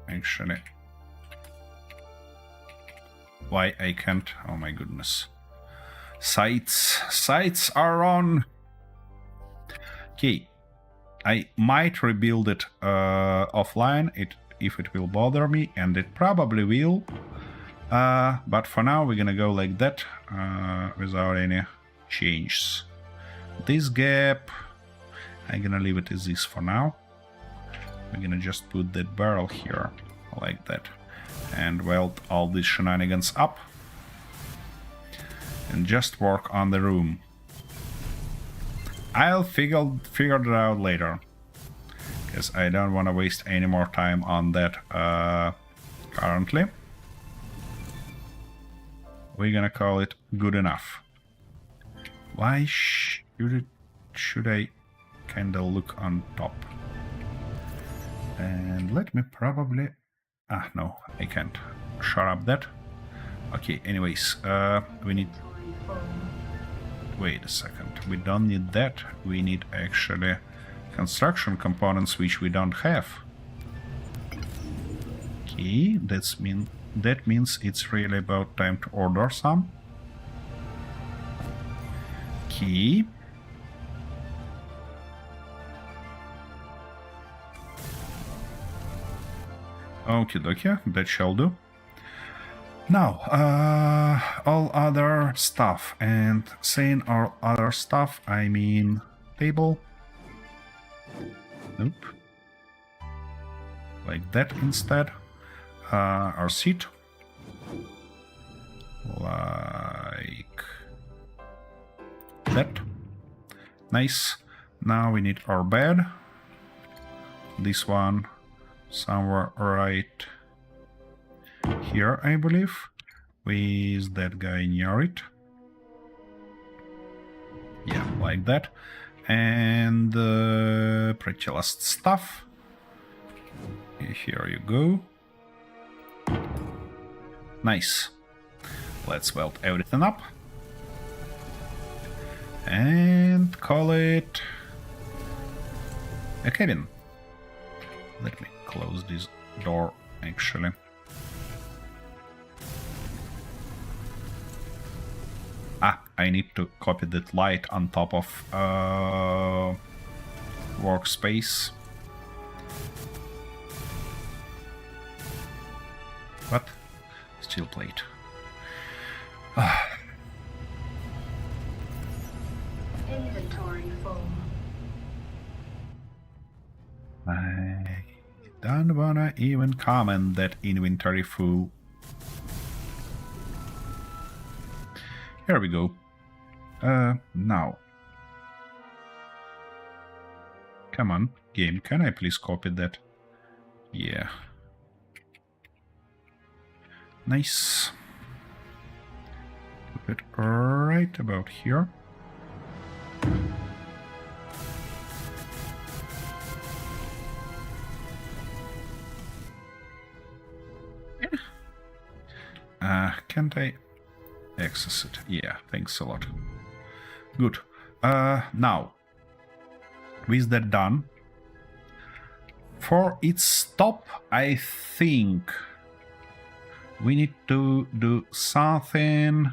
A: actually. Why I can't? Oh my goodness. Sights are on. Okay, I might rebuild it offline if it will bother me, and it probably will. But for now we're gonna go like that without any changes. This gap, I'm gonna leave it as this for now. We're gonna just put that barrel here like that and weld all these shenanigans up and just work on the room. I'll figure it out later because I don't want to waste any more time on that currently. We're gonna call it good enough. Why should I kinda look on top? And let me probably... no, I can't. Shut up that. Okay, anyways, we need... Wait a second, we don't need that. We need actually construction components, which we don't have. Okay, that means it's really about time to order some. Okay. Okie dokie, that shall do. Now, all other stuff, and saying all other stuff, I mean table. Nope. Like that instead. Our seat. Like that. Nice. Now we need our bed. This one somewhere right here, I believe, with that guy near it. Yeah, like that. And pretty last stuff. Here you go. Nice. Let's weld everything up. And call it a cabin. Let me close this door, actually. I need to copy that light on top of workspace. What? Steel plate.
B: Inventory full.
A: I don't wanna even comment that inventory full. Here we go. Now. Come on, game, can I please copy that? Yeah. Nice. Put it right about here. Can't I access it? Yeah, thanks a lot. Good. Now, with that done, for its stop, I think we need to do something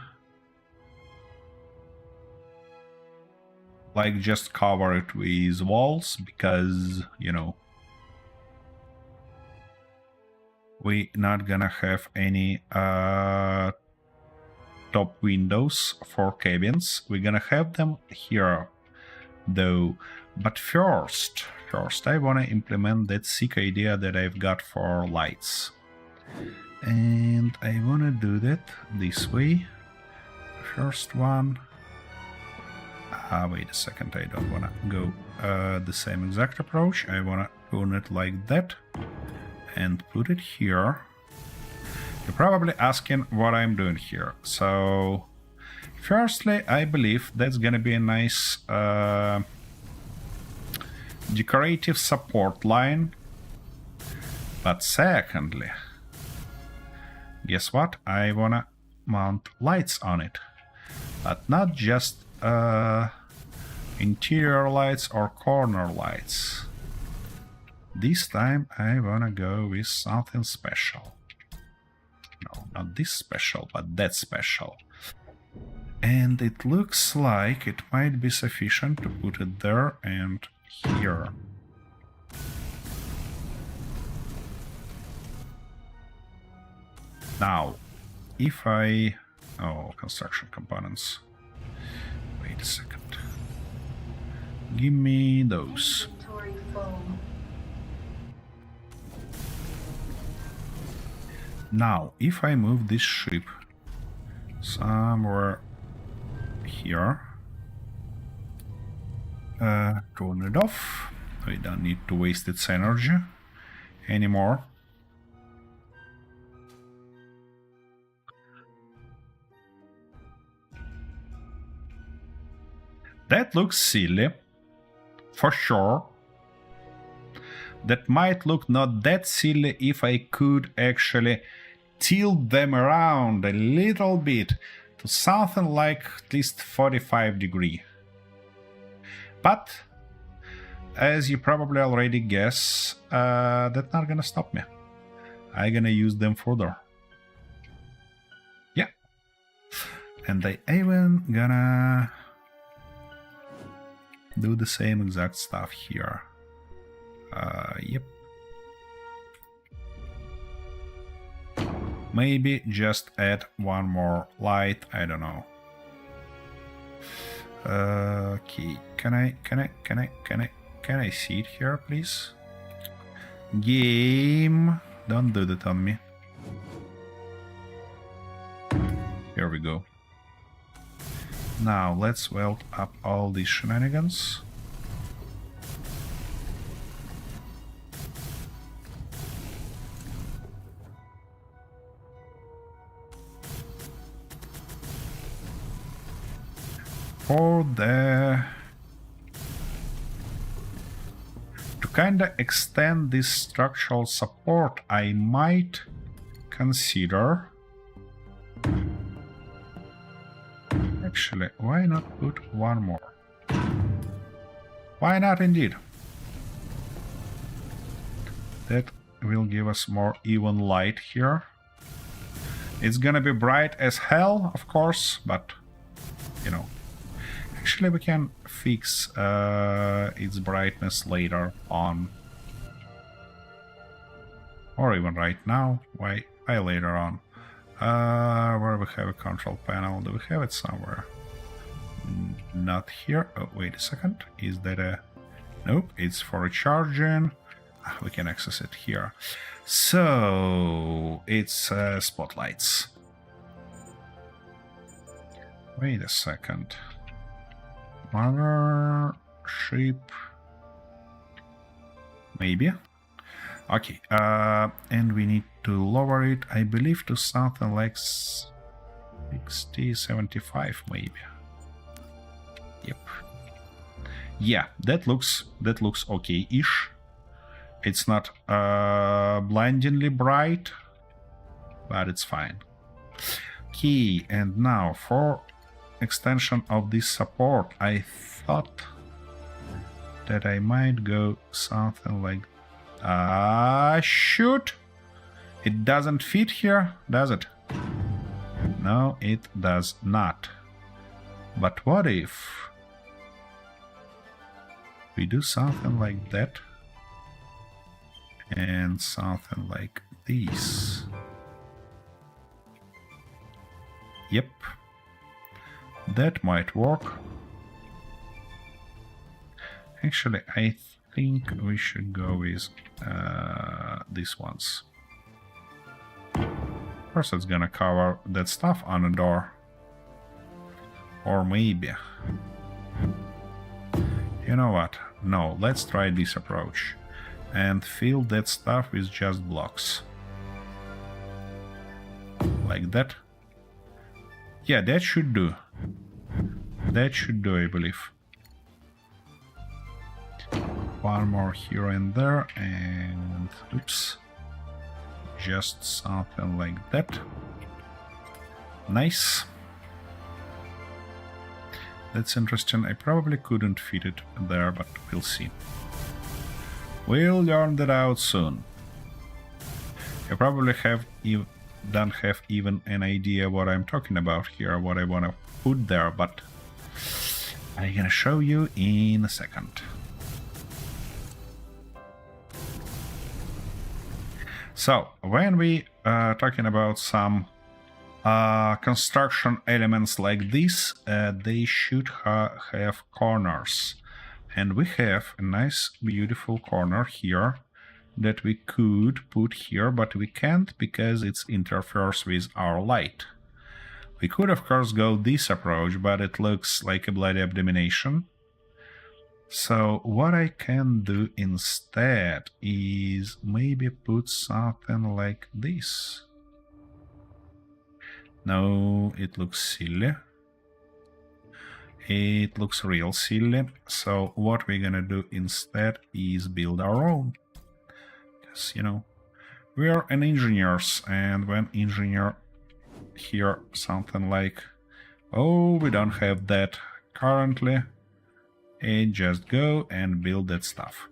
A: like just cover it with walls, because, you know, we're not gonna have any top windows for cabins. We're gonna have them here though. But first I wanna implement that sick idea that I've got for lights. And I wanna do that this way. First one. Wait a second, I don't wanna go the same exact approach. I wanna own it like that and put it here. You're probably asking what I'm doing here. So, firstly, I believe that's gonna be a nice decorative support line. But secondly, guess what? I wanna mount lights on it. But not just interior lights or corner lights. This time I wanna go with something special. No, not this special, but that special. And it looks like it might be sufficient to put it there and here. Now, if I... Oh, construction components. Wait a second. Give me those.
B: Inventory full.
A: Now, if I move this ship somewhere here, turn it off. We don't need to waste its energy anymore. That looks silly, for sure. That might look not that silly if I could actually tilt them around a little bit to something like at least 45 degrees. But, as you probably already guess, that's not gonna stop me. I'm gonna use them further. Yeah. And I even gonna do the same exact stuff here. Yep. Maybe just add one more light, I don't know. Okay, can I see it here, please? Game, don't do that on me. Here we go. Now let's weld up all these shenanigans. For the... To kinda extend this structural support, I might consider... Actually, why not put one more? Why not indeed? That will give us more even light here. It's gonna be bright as hell, of course, but, you know. Actually, we can fix its brightness later on. Or even right now. Why later on? Where we have a control panel? Do we have it somewhere? Not here. Oh, wait a second. Is that a... Nope, it's for recharging. We can access it here. So, it's spotlights. Wait a second. Mothership. Maybe. Okay, and we need to lower it, I believe, to something like 60, 75, maybe. Yep. Yeah, that looks okay-ish. It's not blindingly bright, but it's fine. Okay, and now for extension of this support, I thought that I might go something like... shoot! It doesn't fit here, does it? No, it does not. But what if we do something like that and something like this? Yep. That might work. Actually, I think we should go with these ones. First, it's gonna cover that stuff on the door. Or maybe... You know what? No, let's try this approach. And fill that stuff with just blocks. like that. Yeah, that should do. That should do, I believe. One more here and there, and oops. Just something like that. Nice. That's interesting. I probably couldn't fit it there, but we'll see. We'll learn that out soon. I probably don't have even an idea what I'm talking about here, what I want to put there, but I'm gonna show you in a second. So, when we are talking about some construction elements like this, they should have corners. And we have a nice, beautiful corner here that we could put here, but we can't because it interferes with our light. We could, of course, go this approach, but it looks like a bloody abomination. So what I can do instead is maybe put something like this. No, it looks silly. It looks real silly. So what we're gonna do instead is build our own. Because, you know, we are an engineers, and when engineer hear something like, oh, we don't have that currently, and just go and build that stuff.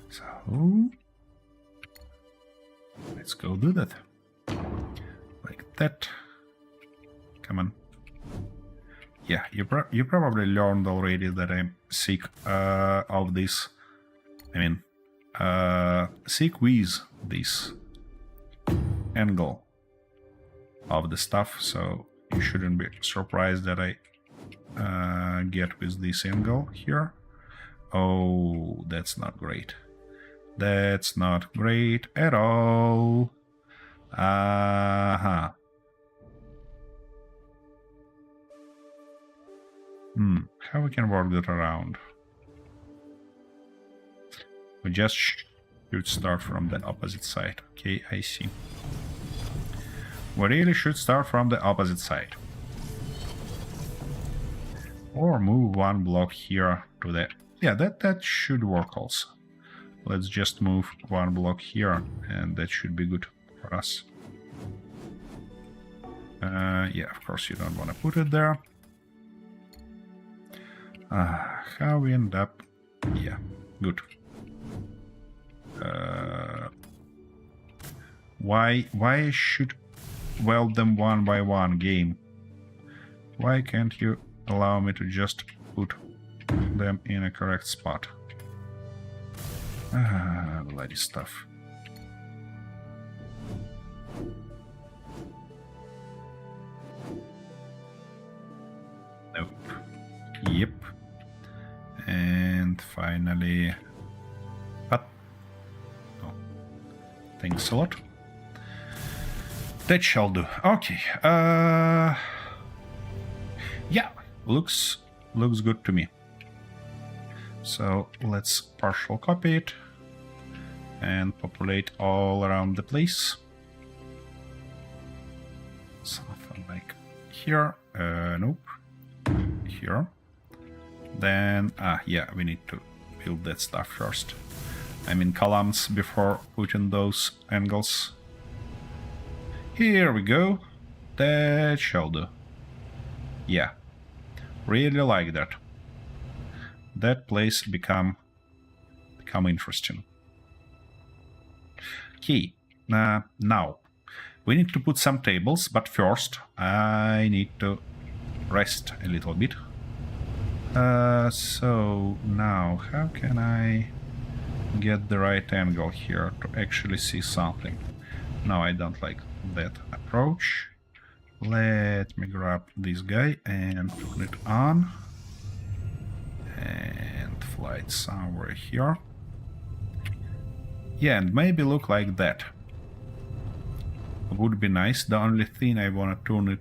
A: So let's go do that. Like that. Come on. Yeah, you probably learned already that I'm sick of this. I mean, sick with this angle of the stuff, so you shouldn't be surprised that I get with this angle here. Oh, that's not great. That's not great at all. How we can work that around? We just should start from the opposite side. Okay, I see. We really should start from the opposite side. Or move one block here to the... Yeah, that should work also. Let's just move one block here, and that should be good for us. Yeah, of course you don't want to put it there. How we end up... Yeah, good. Why should weld them one by one, game? Why can't you allow me to just put them in a correct spot? Bloody stuff. Nope. Yep. And finally... But... Oh. Thanks a lot. That shall do. Okay. Yeah, looks good to me. So let's partial copy it and populate all around the place. Something like here. Nope. Here. Then, yeah, we need to build that stuff first. I mean columns before putting those angles. Here we go. That shall do. Yeah. Really like that. That place become interesting. Okay. Now, we need to put some tables, but first I need to rest a little bit. So now, how can I get the right angle here to actually see something? No, I don't like that approach. Let me grab this guy and put it on. And fly it somewhere here. Yeah, and maybe look like that. Would be nice. The only thing I want to turn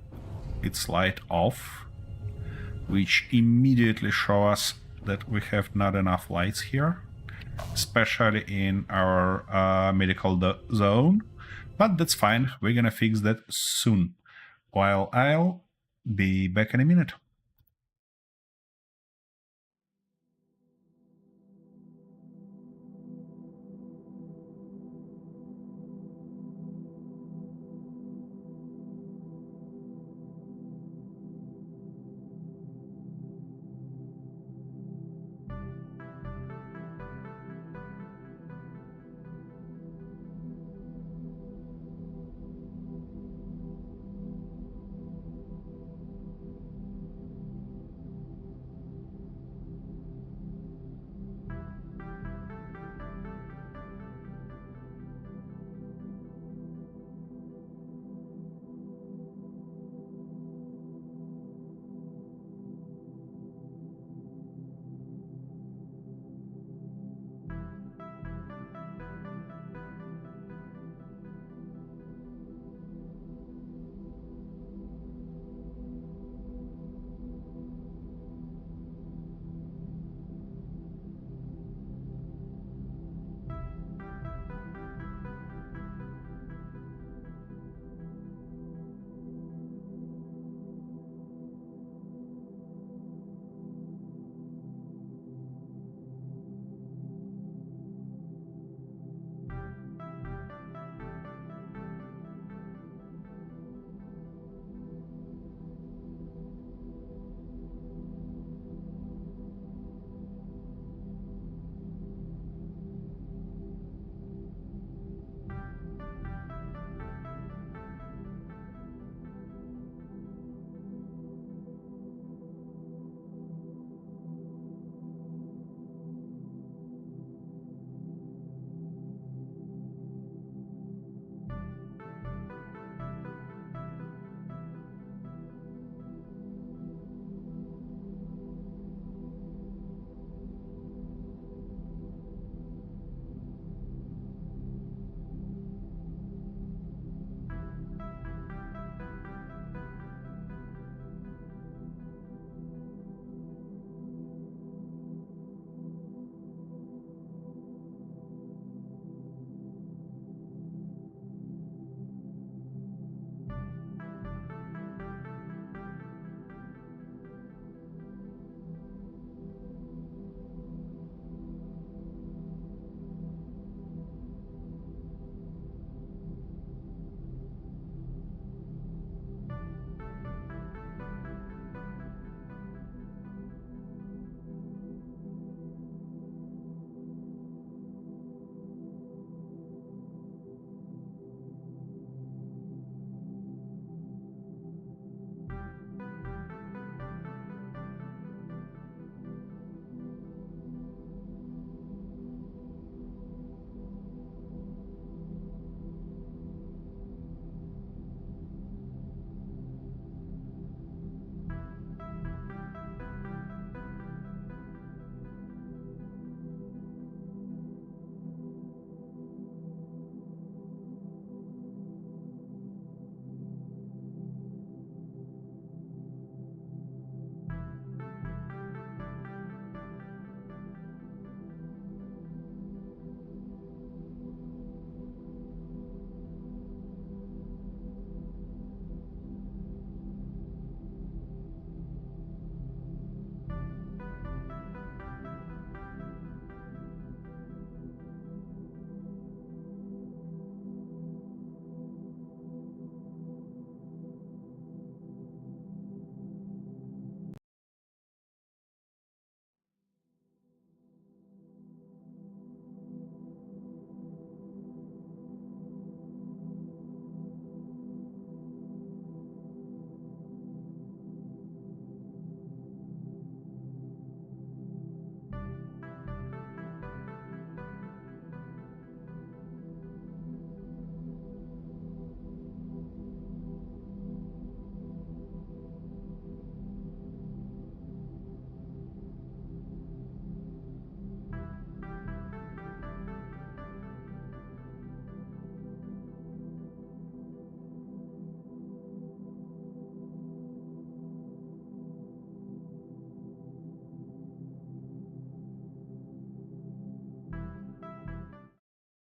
A: its light off, which immediately show us that we have not enough lights here, especially in our medical zone. But that's fine. We're gonna fix that soon. While I'll be back in a minute.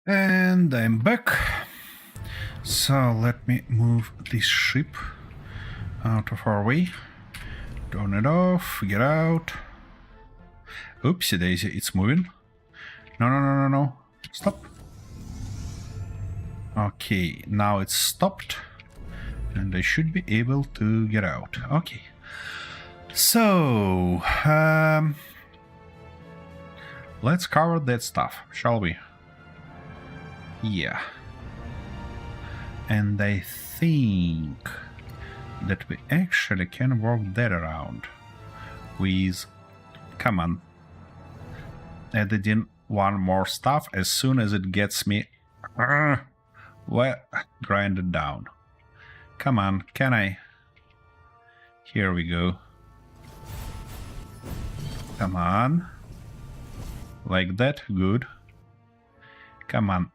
A: And I'm back. So let me move this ship out of our way. Turn it off, get out. Oopsie daisy, it's moving. No, no, no, no, no. Stop. Okay, now it's stopped. And I should be able to get out. Okay. So, let's cover that stuff, shall we? Yeah. And I think that we actually can work that around with, come on, added in one more stuff as soon as it gets me, well, grind it down. Come on, can I? Here we go. Come on. Like that, good. Come on.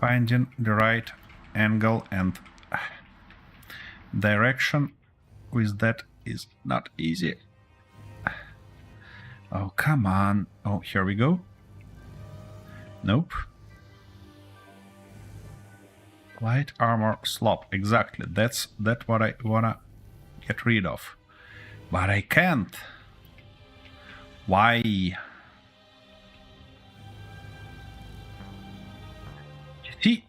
A: Finding the right angle and direction with that is not easy. Oh, come on. Oh, here we go. Nope. Light armor slop. Exactly. That's what I wanna get rid of. But I can't. Why? You see,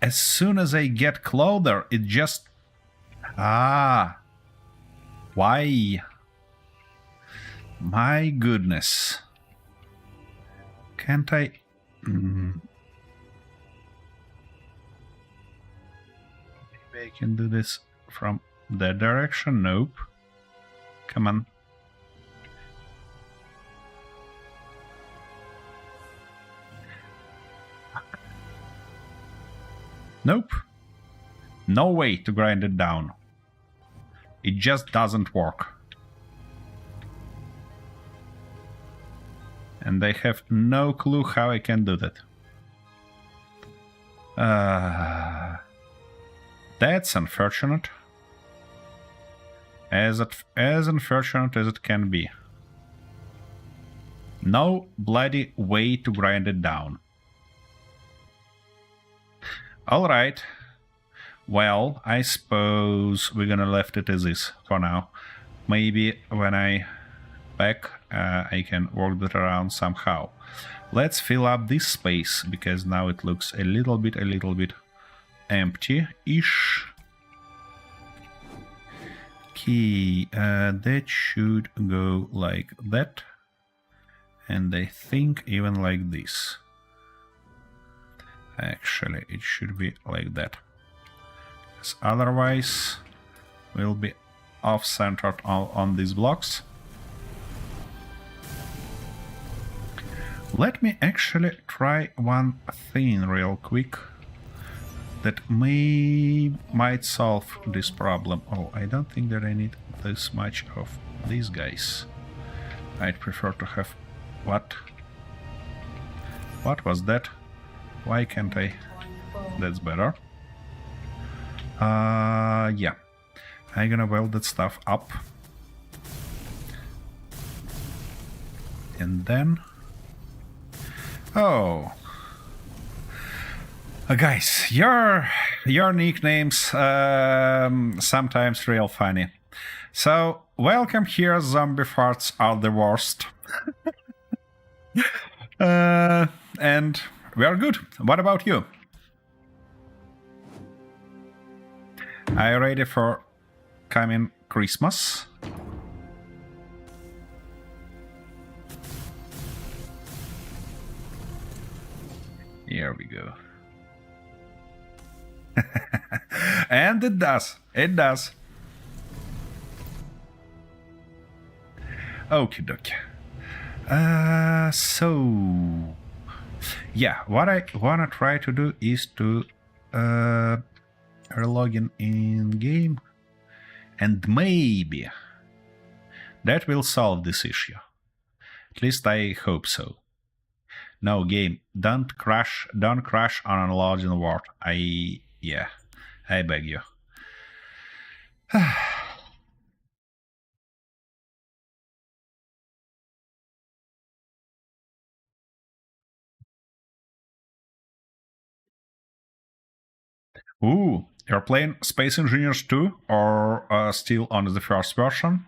A: as soon as I get closer, it just... Ah. Why? My goodness. Can't I... Maybe I can do this from that direction? Nope. Come on. Nope. No way to grind it down. It just doesn't work. And I have no clue how I can do that. That's unfortunate. As unfortunate as it can be. No bloody way to grind it down. Alright. Well, I suppose we're gonna left it as is for now. Maybe when I back, I can work that around somehow. Let's fill up this space, because now it looks a little bit empty-ish. Okay, that should go like that. And I think even like this. Actually, it should be like that. Because otherwise, we'll be off-centered on these blocks. Let me actually try one thing real quick that might solve this problem. Oh, I don't think that I need this much of these guys. I'd prefer to have... What? What was that? Why can't I? That's better. Yeah. I'm gonna weld that stuff up. And then... Oh. Guys, your nicknames sometimes real funny. So, welcome here, zombie farts are the worst. And we are good. What about you? Are you ready for coming Christmas? Here we go. And it does. It does. Okie dokie. So... Yeah, what I wanna try to do is to relog in game, and maybe that will solve this issue. At least I hope so. No, game, don't crash on a login ward. I beg you. Ooh, you're playing Space Engineers 2 or still on the first version?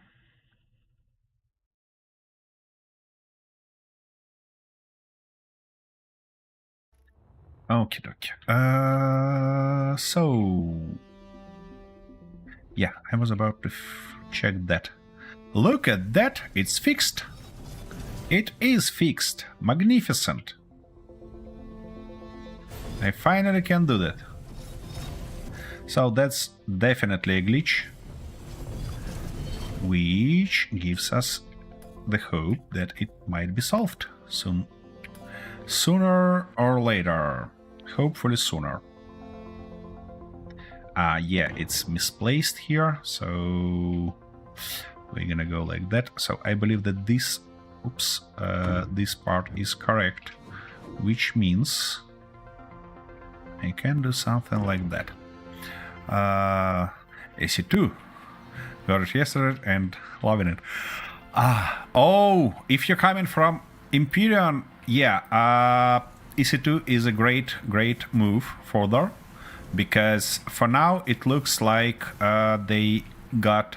A: Okie dokie. So... Yeah, I was about to check that. Look at that, it's fixed. It is fixed. Magnificent. I finally can do that. So that's definitely a glitch, which gives us the hope that it might be solved soon. Sooner or later. Hopefully sooner. Yeah, it's misplaced here, so we're gonna go like that. So I believe that this, this part is correct, which means I can do something like that. AC2. Got it yesterday and loving it. Oh, if you're coming from Imperium, yeah, EC2 is a great move further, because for now it looks like they got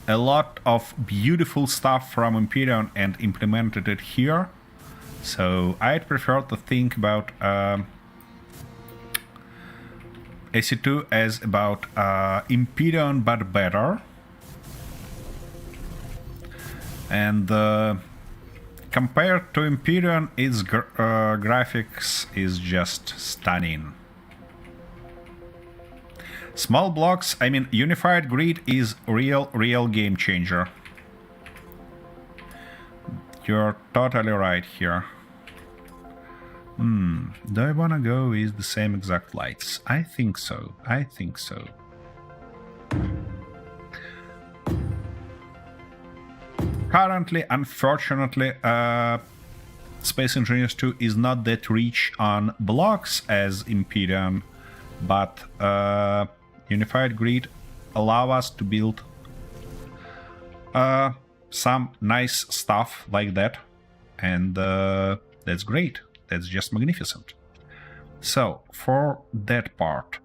A: a lot of beautiful stuff from Imperium and implemented it here. So I'd prefer to think about AC2 as about Imperium but better. And compared to Imperium, its graphics is just stunning. Small blocks, I mean, unified grid is real game changer. You're totally right here. Do I wanna go with the same exact lights? I think so. Currently, unfortunately, Space Engineers 2 is not that rich on blocks as Imperium, but Unified Grid allow us to build some nice stuff like that, and that's great. That's just magnificent. So, for that part,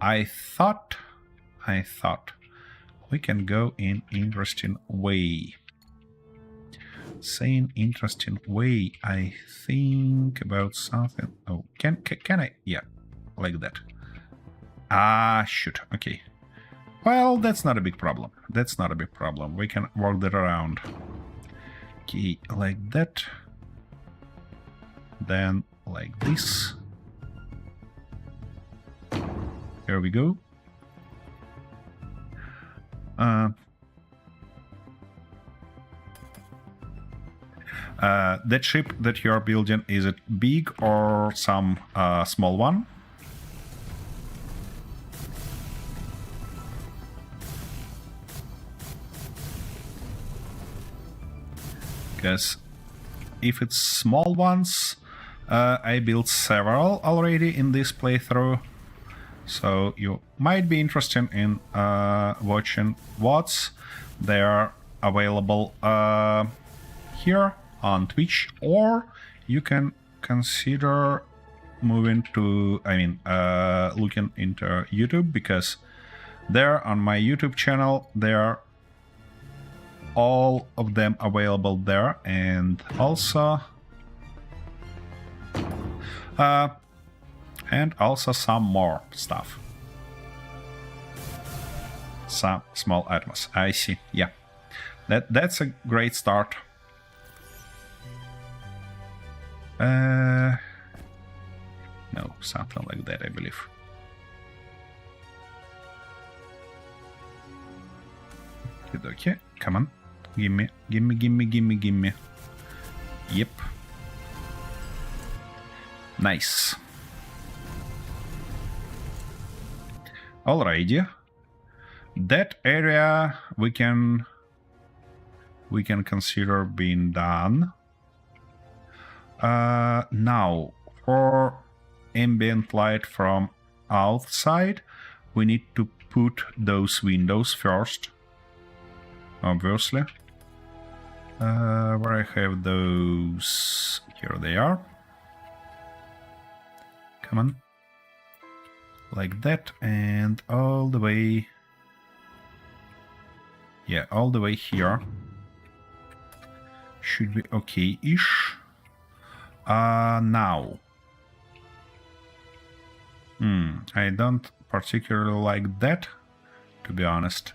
A: I thought we can go in interesting way. Saying interesting way, I think about something. Oh, can I? Yeah, like that. Shoot. Okay. Well, that's not a big problem. We can work that around. Okay, like that. Then like this. Here we go. That ship that you are building, is it big or some small one? Because if it's small ones, I built several already in this playthrough, so you might be interested in watching what's they are available here on Twitch, or you can consider moving to, looking into YouTube, because there on my YouTube channel there are all of them available there, and also some more stuff. Some small Atmos. I see. Yeah, that's a great start. No, something like that, I believe. Okay, come on. Gimme. Yep. Nice. Alrighty. That area we can consider being done. Now, for ambient light from outside, we need to put those windows first. Obviously. Where I have those... Here they are. Come on. like that, and all the way, yeah, all the way here should be okay-ish. Now, I don't particularly like that, to be honest.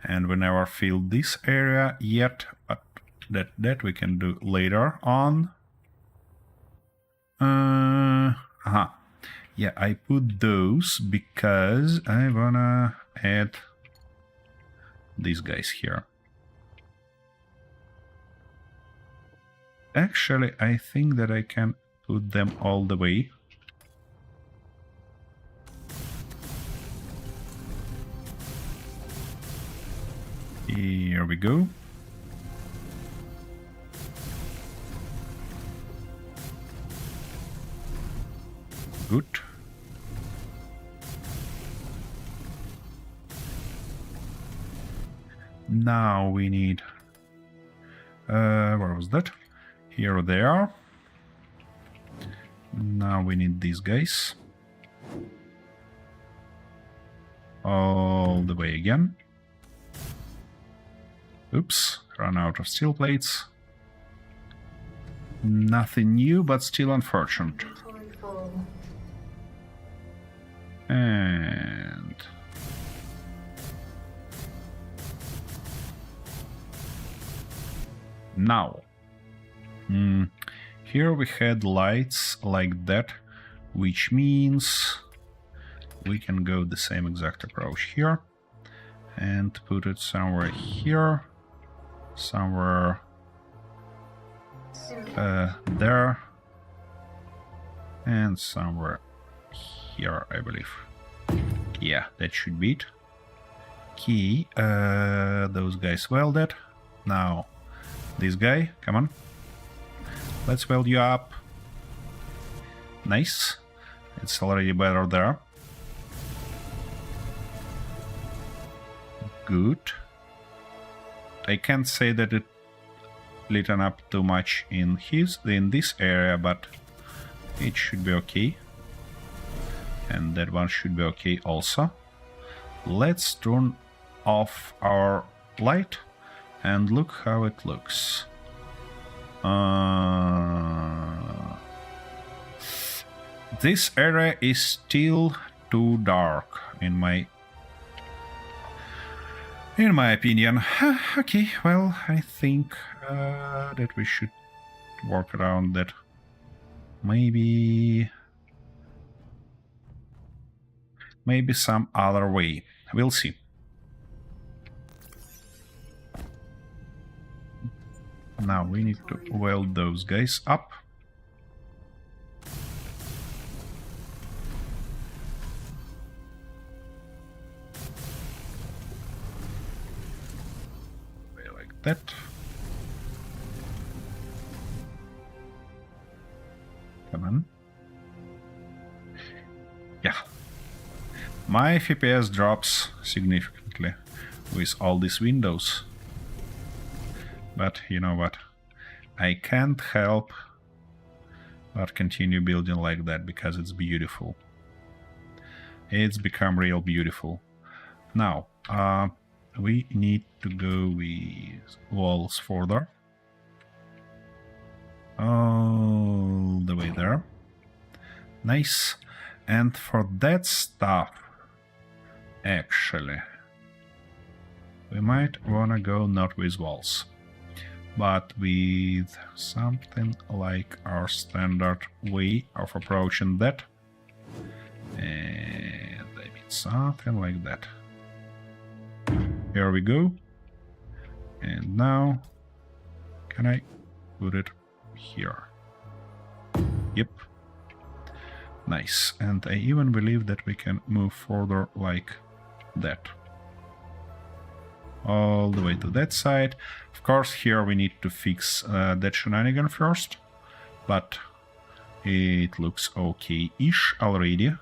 A: And we never filled this area yet, but that we can do later on. Yeah, I put those because I wanna add these guys here. Actually, I think that I can put them all the way. Here we go. Good. Now we need... where was that? Here they are. Now we need these guys. All the way again. Oops, run out of steel plates. Nothing new, but still unfortunate.
B: Inventory full.
A: And... now. Here we had lights like that, which means we can go the same exact approach here and put it somewhere here, somewhere there, and somewhere here, I believe. Yeah, that should be it. Key, those guys welded. Now, this guy, come on. Let's weld you up. Nice. It's already better there. Good. I can't say that it lit up too much in this area, but it should be okay. And that one should be okay also. Let's turn off our light and look how it looks. This area is still too dark in my opinion. Okay, well, I think that we should work around that. Maybe some other way. We'll see. Now we need to weld those guys up. Like that. Come on. Yeah. My FPS drops significantly with all these windows. But you know what? I can't help but continue building like that because it's beautiful. It's become real beautiful. Now, we need to go with walls further. All the way there. Nice. And for that stuff, actually, we might wanna go not with walls, but with something like our standard way of approaching that. And I mean something like that. Here we go. And now, can I put it here? Yep. Nice. And I even believe that we can move further like that. All the way to that side. Of course, here we need to fix that shenanigan first, but it looks okay-ish already.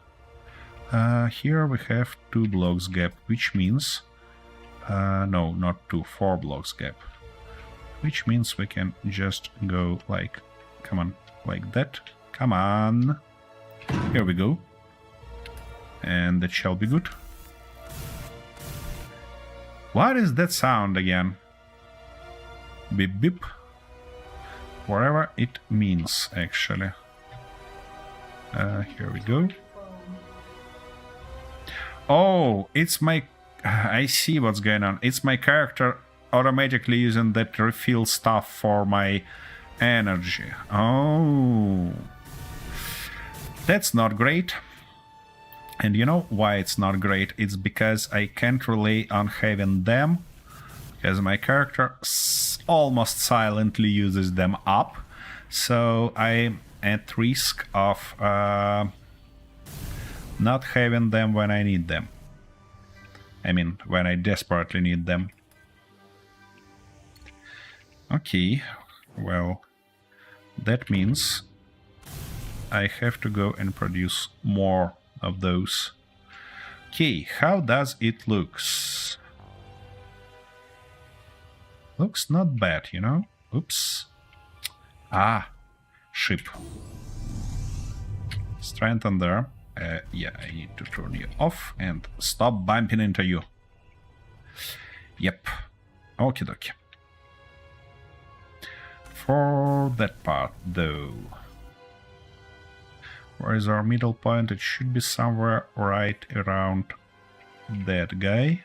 A: Here we have 2 blocks gap, which means... no, not 2, 4 blocks gap. Which means we can just go like... come on, like that. Come on! Here we go. And that shall be good. What is that sound again? Beep beep. Whatever it means, actually. Here we go. Oh, it's my... I see what's going on. It's my character automatically using that refill stuff for my energy. Oh. That's not great. And you know why it's not great? It's because I can't rely on having them, because my character almost silently uses them up. So I'm at risk of not having them when I need them. I mean, when I desperately need them. Okay, well, that means I have to go and produce more of those. Okay, how does it looks? Looks not bad, you know? Oops. Ah, ship. Strengthen there. Yeah, I need to turn you off and stop bumping into you. Yep. Okie dokie. For that part, though. Where is our middle point? It should be somewhere right around that guy.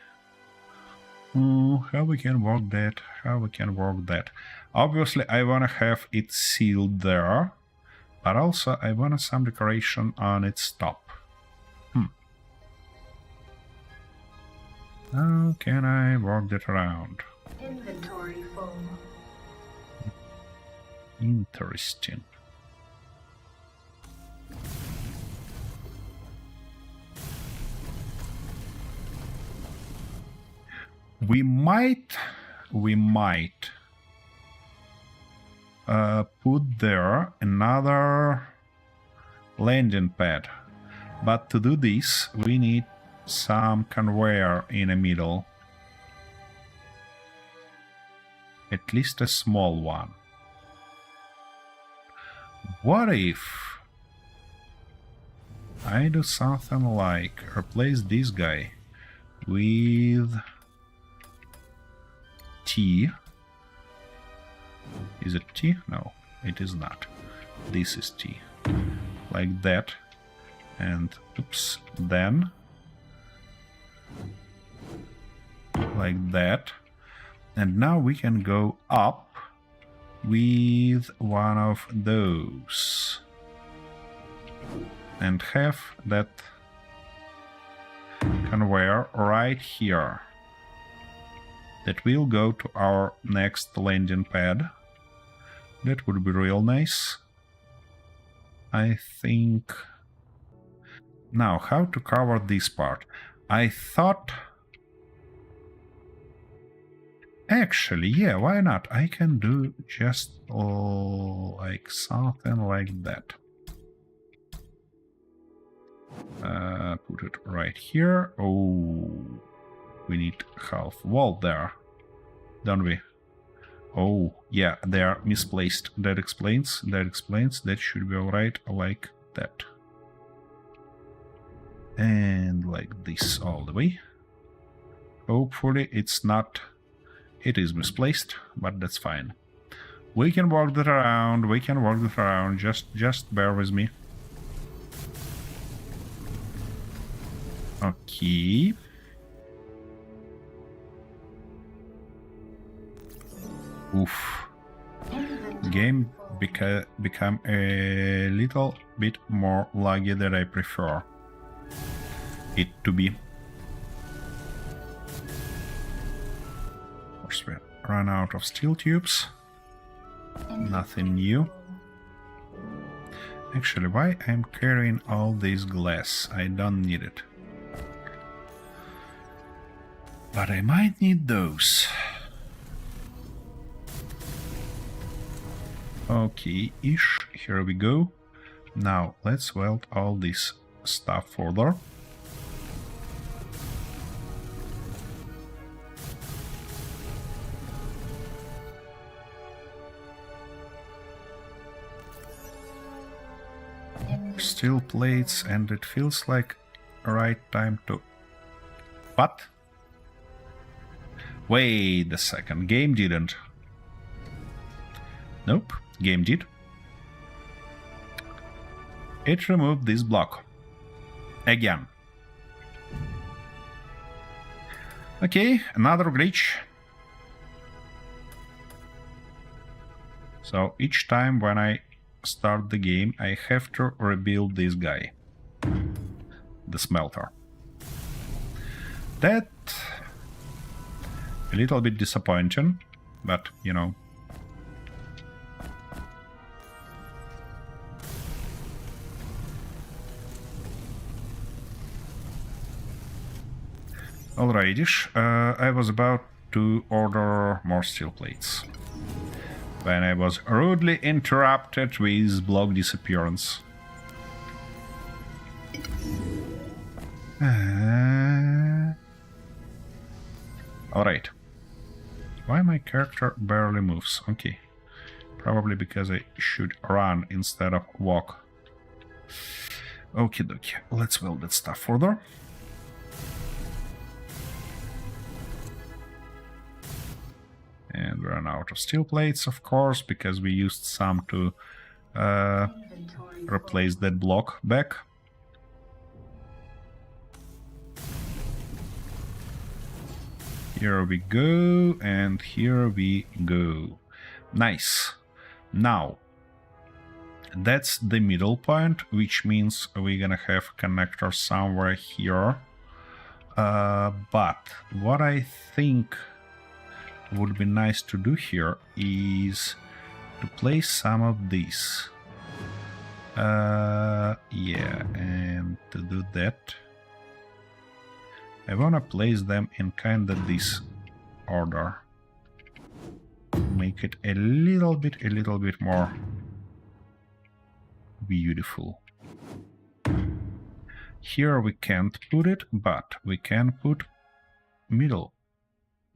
A: How we can work that? How we can work that? Obviously, I want to have it sealed there, but also I want some decoration on its top. How can I work that around?
B: Inventory full.
A: Interesting. We might put there another landing pad, but to do this we need some conveyor in the middle, at least a small one. What if I do something like replace this guy with T? Is it T? No, it is not. This is T. Like that. And oops, then like that. And now we can go up with one of those and have that conveyor right here. That will go to our next landing pad. That would be real nice. I think... Now, how to cover this part? I thought... Actually, yeah, why not? I can do just like something like that. Put it right here. Oh, we need half wall there, don't we? Oh, yeah, they are misplaced. That explains. That should be alright like that. And like this all the way. Hopefully it's not... It is misplaced, but that's fine. We can work that around, just bear with me. Okay. Oof. Game become a little bit more laggy than I prefer it to be. Of course, we run out of steel tubes. Nothing new. Actually, why I'm carrying all this glass? I don't need it. But I might need those. Okay-ish, here we go. Now, let's weld all this stuff further. steel plates, and it feels like a right time to... What? Wait a second, game didn't. Nope, game did. It removed this block. Again. Okay, another glitch. So each time when I start the game, I have to rebuild this guy. The smelter. That... a little bit disappointing, but, you know. Alrighty, I was about to order more steel plates when I was rudely interrupted with block disappearance. Alright. Why my character barely moves? Okay. Probably because I should run instead of walk. Okie dokie. Let's build that stuff further. And we ran out of steel plates, of course, because we used some to replace that block back. Here we go, and here we go. Nice. Now, that's the middle point, which means we're gonna have connector somewhere here. But what I think would be nice to do here is to place some of these. Yeah, and to do that, I wanna place them in kinda this order. Make it a little bit more beautiful. Here we can't put it, but we can put middle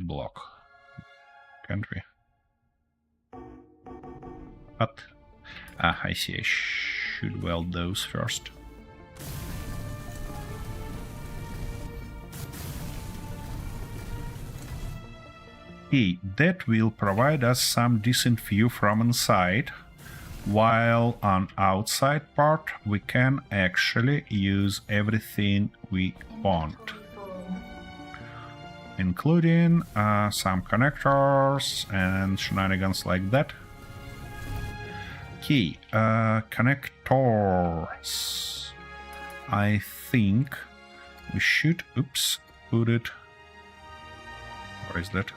A: block. Can't we? But I see, I should weld those first. Okay, that will provide us some decent view from inside, while on outside part we can actually use everything we want, including some connectors and shenanigans like that. Okay, connectors. I think we should, put it, where is that?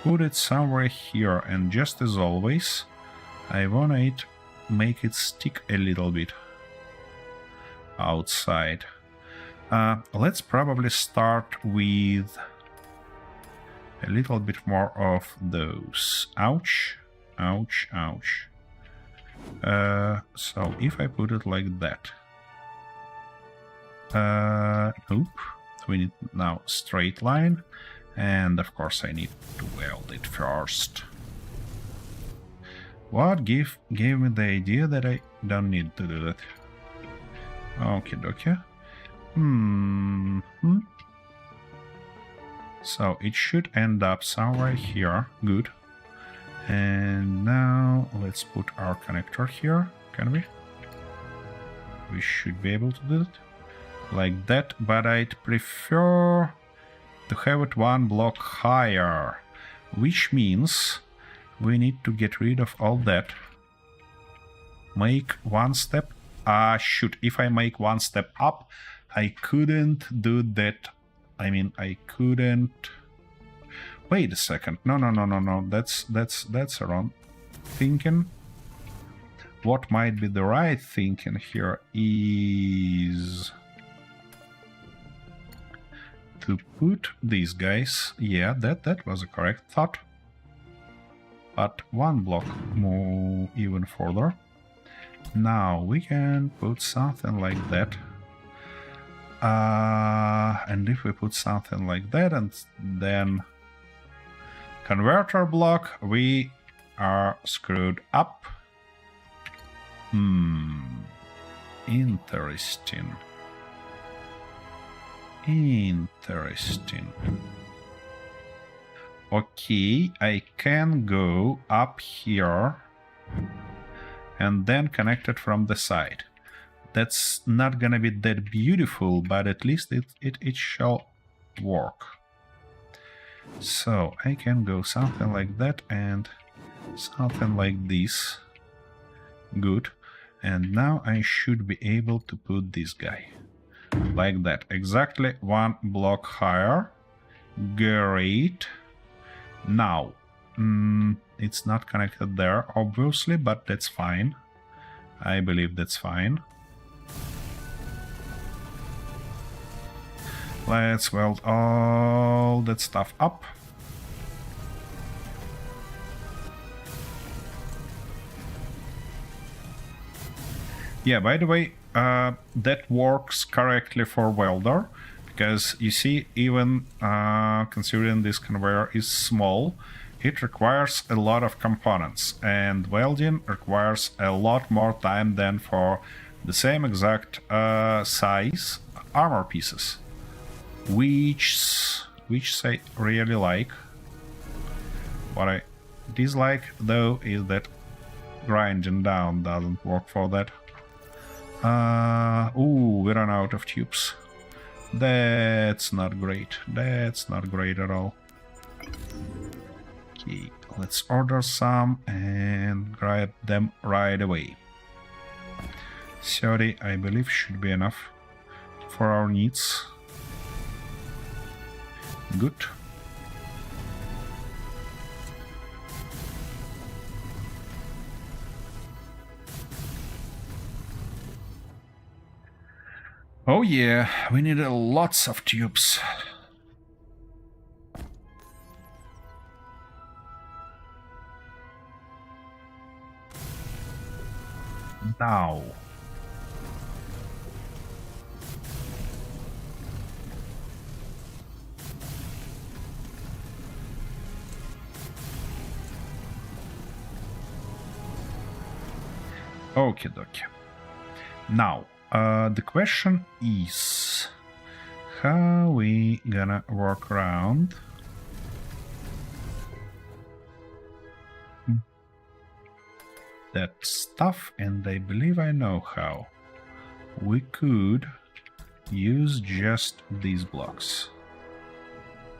A: Put it somewhere here, and just as always, I wanna make it stick a little bit outside. Let's probably start with a little bit more of those. Ouch, ouch, ouch. So if I put it like that, nope, we need now straight line, and of course I need to weld it first. What gave me the idea that I don't need to do that? Okay, dokie. So it should end up somewhere here. Good. And now let's put our connector here. Can we? We should be able to do it like that, but I'd prefer to have it one block higher, which means we need to get rid of all that. Make one step. Shoot, if I make one step up, I couldn't do that. I mean, I couldn't. Wait a second. No. That's wrong thinking. What might be the right thinking here is to put these guys. Yeah, that was a correct thought. But one block more even further. Now we can put something like that. And if we put something like that and then converter block, we are screwed up. Interesting. Interesting. Okay, I can go up here and then connect it from the side. That's not gonna be that beautiful, but at least it shall work. So I can go something like that and something like this. Good. And now I should be able to put this guy like that. Exactly one block higher. Great. Now, it's not connected there, obviously, but that's fine. I believe that's fine. Let's weld all that stuff up. Yeah, by the way, that works correctly for welder, because you see, even considering this conveyor is small, it requires a lot of components, and welding requires a lot more time than for the same exact size armor pieces, which I really like. What I dislike, though, is that grinding down doesn't work for that. Ooh, we ran out of tubes. That's not great. That's not great at all. Okay, let's order some and grab them right away. 30, I believe, should be enough for our needs. Good. Oh yeah, we need lots of tubes. Now. Okie dokie. Now, the question is, how we gonna work around that stuff, and I believe I know how. We could use just these blocks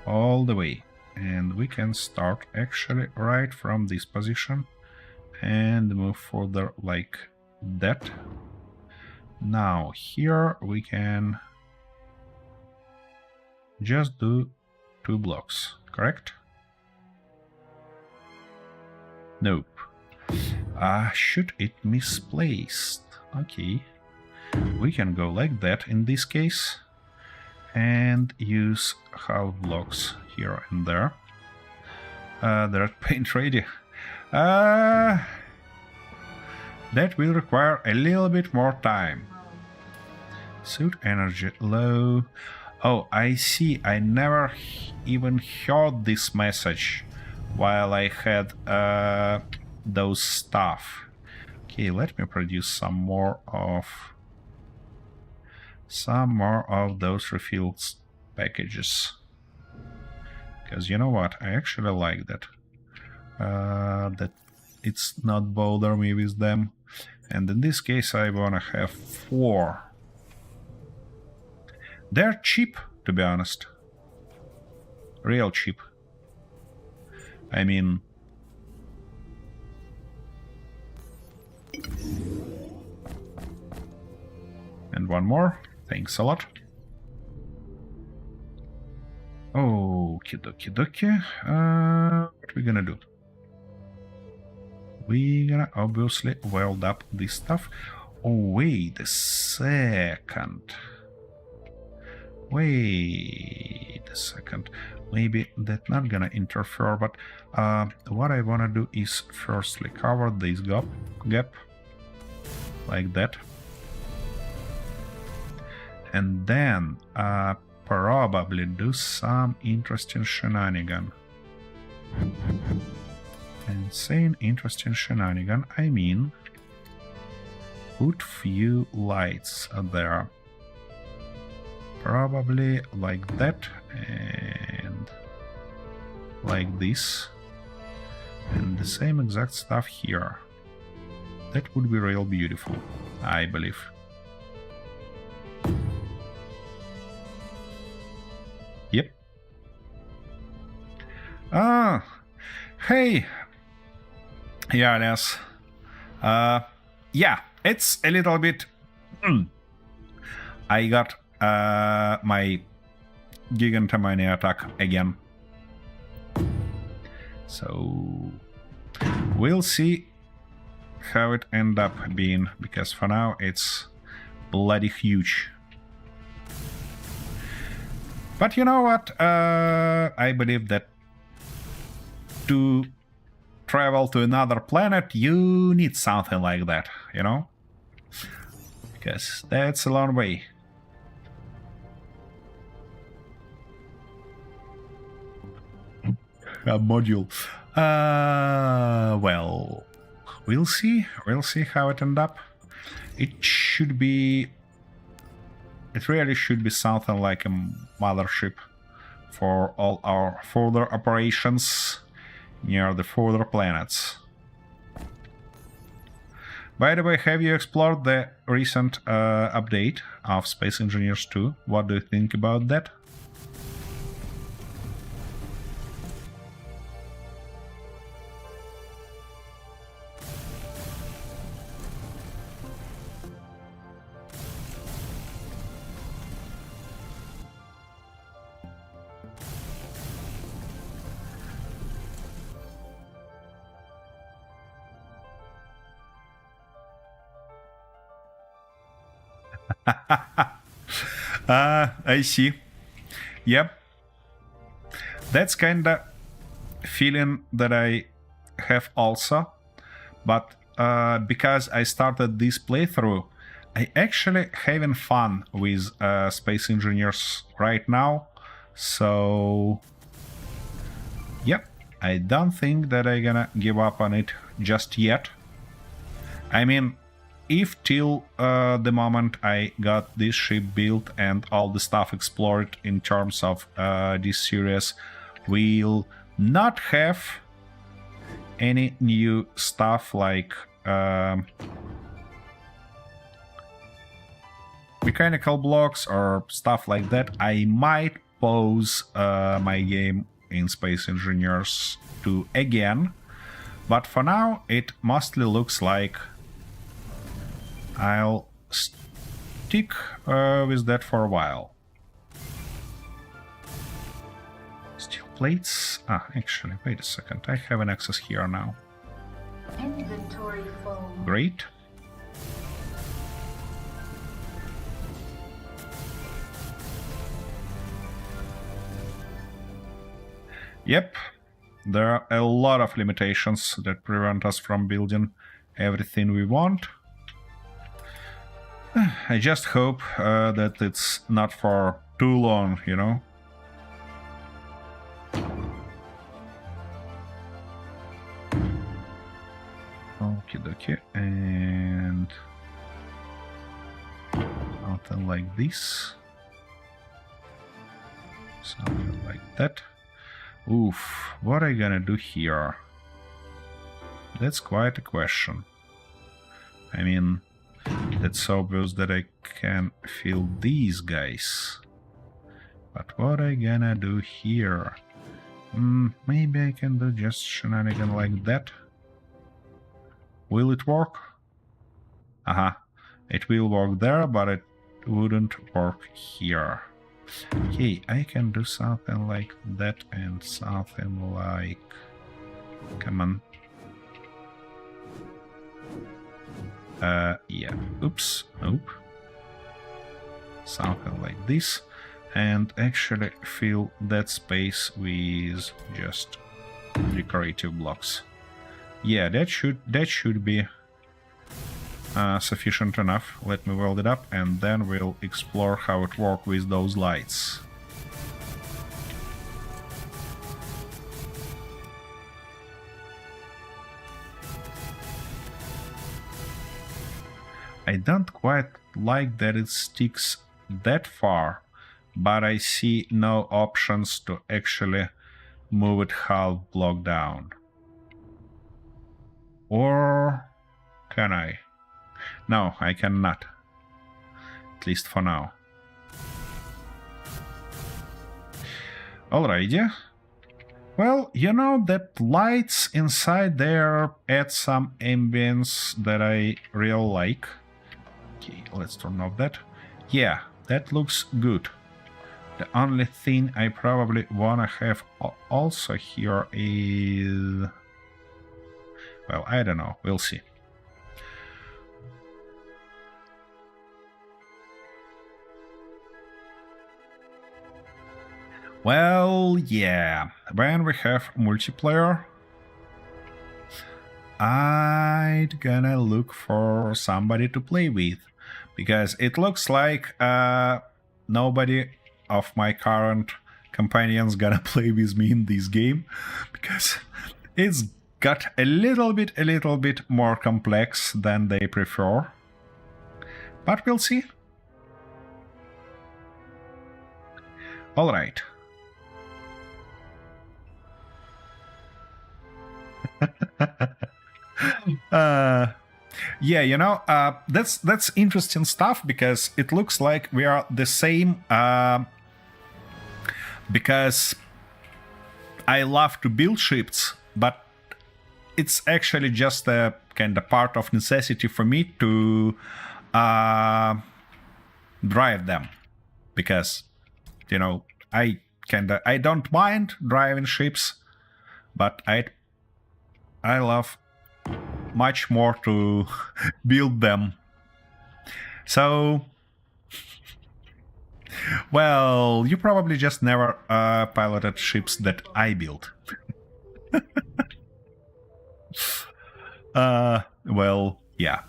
A: all the way, and we can start actually right from this position and move further like that. Now here we can just do 2 blocks, correct? Nope. Should it misplaced? Okay. We can go like that in this case and use half blocks here and there. The red paint ready. That will require a little bit more time. Suit energy low. Oh, I see. I never even heard this message while I had those stuff. Okay, let me produce some more of those refills packages. Because you know what? I actually like that. That it's not bother me with them. And in this case, I wanna have 4. They're cheap, to be honest. Real cheap. I mean... And one more. Thanks a lot. Okie dokie dokie. What we gonna do? We're gonna obviously weld up this stuff. Oh, wait a second. Wait a second. Maybe that's not gonna interfere, but what I wanna do is firstly cover this gap like that. And then probably do some interesting shenanigan. And saying interesting shenanigan, I mean put few lights there. Probably like that and like this. And the same exact stuff here. That would be real beautiful, I believe. Yep. Ah, hey. Yeah, yes. Yeah, it's a little bit. I got my Gigantomania attack again. So we'll see how it end up being, because for now it's bloody huge. But you know what? I believe that to travel to another planet, you need something like that, you know? Because that's a long way. A module. Well, we'll see. We'll see how it end up. It should be... It really should be something like a mothership for all our further operations near the further planets. By the way, have you explored the recent update of Space Engineers 2? What do you think about that? I see. Yep. That's kinda feeling that I have also. But because I started this playthrough, I actually having fun with Space Engineers right now. So, yep. I don't think that I'm gonna give up on it just yet. I mean, if till the moment I got this ship built and all the stuff explored in terms of this series, we'll not have any new stuff like mechanical blocks or stuff like that, I might pause my game in Space Engineers 2 again. But for now, it mostly looks like I'll stick with that for a while. Steel plates? Ah, actually, wait a second. I have an access here now.
B: Inventory full.
A: Great. Yep. There are a lot of limitations that prevent us from building everything we want. I just hope that it's not for too long, you know? Okie dokie, and something like this. Something like that. Oof, what are you gonna do here? That's quite a question. I mean, it's obvious that I can fill these guys. But what am I gonna do here? Maybe I can do just shenanigan like that. Will it work? Aha. It will work there, but it wouldn't work here. Okay, I can do something like that and something like... Come on. Yeah. Oops. Nope. Something like this. And actually fill that space with just decorative blocks. Yeah, that should be sufficient enough. Let me weld it up, and then we'll explore how it works with those lights. I don't quite like that it sticks that far, but I see no options to actually move it half block down. Or can I? No, I cannot. At least for now. Alrighty. Well, you know that lights inside there add some ambience that I really like. Okay, let's turn off that. Yeah, that looks good. The only thing I probably wanna have also here is... well, I don't know, we'll see. Well, yeah, when we have multiplayer, I'd gonna look for somebody to play with, because it looks like nobody of my current companions gonna play with me in this game, because it's got a little bit more complex than they prefer. But we'll see. All right. Yeah, you know, that's interesting stuff, because it looks like we are the same. Because I love to build ships, but it's actually just a kind of part of necessity for me to drive them, because, you know, I don't mind driving ships, but I love much more to build them. So, well, you probably just never piloted ships that I built. Well, yeah.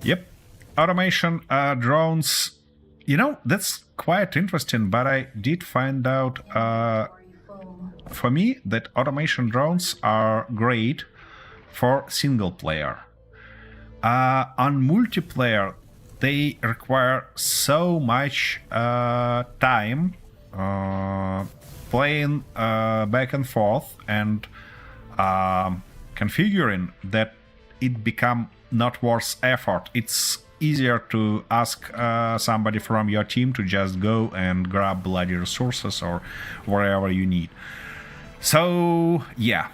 A: Yep. Automation drones. You know, that's quite interesting, but I did find out for me that automation drones are great for single player. On multiplayer, they require so much time playing back and forth and configuring that it become not worth effort. It's easier to ask somebody from your team to just go and grab bloody resources or wherever you need. So, yeah.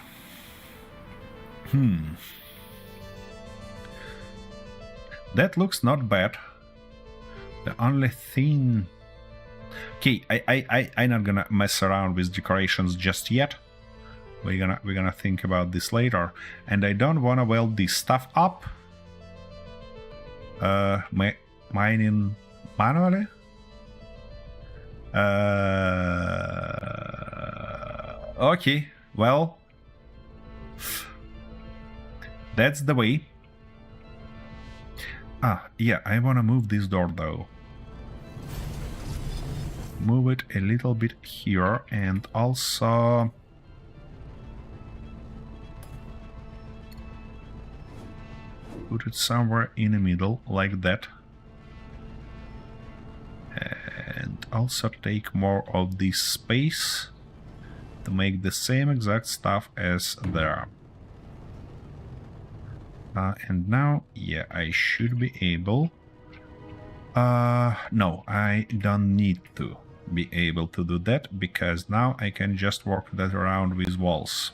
A: That looks not bad. The only thing... Okay, I'm not gonna mess around with decorations just yet. We're gonna think about this later. And I don't wanna weld this stuff up. Mining manually? Okay, well... that's the way. Yeah, I wanna move this door though. Move it a little bit here, and also... put it somewhere in the middle, like that. And also take more of this space to make the same exact stuff as there. And now, yeah, I should be able... no, I don't need to be able to do that, because now I can just work that around with walls.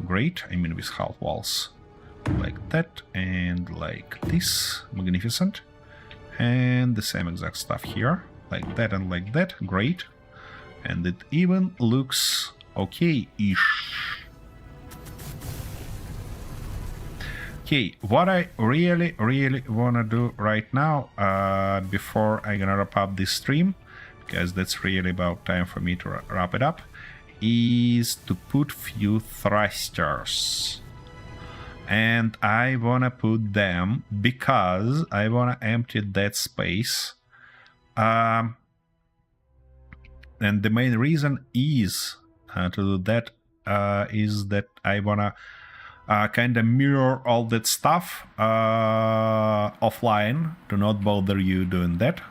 A: Great, I mean with half walls. Like that, and like this. Magnificent. And the same exact stuff here. Like that and like that. Great. And it even looks okay-ish. Okay, what I really wanna do right now, before I'm gonna wrap up this stream, because that's really about time for me to wrap it up, is to put few thrusters. And I wanna put them because I wanna empty that space. And the main reason is to do that is that I wanna kind of mirror all that stuff offline to not bother you doing that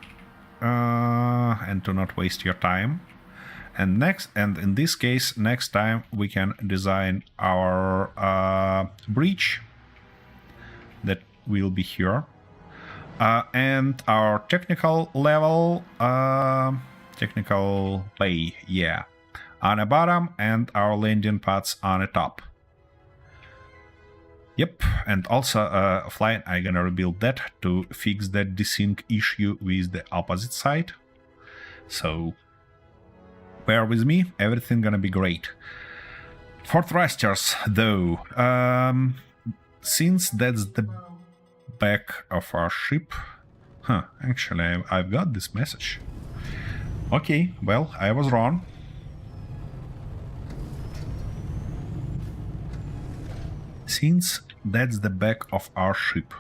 A: and to not waste your time. And in this case, next time we can design our breach that will be here. And our technical level, technical bay, yeah, on the bottom, and our landing pads on the top. Yep, and also offline I'm gonna rebuild that to fix that desync issue with the opposite side. So bear with me, everything gonna be great. For thrusters, though, since that's the back of our ship. Actually, I've got this message. Okay, well, I was wrong. Since that's the back of our ship,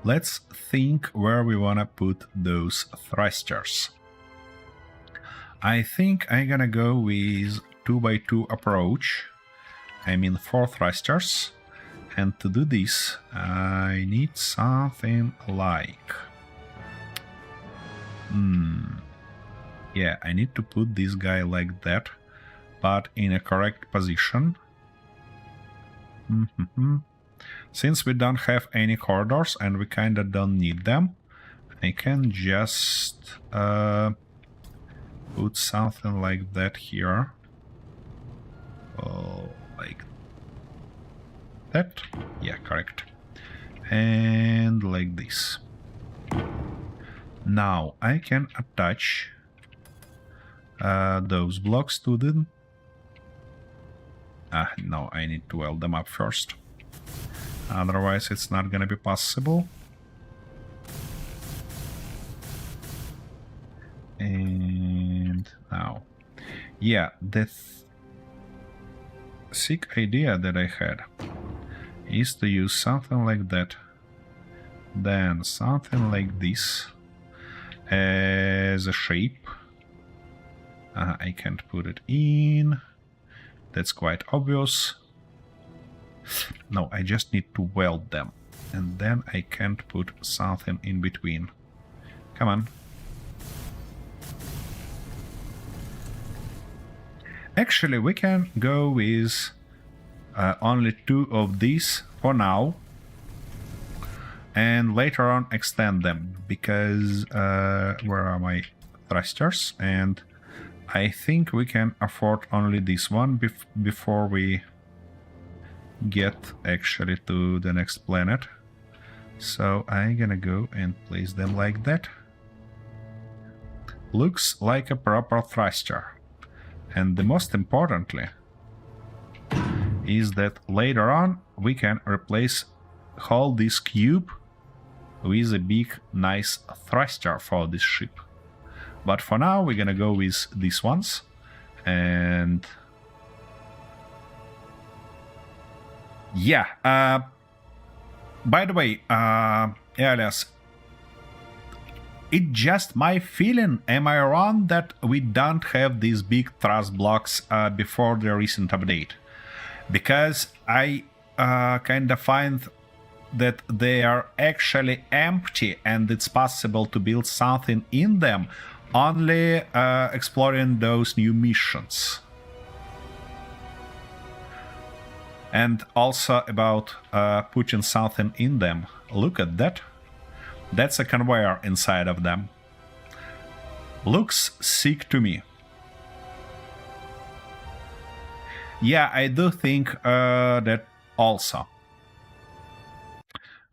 A: let's think where we wanna put those thrusters. I think I'm gonna go with 2x2 approach. I mean 4 thrusters. And to do this, I need something like... Yeah, I need to put this guy like that, but in a correct position. Since we don't have any corridors and we kinda don't need them, I can just put something like that here. Oh, like that? Yeah, correct. And like this. Now I can attach those blocks to them. No, I need to weld them up first. Otherwise it's not gonna be possible. And now, yeah, the sick idea that I had is to use something like that, then something like this as a shape. I can't put it in, that's quite obvious. No, I just need to weld them, and then I can't put something in between. Come on. Actually, we can go with only 2 of these for now, and later on extend them, because where are my thrusters? And I think we can afford only this one before we get actually to the next planet. So I'm gonna go and place them like that. Looks like a proper thruster. And the most importantly is that later on we can replace whole this cube with a big nice thruster for this ship. But for now we're gonna go with these ones. And yeah, by the way, Elias, it's just my feeling, am I wrong, that we don't have these big thrust blocks before the recent update? Because I kind of find that they are actually empty and it's possible to build something in them only exploring those new missions. And also about putting something in them. Look at that. That's a conveyor inside of them. Looks sick to me. Yeah, I do think that also.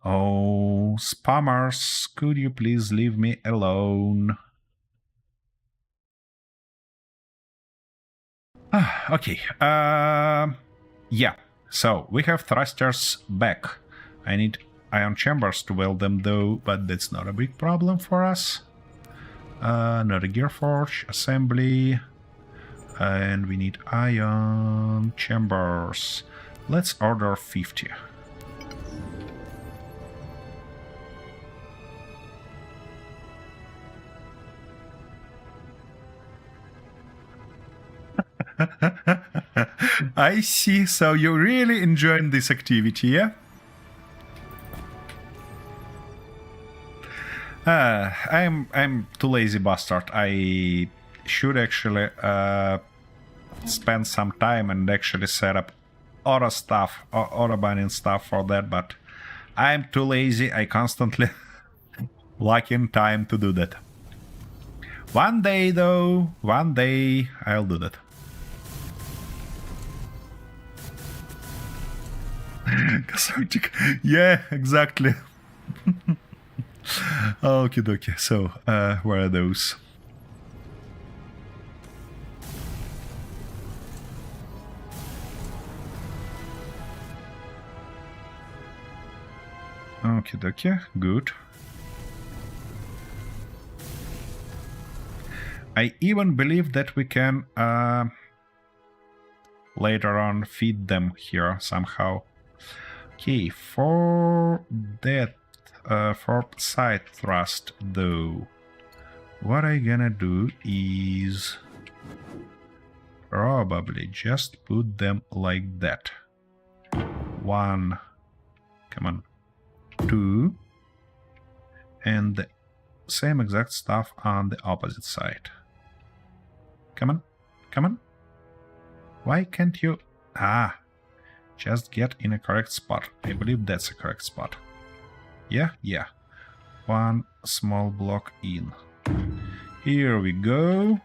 A: Oh, spammers, could you please leave me alone? Okay. Yeah, so we have thrusters back. I need ion chambers to weld them though, but that's not a big problem for us. Not a gear forge assembly. And we need ion chambers. Let's order 50. I see. So you're really enjoying this activity, yeah? I'm too lazy bastard. I should actually spend some time and actually set up auto stuff, auto binding stuff for that, but I'm too lazy. I constantly lack in time to do that. One day though, one day I'll do that. Cathartic. Yeah, exactly. Okie dokie. So, where are those? Okie dokie. Good. I even believe that we can later on feed them here somehow. Okay, for that, for side thrust though, what I gonna do is probably just put them like that. One, come on, two, and the same exact stuff on the opposite side. Come on, come on. Why can't you? Ah, just get in a correct spot. I believe that's a correct spot. Yeah, yeah. One small block in. Here we go.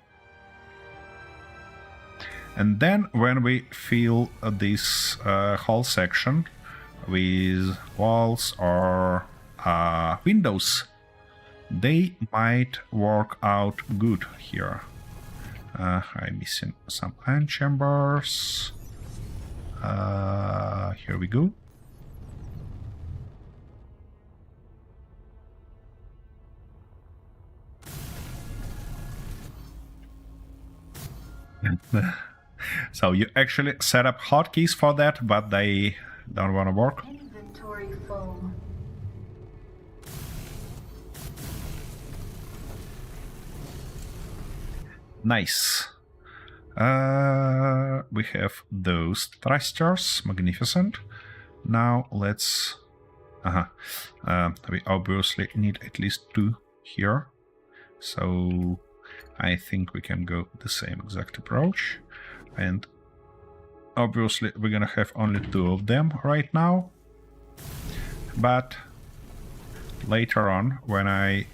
A: And then when we fill this whole section with walls or windows, they might work out good here. I'm missing some iron chambers. Here we go. So you actually set up hotkeys for that, but they don't want to work.
B: Inventory full.
A: Nice. We have those thrusters, magnificent. Now let's... we obviously need at least two here. So I think we can go the same exact approach. And obviously we're gonna have only two of them right now. But later on, when I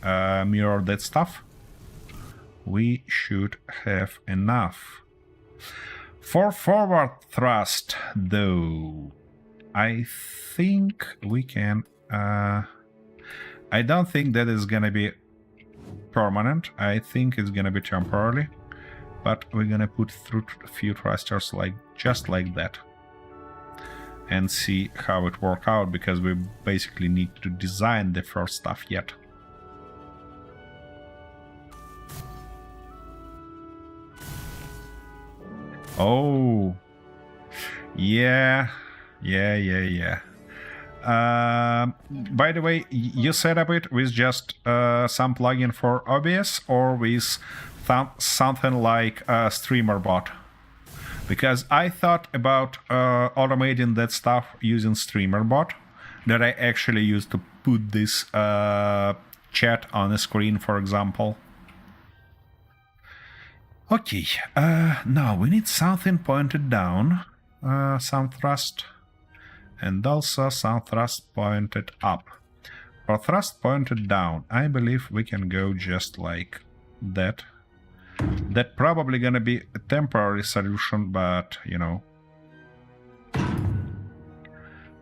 A: mirror that stuff, we should have enough. For forward thrust, though, I think we can... I don't think that is gonna be permanent. I think it's gonna be temporarily. But we're gonna put through a few thrusters like just like that. And see how it works out, because we basically need to design the first stuff yet. Oh, yeah. By the way, you set up it with just some plugin for OBS or with something like a streamer bot? Because I thought about automating that stuff using streamer bot that I actually used to put this chat on the screen, for example. Okay, now we need something pointed down, some thrust, and also some thrust pointed up. For thrust pointed down, I believe we can go just like that. That probably gonna be a temporary solution, but, you know,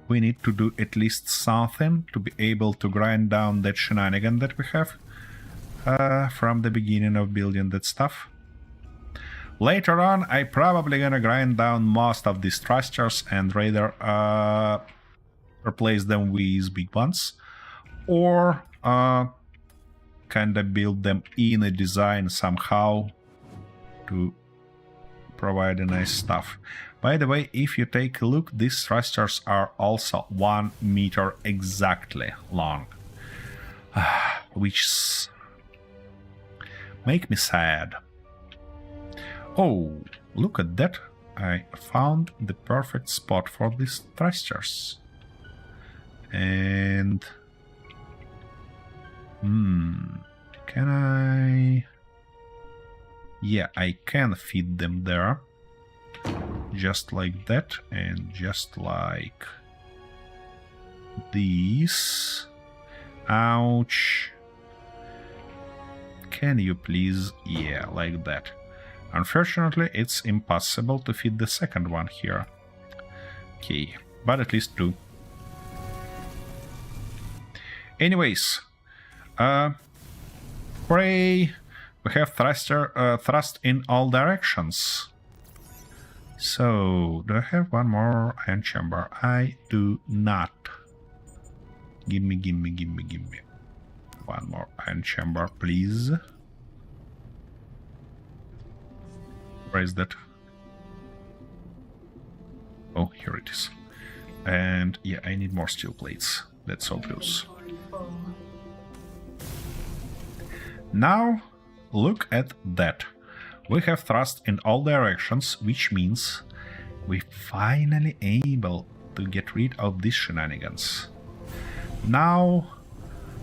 A: we need to do at least something to be able to grind down that shenanigan that we have from the beginning of building that stuff. Later on, I probably gonna grind down most of these thrusters and rather replace them with big ones, or kinda build them in a design somehow to provide a nice stuff. By the way, if you take a look, these thrusters are also 1 meter exactly long, which make me sad. Oh, Look at that. I found the perfect spot for these thrusters. And... can I... Yeah, I can feed them there. Just like that, and just like... this. Ouch. Can you please? Yeah, like that. Unfortunately, it's impossible to feed the second one here. Okay, but at least two. Anyways, hooray! We have thrust in all directions. So, do I have one more iron chamber? I do not. Gimme. One more iron chamber, please. Where is that? Oh, here it is. And yeah, I need more steel plates. That's obvious. Now, look at that. We have thrust in all directions, which means we're finally able to get rid of these shenanigans. Now,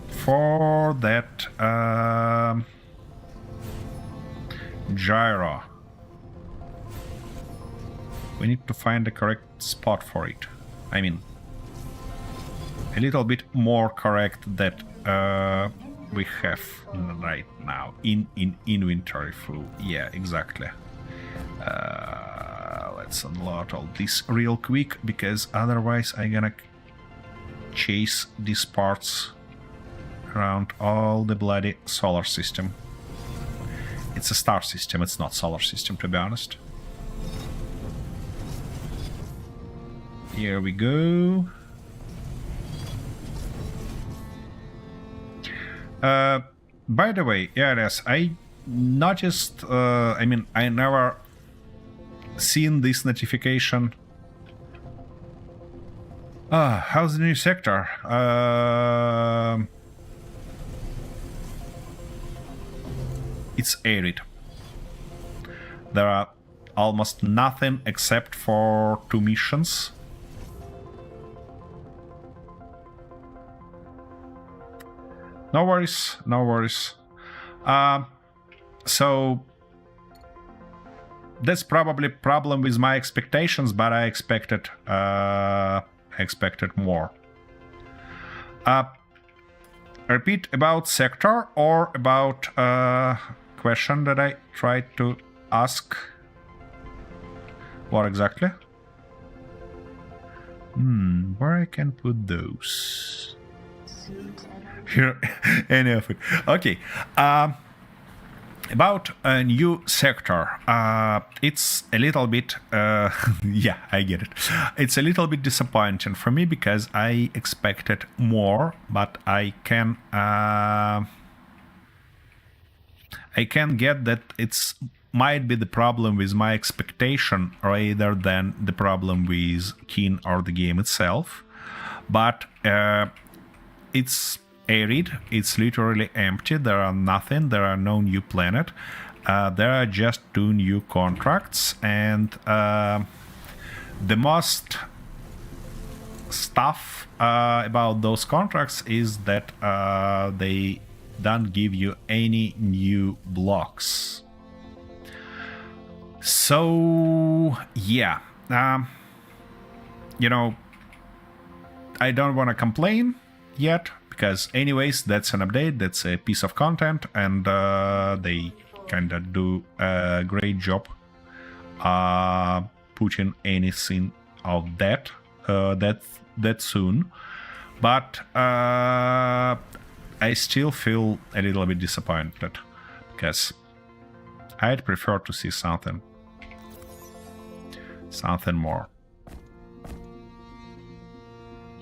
A: for that gyro, we need to find the correct spot for it. I mean, a little bit more correct that we have right now in inventory full. Yeah, exactly. Let's unload all this real quick, because otherwise I'm gonna chase these parts around all the bloody solar system. It's a star system, it's not solar system, to be honest. Here we go. By the way, yes, I noticed, I mean, I never seen this notification. How's the new sector? It's arid. There are almost nothing except for 2 missions. No worries, no worries. So that's probably a problem with my expectations, but I expected more. Repeat about sector or about question that I tried to ask. What exactly? Where I can put those? Here, any of it. Okay. About a new sector. It's a little bit... yeah, I get it. It's a little bit disappointing for me because I expected more, but I can get that it's might be the problem with my expectation rather than the problem with Keen or the game itself. But it's arid, it's literally empty, there are nothing, there are no new planet, there are just 2 new contracts, and the most stuff about those contracts is that they don't give you any new blocks. So yeah, you know, I don't want to complain yet, because anyways, that's an update, that's a piece of content, and they kind of do a great job putting anything of that soon. But I still feel a little bit disappointed, because I'd prefer to see something more.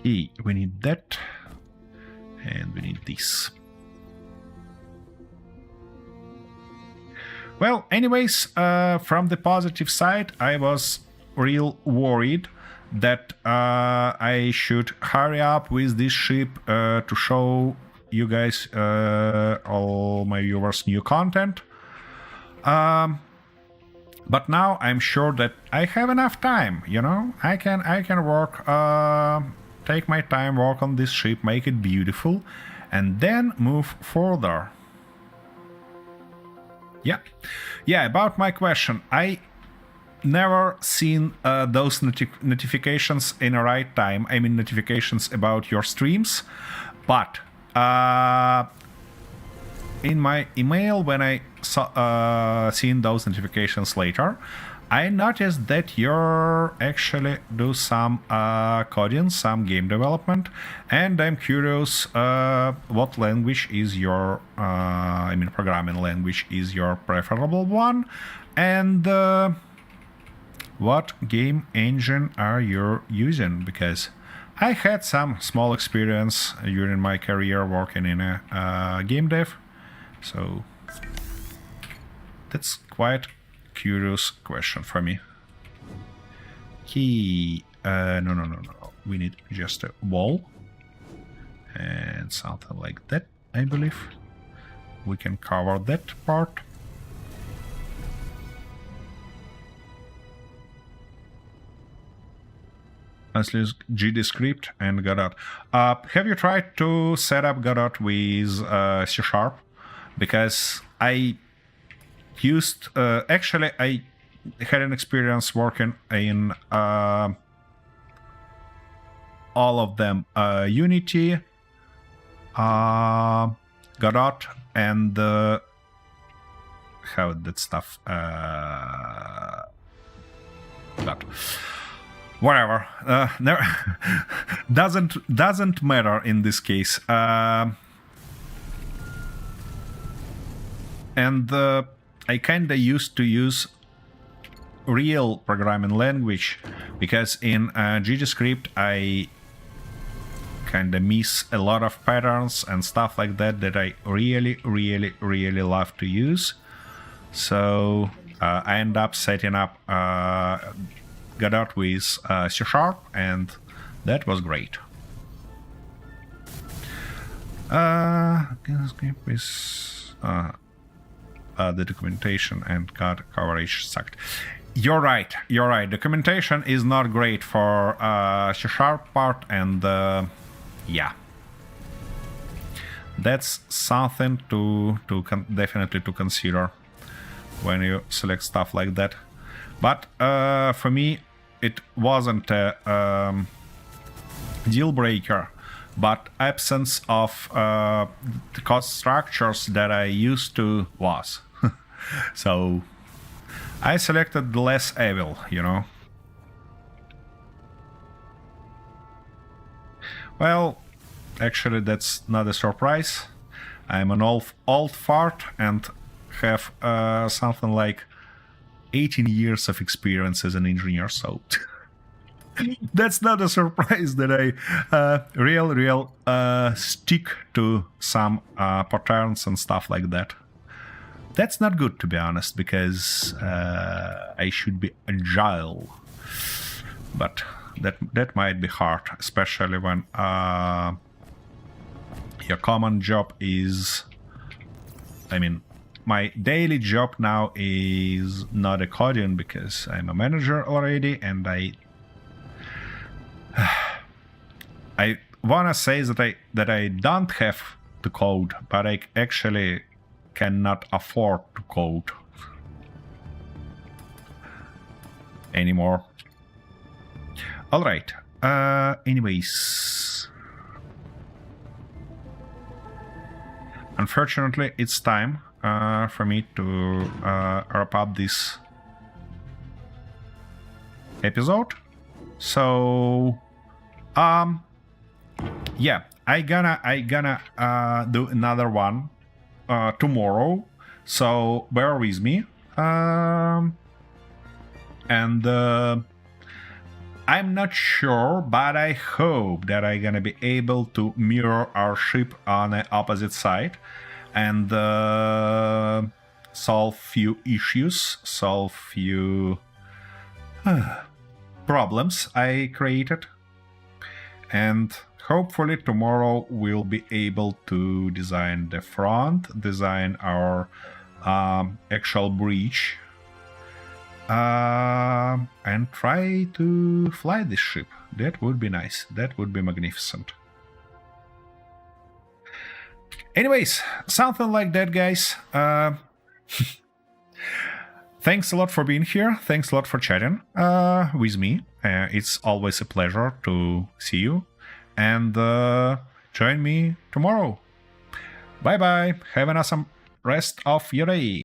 A: Hey, we need that. And we need this. Well, anyways, from the positive side, I was real worried that I should hurry up with this ship to show you guys, all my viewers, new content. But now I'm sure that I have enough time, you know? I can work, take my time, work on this ship, make it beautiful, and then move further. Yeah, about my question, I never seen those notifications in a right time. I mean notifications about your streams, but in my email when I saw seen those notifications later, I noticed that you actually do some coding, some game development, and I'm curious what language is your, I mean programming language is your preferable one, and what game engine are you using? Because I had some small experience during my career working in a game dev, so that's quite curious question for me. No. We need just a wall and something like that, I believe. We can cover that part. Let's use GD script and Godot. Have you tried to set up Godot with C#? Because I used, actually I had an experience working in all of them, Unity, Godot, and how that stuff, God. Whatever, doesn't matter in this case. And I kinda used to use real programming language because in GDScript I kinda miss a lot of patterns and stuff like that that I really love to use. So I end up setting up Godot with C#, and that was great. With the documentation and code coverage sucked. You're right. Documentation is not great for C# part, and yeah, that's something to definitely to consider when you select stuff like that. But for me, it wasn't a deal breaker, but absence of the cost structures that I used to was. So I selected the less evil, you know. Well, actually that's not a surprise. I'm an old fart and have something like 18 years of experience as an engineer, so that's not a surprise that I real stick to some patterns and stuff like that. That's not good, to be honest, because I should be agile, but that might be hard, especially when your common job is, I mean, my daily job now is not a coding because I'm a manager already, and I wanna say that I don't have to code, but I actually cannot afford to code anymore. All right. Anyways, unfortunately, it's time for me to wrap up this episode. So, yeah, I gonna do another one tomorrow. So bear with me. And I'm not sure, but I hope that I'm gonna be able to mirror our ship on the opposite side and solve few issues, solve few problems I created, and hopefully tomorrow we'll be able to design the front, design our actual bridge, and try to fly this ship. That would be nice. That would be magnificent. Anyways, something like that, guys. Thanks a lot for being here. Thanks a lot for chatting with me. It's always a pleasure to see you. And join me tomorrow. Bye-bye. Have an awesome rest of your day.